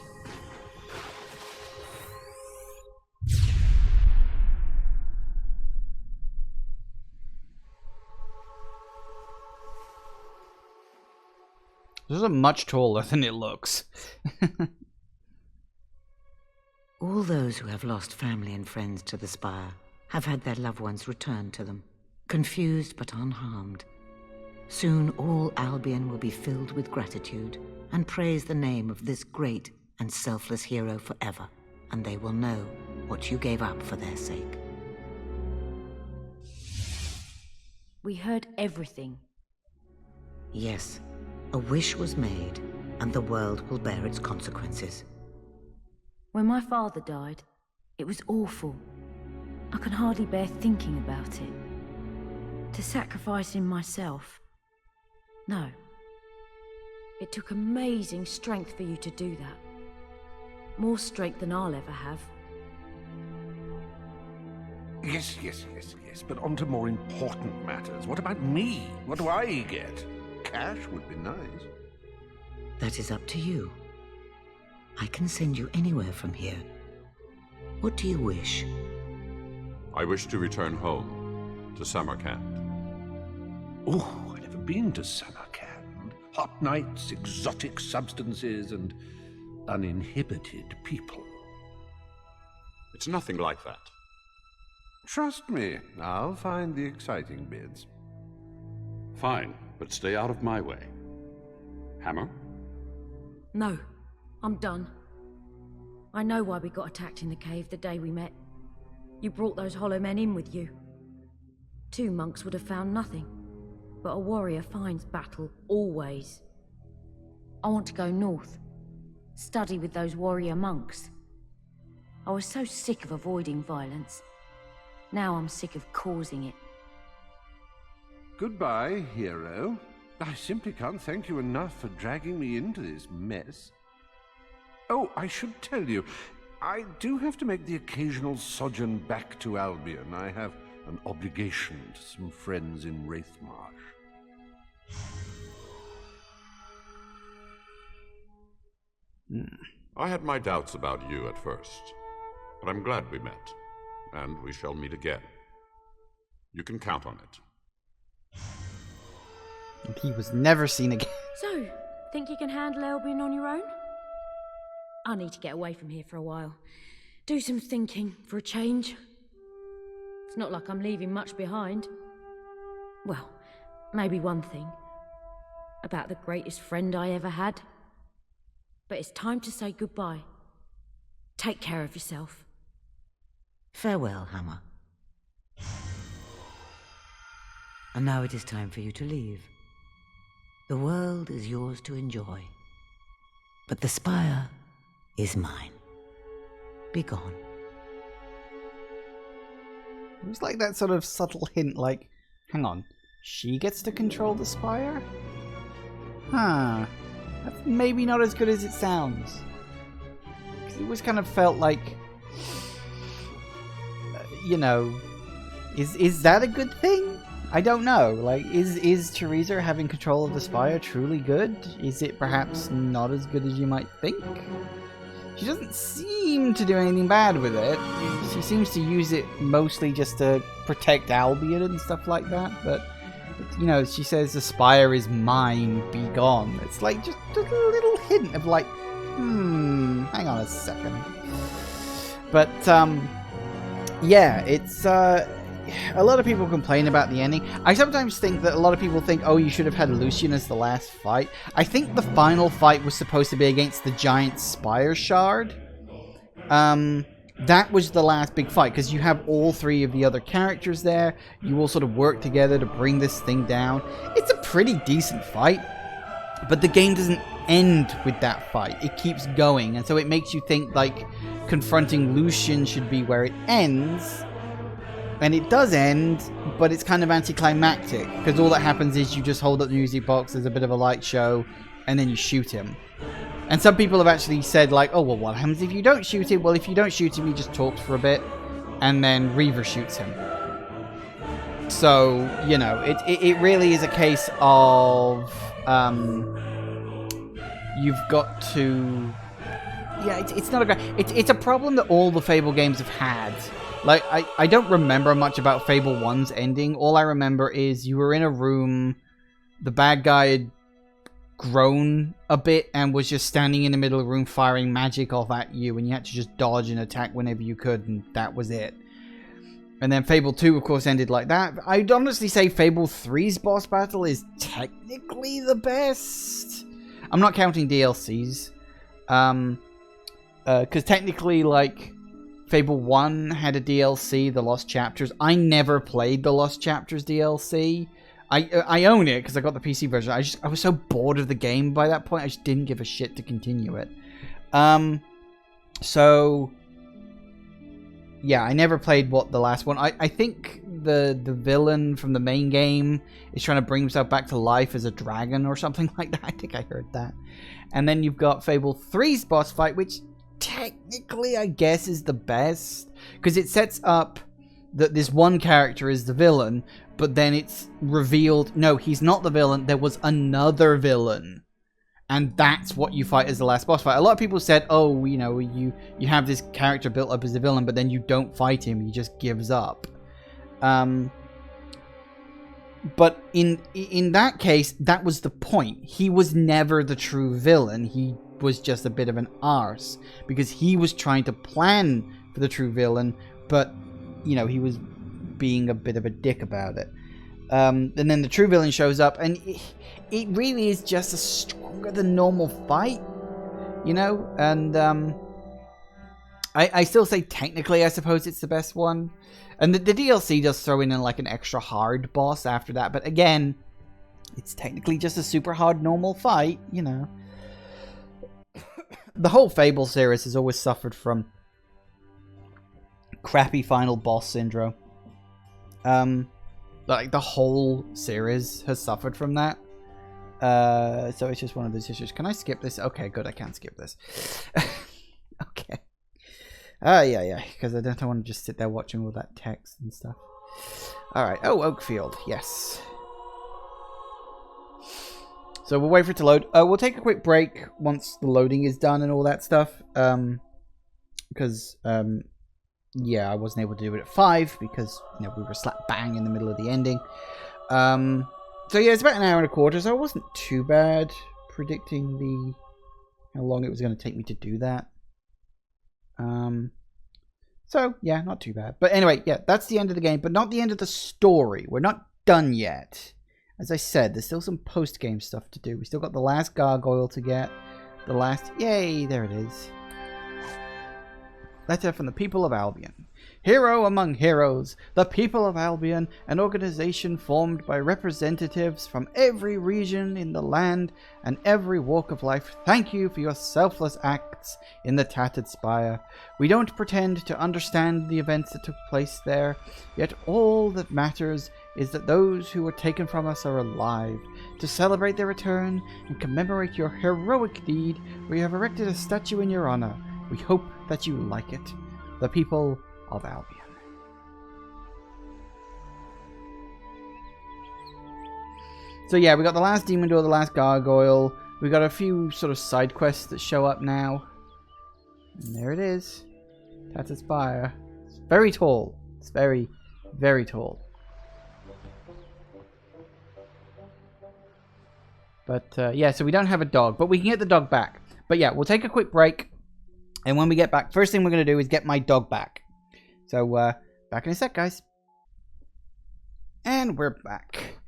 This is much taller than it looks. All those who have lost family and friends to the Spire have had their loved ones returned to them, confused but unharmed. Soon all Albion will be filled with gratitude and praise the name of this great and selfless hero forever, and they will know what you gave up for their sake. We heard everything. Yes, a wish was made, and the world will bear its consequences. When my father died, it was awful. I can hardly bear thinking about it. To sacrifice him myself. No. It took amazing strength for you to do that. More strength than I'll ever have. Yes. But on to more important matters. What about me? What do I get? Cash would be nice. That is up to you. I can send you anywhere from here. What do you wish? I wish to return home, to Samarkand. Oh, I've never been to Samarkand. Hot nights, exotic substances, and uninhibited people. It's nothing like that. Trust me, I'll find the exciting bits. Fine, but stay out of my way. Hammer? No, I'm done. I know why we got attacked in the cave the day we met. You brought those hollow men in with you. 2 monks would have found nothing, but a warrior finds battle, always. I want to go north, study with those warrior monks. I was so sick of avoiding violence. Now I'm sick of causing it. Goodbye, hero. I simply can't thank you enough for dragging me into this mess. Oh, I should tell you, I do have to make the occasional sojourn back to Albion. I have an obligation to some friends in Wraithmarsh. I had my doubts about you at first, but I'm glad we met, and we shall meet again. You can count on it. And he was never seen again. So, think you can handle Albion on your own? I need to get away from here for a while. Do some thinking for a change. It's not like I'm leaving much behind. Well, maybe one thing. About the greatest friend I ever had. But it's time to say goodbye. Take care of yourself. Farewell, Hammer. And now it is time for you to leave. The world is yours to enjoy. But the Spire is mine. Be gone. It was like that sort of subtle hint, like, hang on, she gets to control the Spire? Huh. That's maybe not as good as it sounds. Because it always kind of felt like, you know, is that a good thing? I don't know. Like, is Teresa having control of the Spire truly good? Is it perhaps not as good as you might think? She doesn't seem to do anything bad with it. She seems to use it mostly just to protect Albion and stuff like that, but, you know, she says the Spire is mine, be gone. It's like just a little hint of like, hang on a second. But, yeah, it's a lot of people complain about the ending. I sometimes think that a lot of people think, oh, you should have had Lucian as the last fight. I think the final fight was supposed to be against the giant Spire Shard. That was the last big fight, because you have all three of the other characters there. You all sort of work together to bring this thing down. It's a pretty decent fight, but the game doesn't end with that fight. It keeps going, and so it makes you think, like, confronting Lucian should be where it ends. And it does end, but it's kind of anticlimactic, because all that happens is you just hold up the music box, there's a bit of a light show, and then you shoot him. And some people have actually said, like, oh, well, what happens if you don't shoot him? Well, if you don't shoot him, he just talks for a bit, and then Reaver shoots him. So, you know, it really is a case of, you've got to... Yeah, it's not a great... It's a problem that all the Fable games have had. Like, I don't remember much about Fable 1's ending. All I remember is you were in a room, the bad guy had grown a bit and was just standing in the middle of the room firing magic off at you, and you had to just dodge and attack whenever you could, and that was it. And then Fable 2, of course, ended like that. I'd honestly say Fable 3's boss battle is technically the best. I'm not counting DLCs. Because technically, like, Fable 1 had a DLC, The Lost Chapters. I never played the Lost Chapters DLC. I own it because I got the PC version. I was so bored of the game by that point. I just didn't give a shit to continue it. So yeah, I never played the last one. I think the villain from the main game is trying to bring himself back to life as a dragon or something like that. I think I heard that. And then you've got Fable 3's boss fight, which technically I guess is the best, because it sets up that this one character is the villain, but then it's revealed, no, he's not the villain, there was another villain. And that's what you fight as the last boss fight. A lot of people said, oh, you know, you have this character built up as a villain, but then you don't fight him, he just gives up. But in that case, that was the point. He was never the true villain, he was just a bit of an arse, because he was trying to plan for the true villain, but, you know, he was being a bit of a dick about it. And then the true villain shows up, and it really is just a stronger than normal fight, you know? And I still say technically I suppose it's the best one. And the DLC does throw in like an extra hard boss after that, but again, it's technically just a super hard normal fight, you know? The whole Fable series has always suffered from crappy final boss syndrome. Like, the whole series has suffered from that. So it's just one of those issues. Can I skip this? Okay, good, I can skip this. Okay. Yeah, because I don't want to just sit there watching all that text and stuff. Alright, oh, Oakfield, yes. So we'll wait for it to load. We'll take a quick break once the loading is done and all that stuff. Because, yeah, I wasn't able to do it at 5 because, you know, we were slap bang in the middle of the ending. So yeah, it's about an hour and a quarter, so it wasn't too bad predicting how long it was going to take me to do that. So yeah, not too bad. But anyway, yeah, that's the end of the game, but not the end of the story. We're not done yet. As I said, there's still some post-game stuff to do. We still got the last gargoyle to get. The last... Yay, there it is. Letter from the people of Albion. Hero among heroes, the people of Albion, an organization formed by representatives from every region in the land and every walk of life, thank you for your selfless acts in the Tattered Spire. We don't pretend to understand the events that took place there, yet all that matters is that those who were taken from us are alive. To celebrate their return and commemorate your heroic deed, we have erected a statue in your honor. We hope that you like it. The people of Albion. So yeah, we got the last demon door, the last gargoyle. We got a few sort of side quests that show up now. And there it is. Tattered Spire. It's very tall. It's very, very tall. But yeah, so we don't have a dog, but we can get the dog back. But yeah, we'll take a quick break. And when we get back, first thing we're going to do is get my dog back. So Back in a sec, guys. And we're back.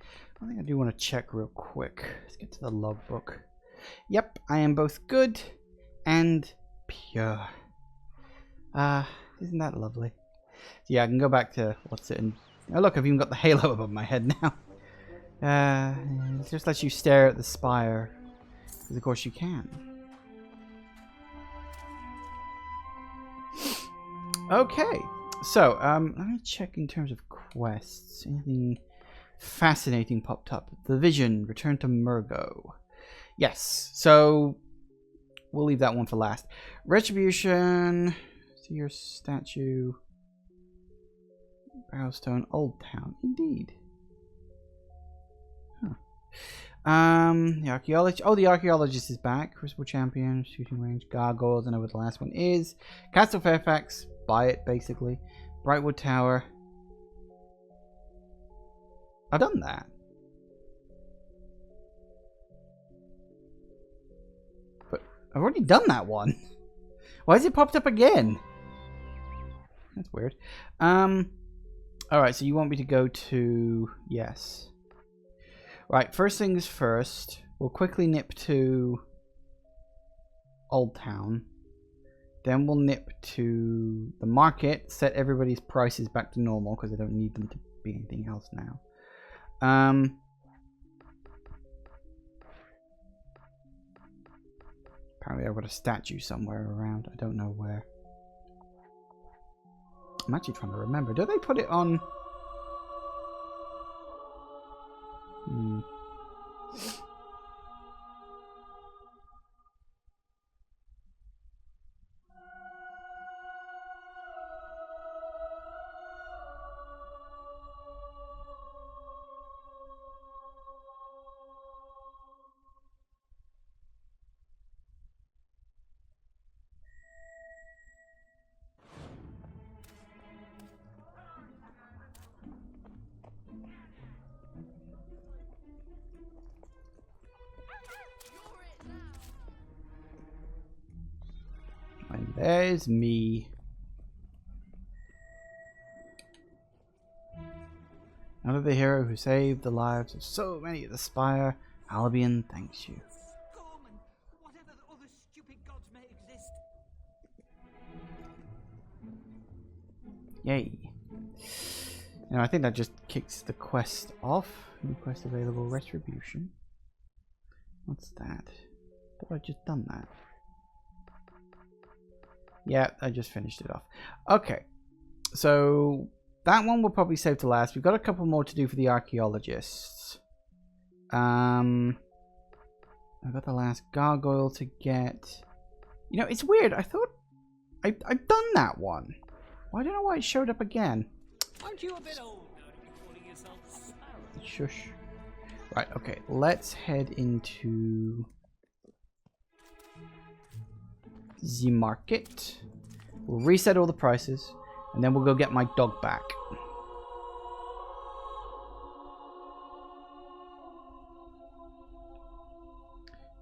I think I do want to check real quick. Let's get to the logbook. Yep, I am both good and pure. Isn't that lovely? So yeah, I can go back to what's it in. Oh look, I've even got the halo above my head now. It just lets you stare at the spire. Because of course you can. Okay, so let me check in terms of quests. Anything fascinating popped up? The Vision, return to Murgo. Yes, so we'll leave that one for last. Retribution, see your statue. Bowstone, Old Town, indeed. Huh. The archaeologist. Oh, the archaeologist is back. Crucible champion, shooting range, gargoyles. I know what the last one is. Castle Fairfax. Buy it, basically. Brightwood Tower. I've done that. But I've already done that one. Why has it popped up again? That's weird. Alright, so you want me to go to... Yes. Right, first things first. We'll quickly nip to Old Town. Then we'll nip to the market, set everybody's prices back to normal because I don't need them to be anything else now. Apparently I've got a statue somewhere around. I don't know where. I'm actually trying to remember. Do they put it on... And there's me. Another the hero who saved the lives of so many at the Spire. Albion thanks you. Whatever the other stupid gods may exist. Yay. Now I think that just kicks the quest off. New quest available, Retribution. What's that? Thought I'd just done that. Yeah, I just finished it off. Okay, so that one we'll probably save to last. We've got a couple more to do for the archaeologists. I've got the last gargoyle to get. You know, it's weird. I thought I've done that one. Well, I don't know why it showed up again. Aren't you a bit old now to be calling yourself Sparrow? Shush. Right, okay, let's head into the market. We'll reset all the prices, and then we'll go get my dog back.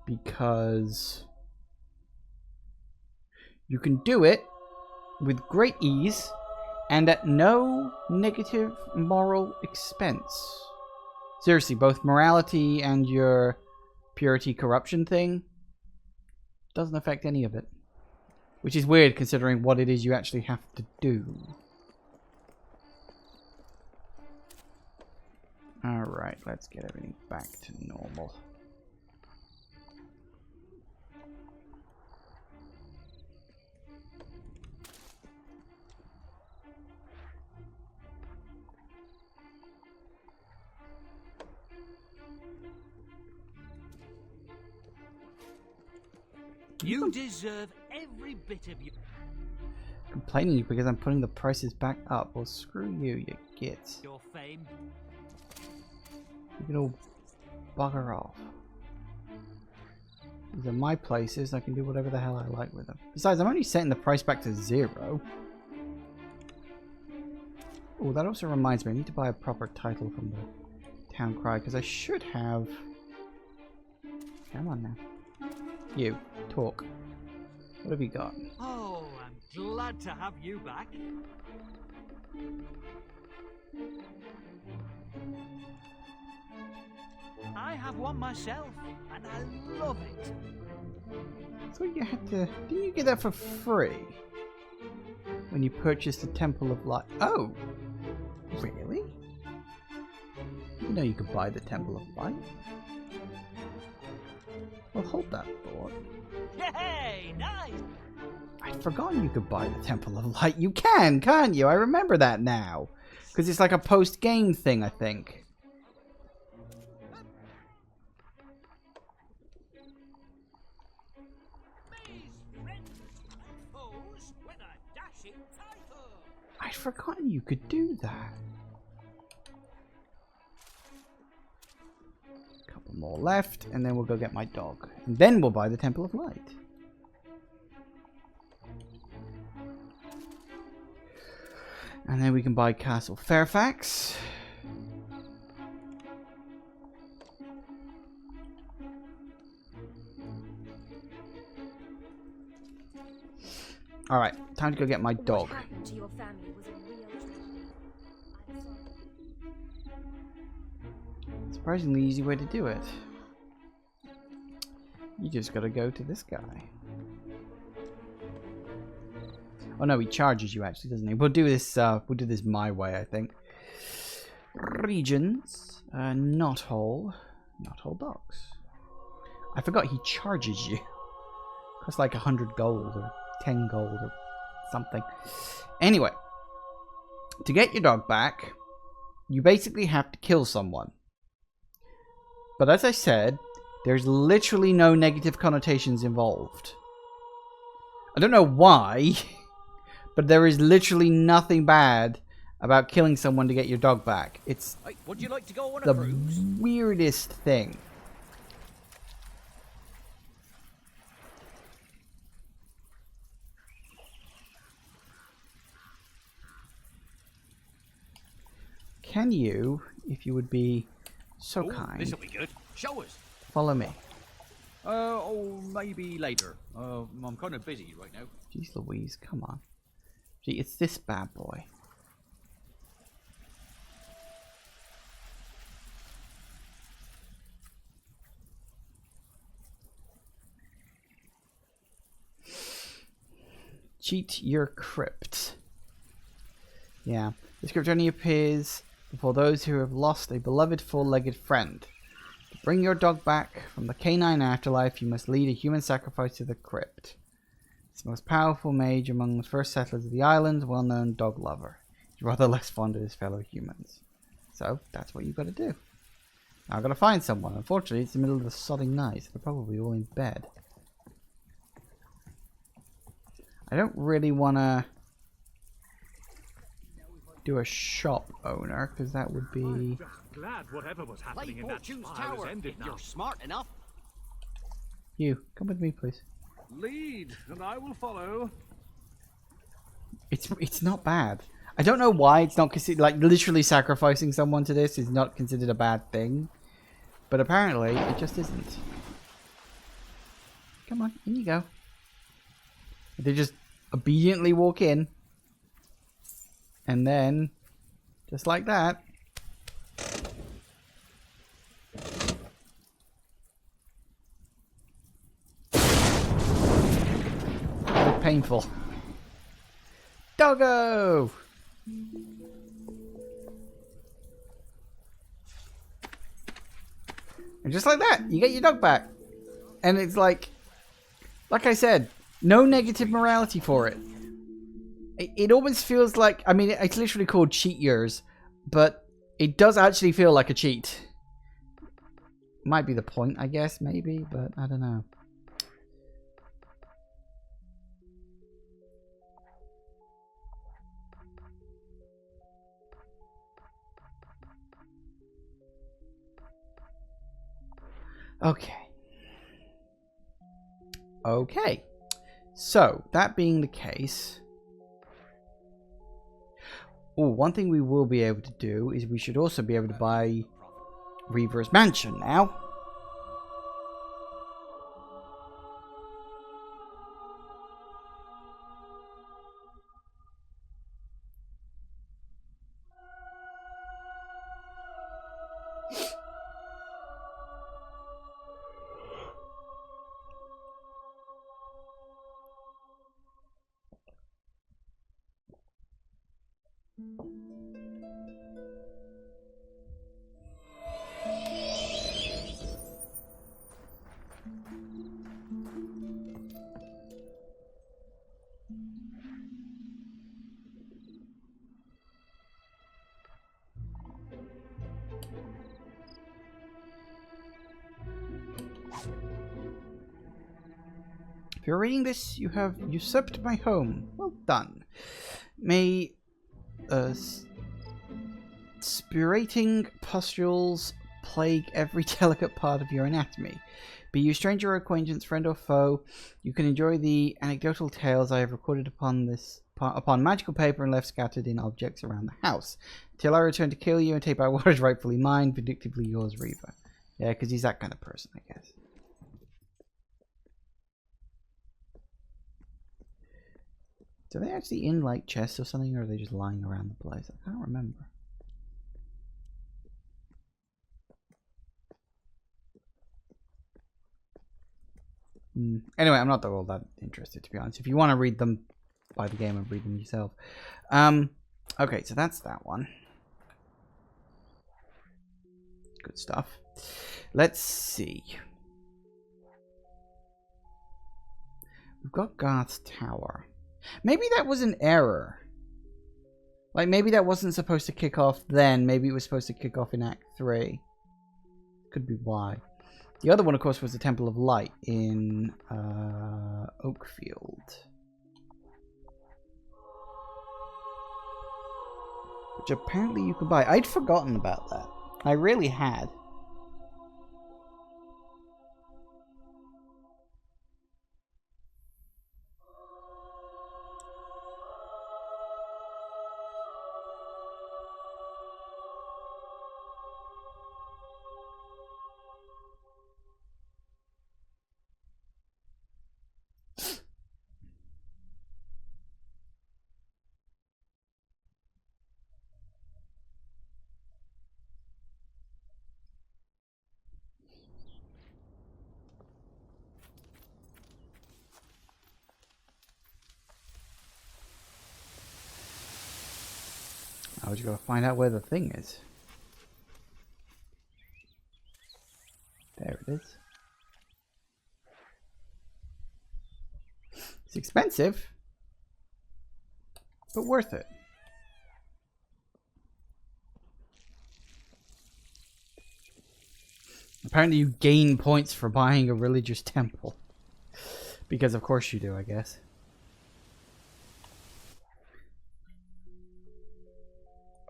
Because you can do it with great ease and at no negative moral expense. Seriously, both morality and your purity corruption thing doesn't affect any of it. Which is weird considering what it is you actually have to do. Alright, let's get everything back to normal. You deserve every bit of you. Complaining because I'm putting the prices back up. Well, screw you, you git. Your fame. You can all bugger off. These are my places. I can do whatever the hell I like with them. Besides, I'm only setting the price back to 0. Oh, that also reminds me. I need to buy a proper title from the town cry because I should have. Come on now. You, talk. What have you got? Oh, I'm glad to have you back. I have one myself, and I love it. So you had to... Didn't you get that for free? When you purchased the Temple of Light? Oh! Really? You know you could buy the Temple of Light? Well, hold that thought. Hey, nice! I'd forgotten you could buy the Temple of Light. You can, can't you? I remember that now. Because it's like a post-game thing, I think. I'd forgotten you could do that. Couple more left, and then we'll go get my dog. And then we'll buy the Temple of Light. And then we can buy Castle Fairfax. Alright, time to go get my dog. What happened to your family was a real tragedy. I'm sorry. Surprisingly easy way to do it. You just gotta go to this guy. Oh no, he charges you actually, doesn't he? We'll do this my way, I think. Regions. Knothole. Knothole Docks. I forgot he charges you. Costs like 100 gold or 10 gold or something. Anyway. To get your dog back, you basically have to kill someone. But as I said, there's literally no negative connotations involved. I don't know why, but there is literally nothing bad about killing someone to get your dog back. It's Hey, would you like to go on a the cruise? weirdest thing. Can you, if you would be so kind, This'll be good. Show us. follow me? Oh, maybe later. I'm kind of busy right now. Jeez Louise, come on. Gee, it's this bad boy. Cheat your crypt. Yeah. The script only appears before those who have lost a beloved four-legged friend. To bring your dog back from the canine afterlife, you must lead a human sacrifice to the crypt. It's the most powerful mage among the first settlers of the island, well-known dog lover. He's rather less fond of his fellow humans. So, that's what you've got to do. Now I've got to find someone. Unfortunately, it's the middle of the sodding night, so they're probably all in bed. I don't really want to do a shop owner, because that would be... Glad whatever was happening in that Fortune's spire is tower ended if now. you're smart enough. You, come with me, please. Lead, and I will follow. It's not bad. I don't know why it's not considered, like, literally sacrificing someone to this is not considered a bad thing. But apparently, it just isn't. Come on, in you go. They just obediently walk in. And then, just like that. Very painful. Doggo! And just like that, you get your dog back. And it's like I said, no negative morality for it. It almost feels like, I mean, it's literally called cheat years, but it does actually feel like a cheat. Might be the point, I guess, maybe, but I don't know. Okay. Okay. So, that being the case... Oh, one thing we will be able to do is we should also be able to buy Reaver's Mansion now. If you're reading this, you have usurped my home. Well done. May spirating pustules plague every delicate part of your anatomy. Be you stranger or acquaintance, friend or foe, you can enjoy the anecdotal tales I have recorded upon magical paper and left scattered in objects around the house. Till I return to kill you and take back what is rightfully mine, vindictively yours, Reaver. Yeah, because he's that kind of person, I guess. Are they actually in, like, chests or something, or are they just lying around the place? I can't remember. Anyway, I'm not all that interested, to be honest. If you want to read them, buy the game and read them yourself. Okay, so that's that one. Good stuff. Let's see. We've got Garth's Tower. Maybe that was an error. Like, maybe that wasn't supposed to kick off then. Maybe it was supposed to kick off in Act 3. Could be why. The other one, of course, was the Temple of Light in Oakfield. Which apparently you could buy. I'd forgotten about that. I really had. I was going to find out where the thing is. There it is. It's expensive, but worth it. Apparently you gain points for buying a religious temple. Because of course you do, I guess.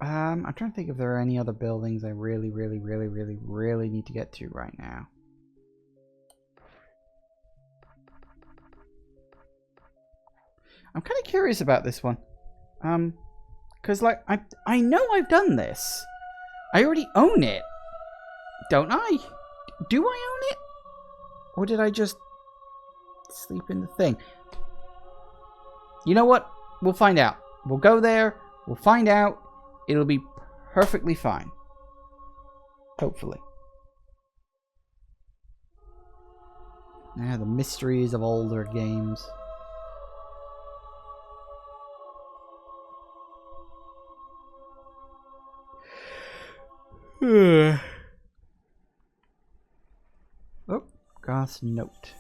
I'm trying to think if there are any other buildings I really need to get to right now. I'm kind of curious about this one. Because, like, I know I've done this. I already own it. Don't I? Do I own it? Or did I just sleep in the thing? You know what? We'll find out. We'll go there. We'll find out. It'll be perfectly fine. Hopefully. The mysteries of older games. Oh, Garth's note.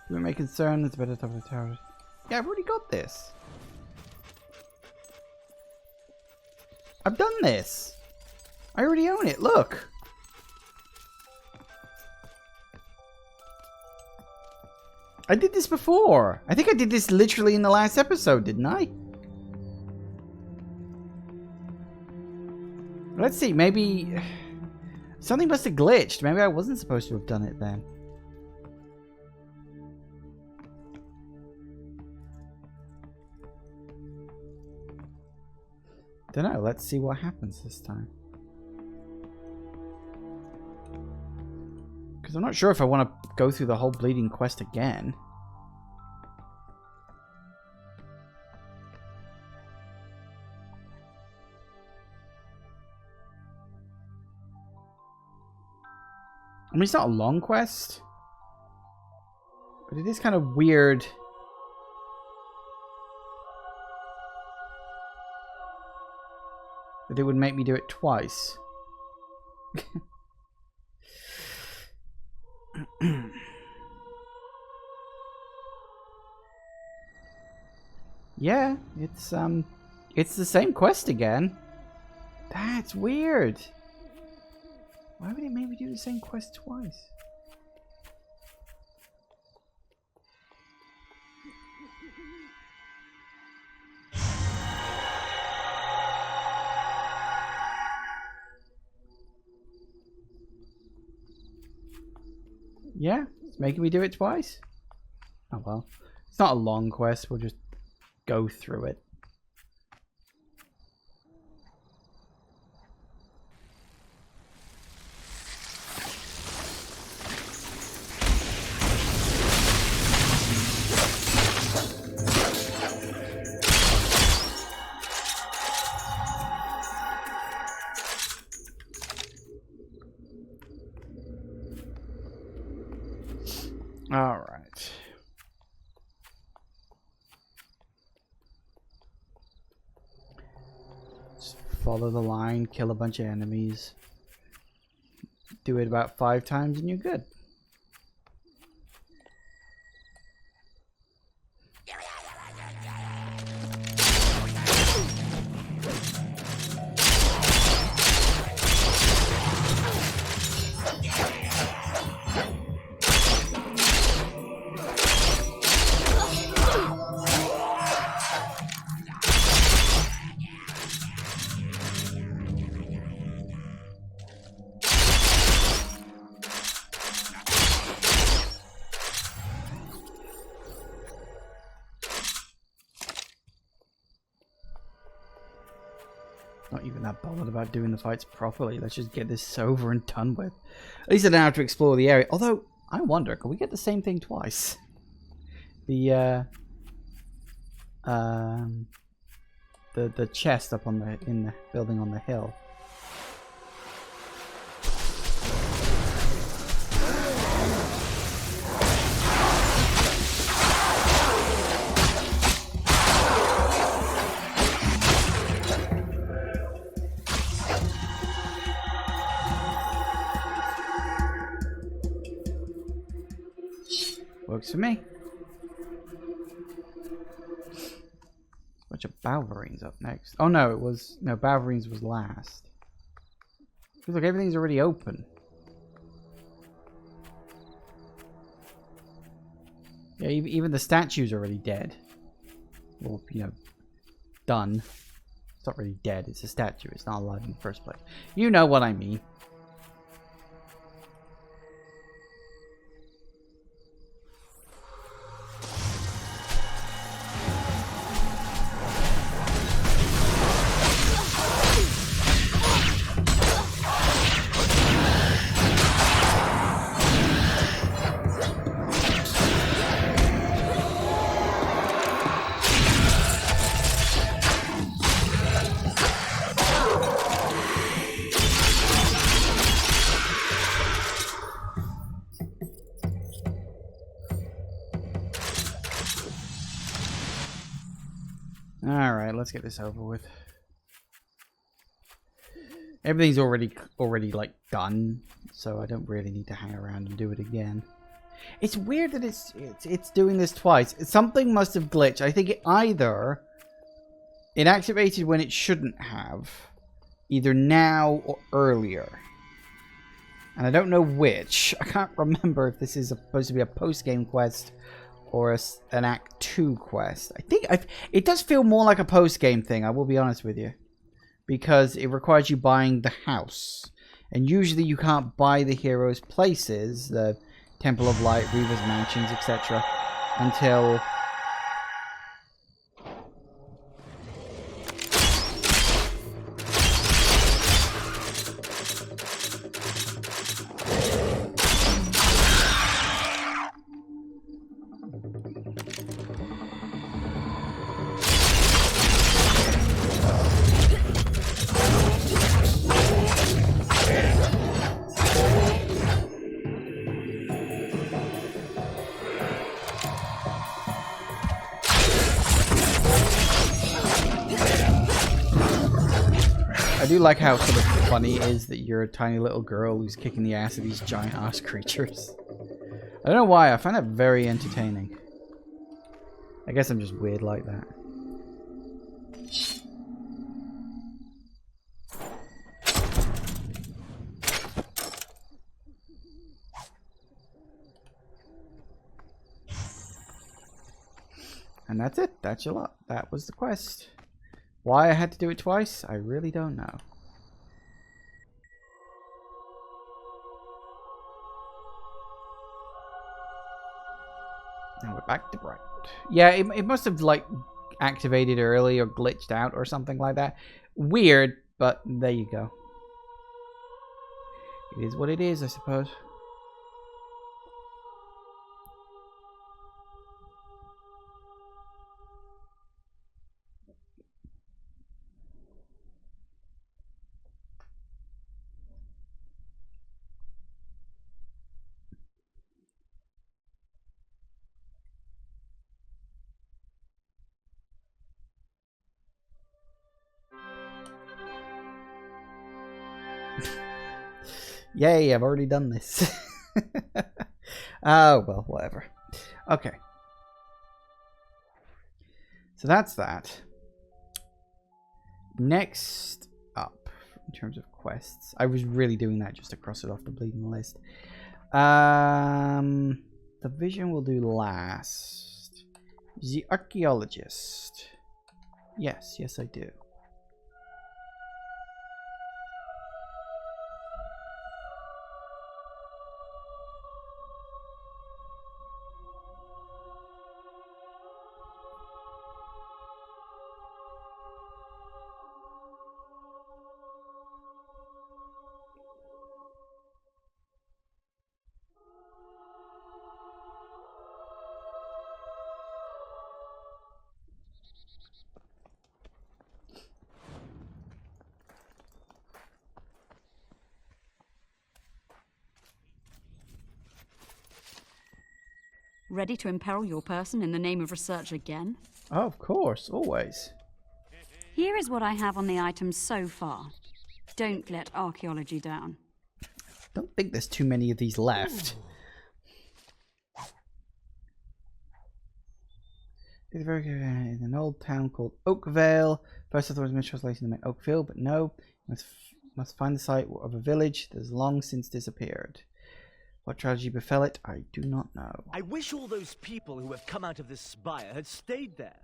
You may concern, it's better top of the tower. Yeah, I've already got this. I've done this. I already own it. Look. I did this before. I think I did this literally in the last episode, didn't I? Let's see. Maybe something must have glitched. Maybe I wasn't supposed to have done it then. Don't know. Let's see what happens this time. Because I'm not sure if I want to go through the whole bleeding quest again. I mean, it's not a long quest. But it is kind of weird. That it would make me do it twice. Yeah, it's the same quest again. That's weird. Why would it make me do the same quest twice? Yeah, it's making me do it twice. Oh well. It's not a long quest, we'll just go through it. All right. Just follow the line, kill a bunch of enemies. Do it about 5 times and you're good. Not even that bothered about doing the fights properly. Let's just get this over and done with. At least I don't have to explore the area. Although, I wonder, can we get the same thing twice? The chest up on in the building on the hill. Works for me. A bunch of Balverines up next. Oh no, it was... No, Balverines was last. Feels like everything's already open. Yeah, even the statue's already dead. Or, you know, done. It's not really dead, it's a statue. It's not alive in the first place. You know what I mean. Alright, let's get this over with. Everything's already like done, so I don't really need to hang around and do it again. It's weird that it's doing this twice. Something must have glitched. I think either it activated when it shouldn't have, either now or earlier. And I don't know which. I can't remember if this is supposed to be a post-game quest or an Act 2 quest. I think it does feel more like a post-game thing, I will be honest with you. Because it requires you buying the house. And usually you can't buy the heroes' places, the Temple of Light, Reaver's Mansions, etc. until... do like how sort of funny it is that you're a tiny little girl who's kicking the ass of these giant ass creatures. I don't know why, I find that very entertaining. I guess I'm just weird like that. And that's it. That's your lot. That was the quest. Why I had to do it twice, I really don't know. Now we're back to bright. Yeah, it must have like activated early or glitched out or something like that. Weird, but there you go. It is what it is, I suppose. Yay, I've already done this. Oh, well, whatever. Okay. So that's that. Next up, in terms of quests, I was really doing that just to cross it off the bleeding list. The vision will do last. The archaeologist. Yes, I do. Ready to imperil your person in the name of research again? Oh, of course, always. Here is what I have on the items so far. Don't let archaeology down. Don't think there's too many of these left. It's very good in an old town called Oakvale. First I thought it was mistranslation to Oakville, but no. Must find the site of a village that has long since disappeared. What tragedy befell it, I do not know. I wish all those people who have come out of this spire had stayed there.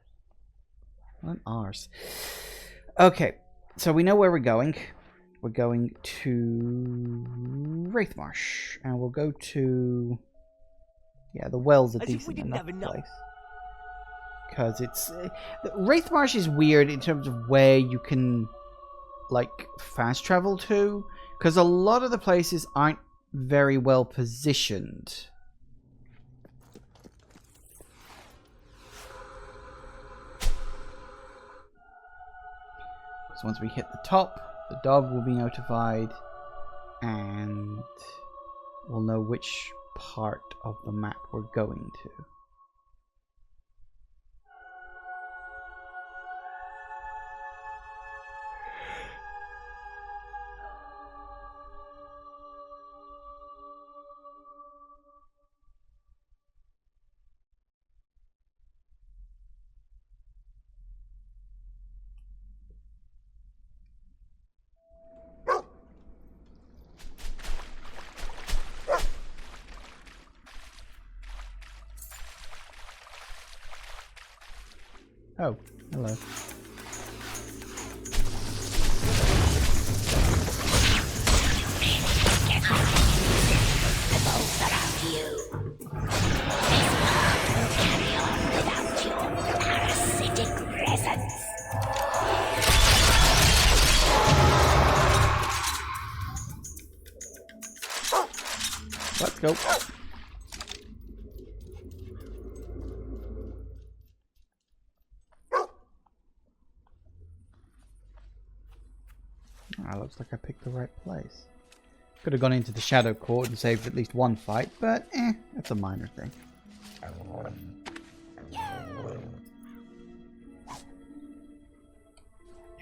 What an arse. Okay, so we know where we're going. We're going to Wraithmarsh, and we'll go to... Yeah, the wells are decent enough place. Because it's... Wraithmarsh is weird in terms of where you can, like, fast travel to. Because a lot of the places aren't very well positioned. So once we hit the top, the dog will be notified and we'll know which part of the map we're going to. Oh, hello. Let's go. Looks like I picked the right place. Could have gone into the Shadow Court and saved at least one fight, but that's a minor thing.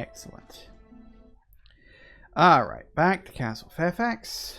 Excellent. Alright, back to Castle Fairfax.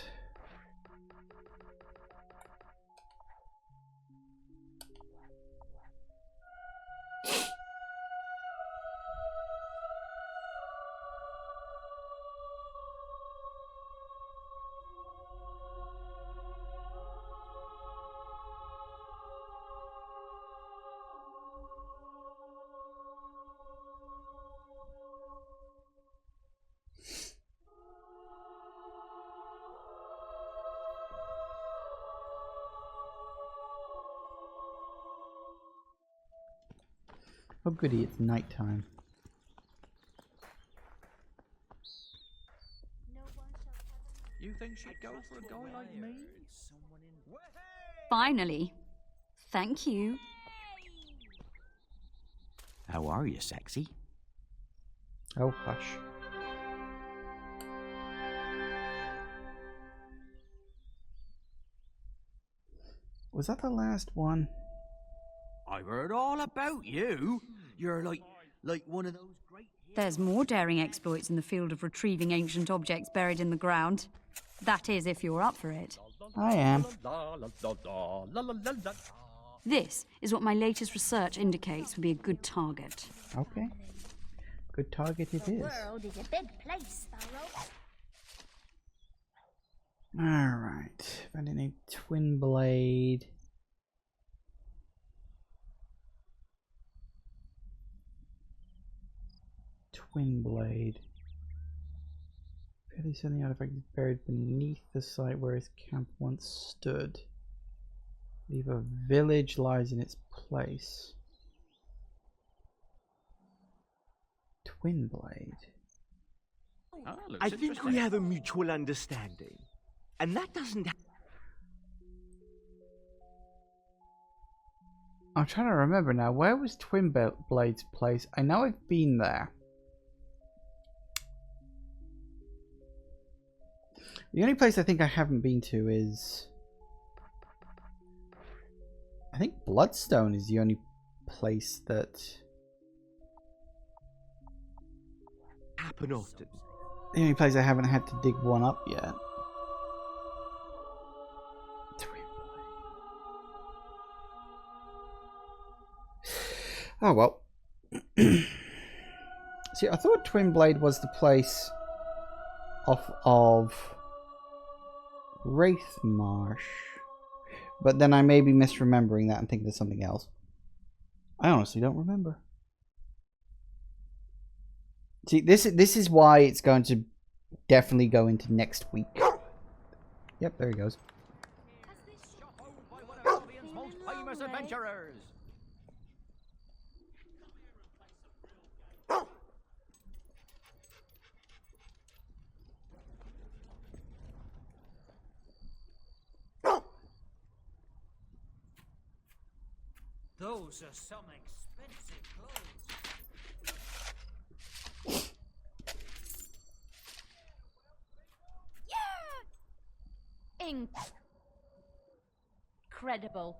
Oh goody, it's nighttime. You think she'd go for a guy like me? Finally. Thank you. How are you, sexy? Oh, hush. Was that the last one? I've heard all about you. You're like one of those great... There's more daring exploits in the field of retrieving ancient objects buried in the ground. That is, if you're up for it. I am. This is what my latest research indicates would be a good target. Okay. Good target it is. The world is a big place, Sparrow. Alright. Finding a twin blade. Twin blade. Fairly certain the artifact is buried beneath the site where his camp once stood. Leave a village lies in its place. Twin blade. I think we have a mutual understanding. And that doesn't... I'm trying to remember now. Where was Twin Blade's place? I know I've been there. The only place I think I haven't been to is... I think Bloodstone is the only place that... happen often. The only place I haven't had to dig one up yet. Oh well. See, I thought Twin Blade was the place off of Wraith Marsh. But then I may be misremembering that and thinking of something else. I honestly don't remember. See, this is why it's going to definitely go into next week. Yep, there he goes. Most famous adventurers. Those are some expensive clothes. Incredible.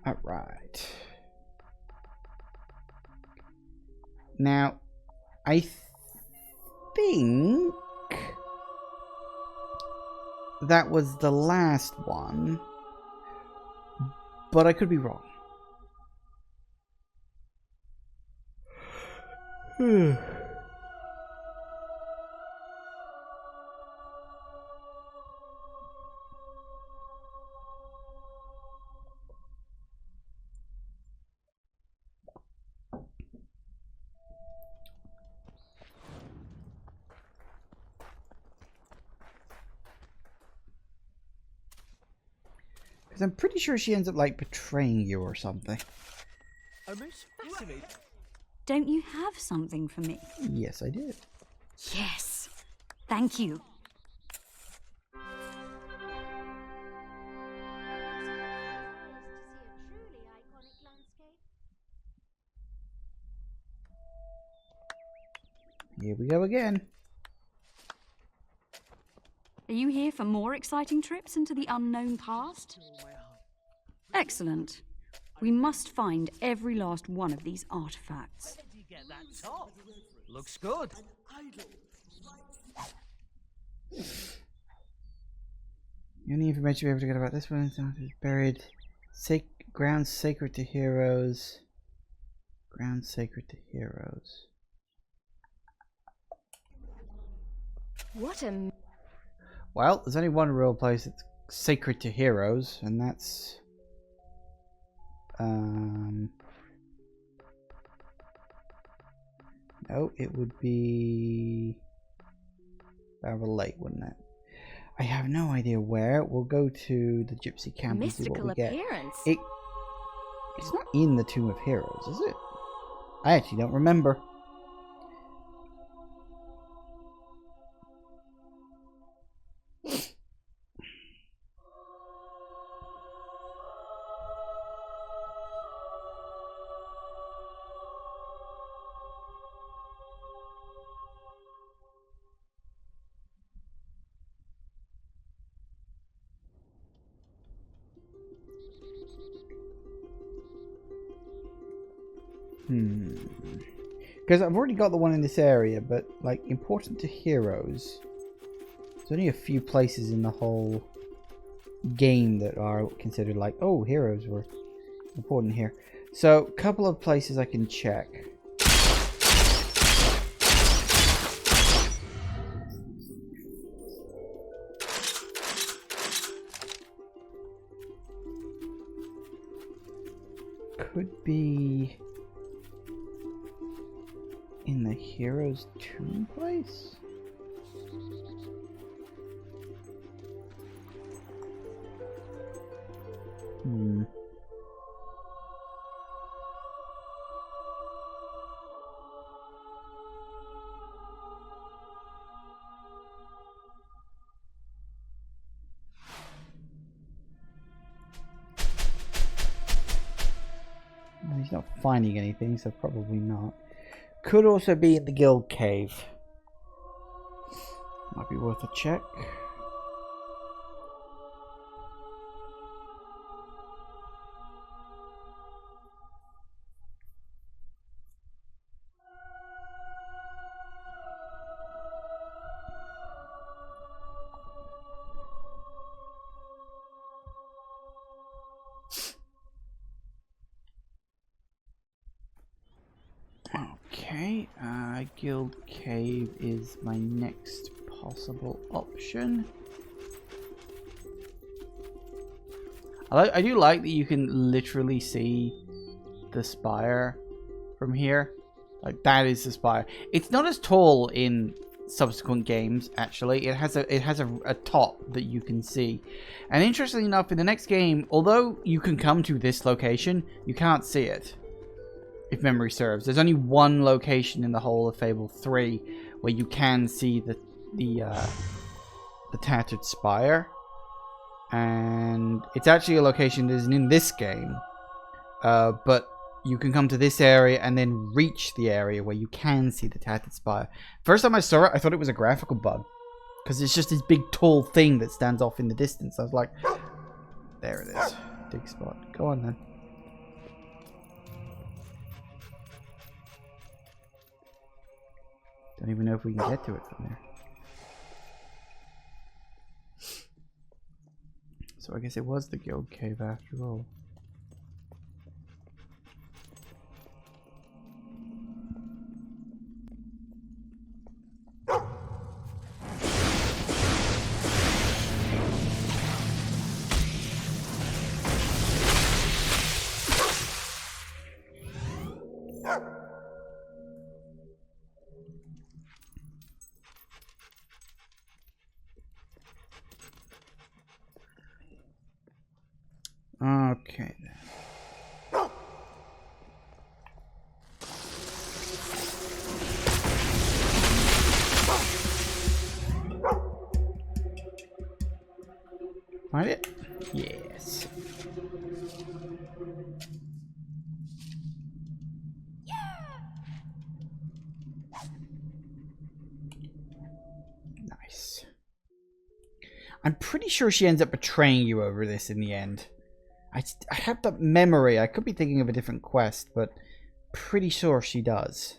All right. Now, I think that was the last one, but I could be wrong. Because I'm pretty sure she ends up like betraying you or something. I'm most fascinated. Don't you have something for me? Yes, I did. Yes. Thank you. Here we go again. Are you here for more exciting trips into the unknown past? Excellent. We must find every last one of these artifacts. Where did you get that top? Looks good. The only information we ever get about this one is buried. Ground sacred to heroes. Ground sacred to heroes. What a... Well, there's only one real place that's sacred to heroes, and that's... No, it would be... Barrel Lake, wouldn't it? I have no idea where. We'll go to the Gypsy Camp and see what we get. It's not in the Tomb of Heroes, is it? I actually don't remember. Because I've already got the one in this area, but, like, important to heroes. There's only a few places in the whole game that are considered like, oh, heroes were important here. So, a couple of places I can check. Could be in the hero's tomb place? Well, he's not finding anything, so probably not. Could also be in the guild cave. Might be worth a check. Okay, guild cave is my next possible option. I do like that you can literally see the spire from here. Like, that is the spire. It's not as tall in subsequent games, actually. It has a top that you can see. And interestingly enough, in the next game, although you can come to this location, you can't see it. If memory serves, there's only one location in the whole of Fable 3 where you can see the tattered spire, and it's actually a location that isn't in this game. But you can come to this area and then reach the area where you can see the tattered spire. First time I saw it, I thought it was a graphical bug because it's just this big tall thing that stands off in the distance. I was like, there it is, dig spot. Go on then. Don't even know if we can get to it from there. So I guess it was the guild cave after all. Okay then. Find it? Yes. Nice. I'm pretty sure she ends up betraying you over this in the end. I have that memory. I could be thinking of a different quest, but pretty sure she does.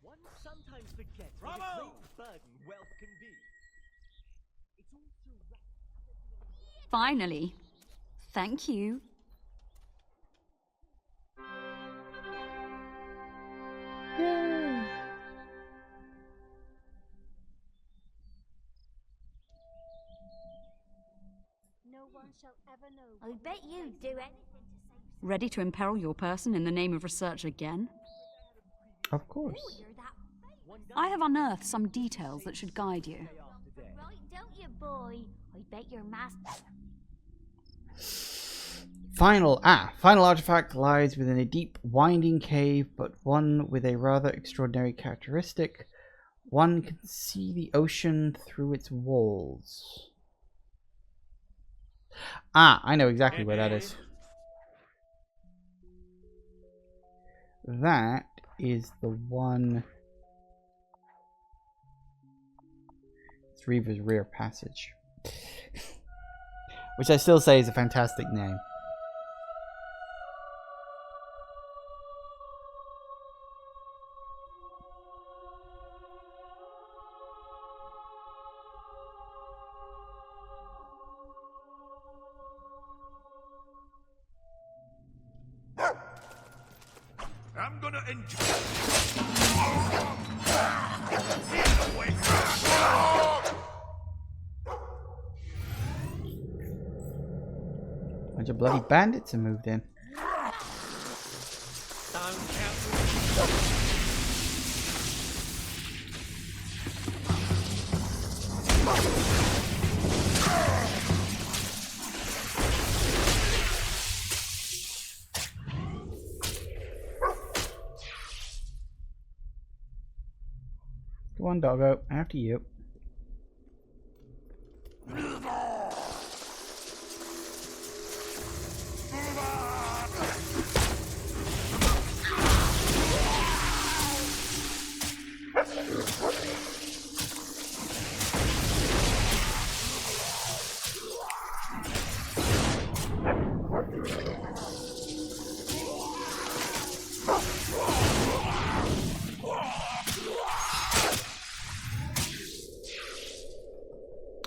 One sometimes forgets what a great burden wealth can be. It's all so Finally. Thank you. Yay. No one shall ever know. I bet you'd do anything to save. Ready to imperil your person in the name of research again? Of course. I have unearthed some details that should guide you. Right, don't you, boy? I bet your master. Final artifact lies within a deep, winding cave, but one with a rather extraordinary characteristic. One can see the ocean through its walls. Ah, I know exactly where that is. That is the one. It's Reaver's Rear Passage. Which I still say is a fantastic name. I'm gonna enjoy. Bunch of bloody bandits have moved in. Go on, doggo. After you.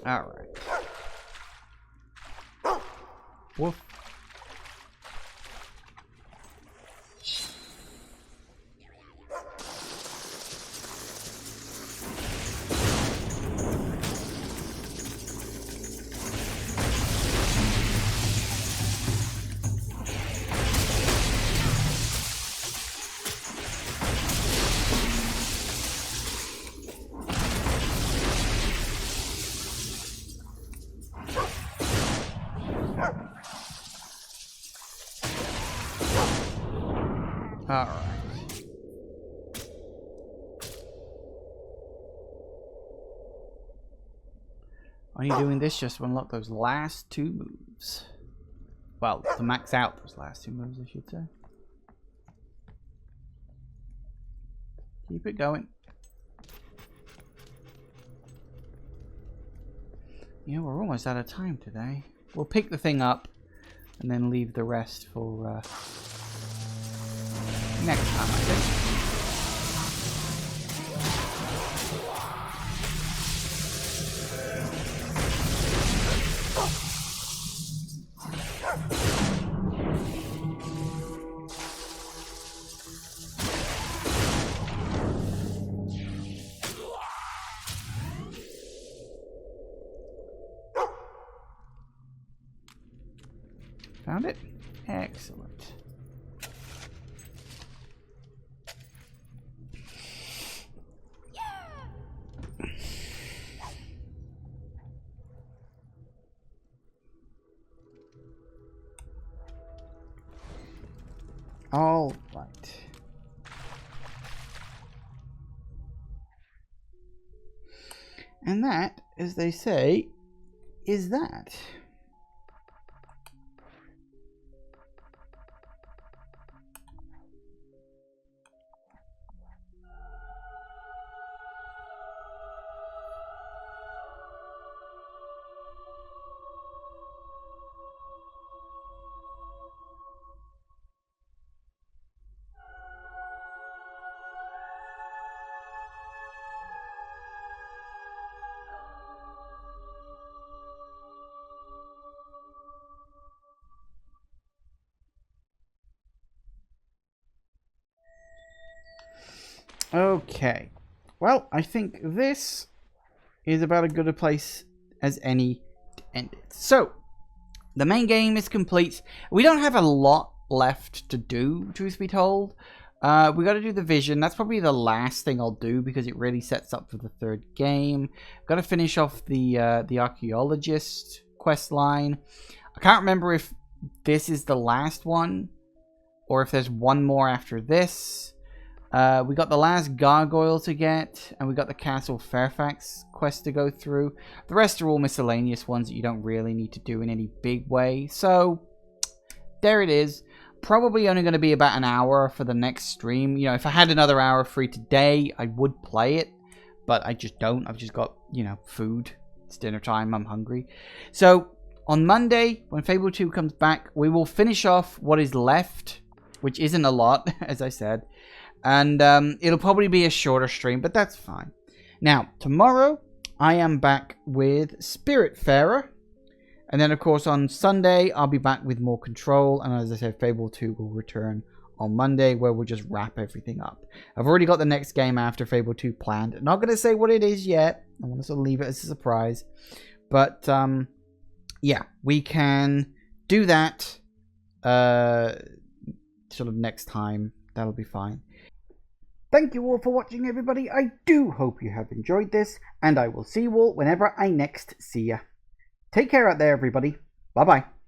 All right. Woof. All right. Only doing this just to unlock those last two moves. Well, to max out those last two moves, I should say. Keep it going. Yeah, we're almost out of time today. We'll pick the thing up and then leave the rest for next time, I think. Found it? Excellent. All right. And that, as they say, is that. Okay. Well, I think this is about as good a place as any to end it. So, the main game is complete. We don't have a lot left to do, truth be told. We got to do the vision. That's probably the last thing I'll do because it really sets up for the third game. Got to finish off the archaeologist quest line. I can't remember if this is the last one or if there's one more after this. We got the last gargoyle to get, and we got the Castle Fairfax quest to go through. The rest are all miscellaneous ones that you don't really need to do in any big way. So, there it is. Probably only going to be about an hour for the next stream. You know, if I had another hour free today, I would play it. But I just don't. I've just got, you know, food. It's dinner time. I'm hungry. So, on Monday, when Fable 2 comes back, we will finish off what is left, which isn't a lot, as I said. And it'll probably be a shorter stream, but that's fine. Now, tomorrow, I am back with Spiritfarer. And then, of course, on Sunday, I'll be back with more Control. And as I said, Fable 2 will return on Monday, where we'll just wrap everything up. I've already got the next game after Fable 2 planned. Not going to say what it is yet. I want to sort of leave it as a surprise. But, yeah, we can do that sort of next time. That'll be fine. Thank you all for watching, everybody. I do hope you have enjoyed this, and I will see you all whenever I next see ya. Take care out there, everybody. Bye-bye.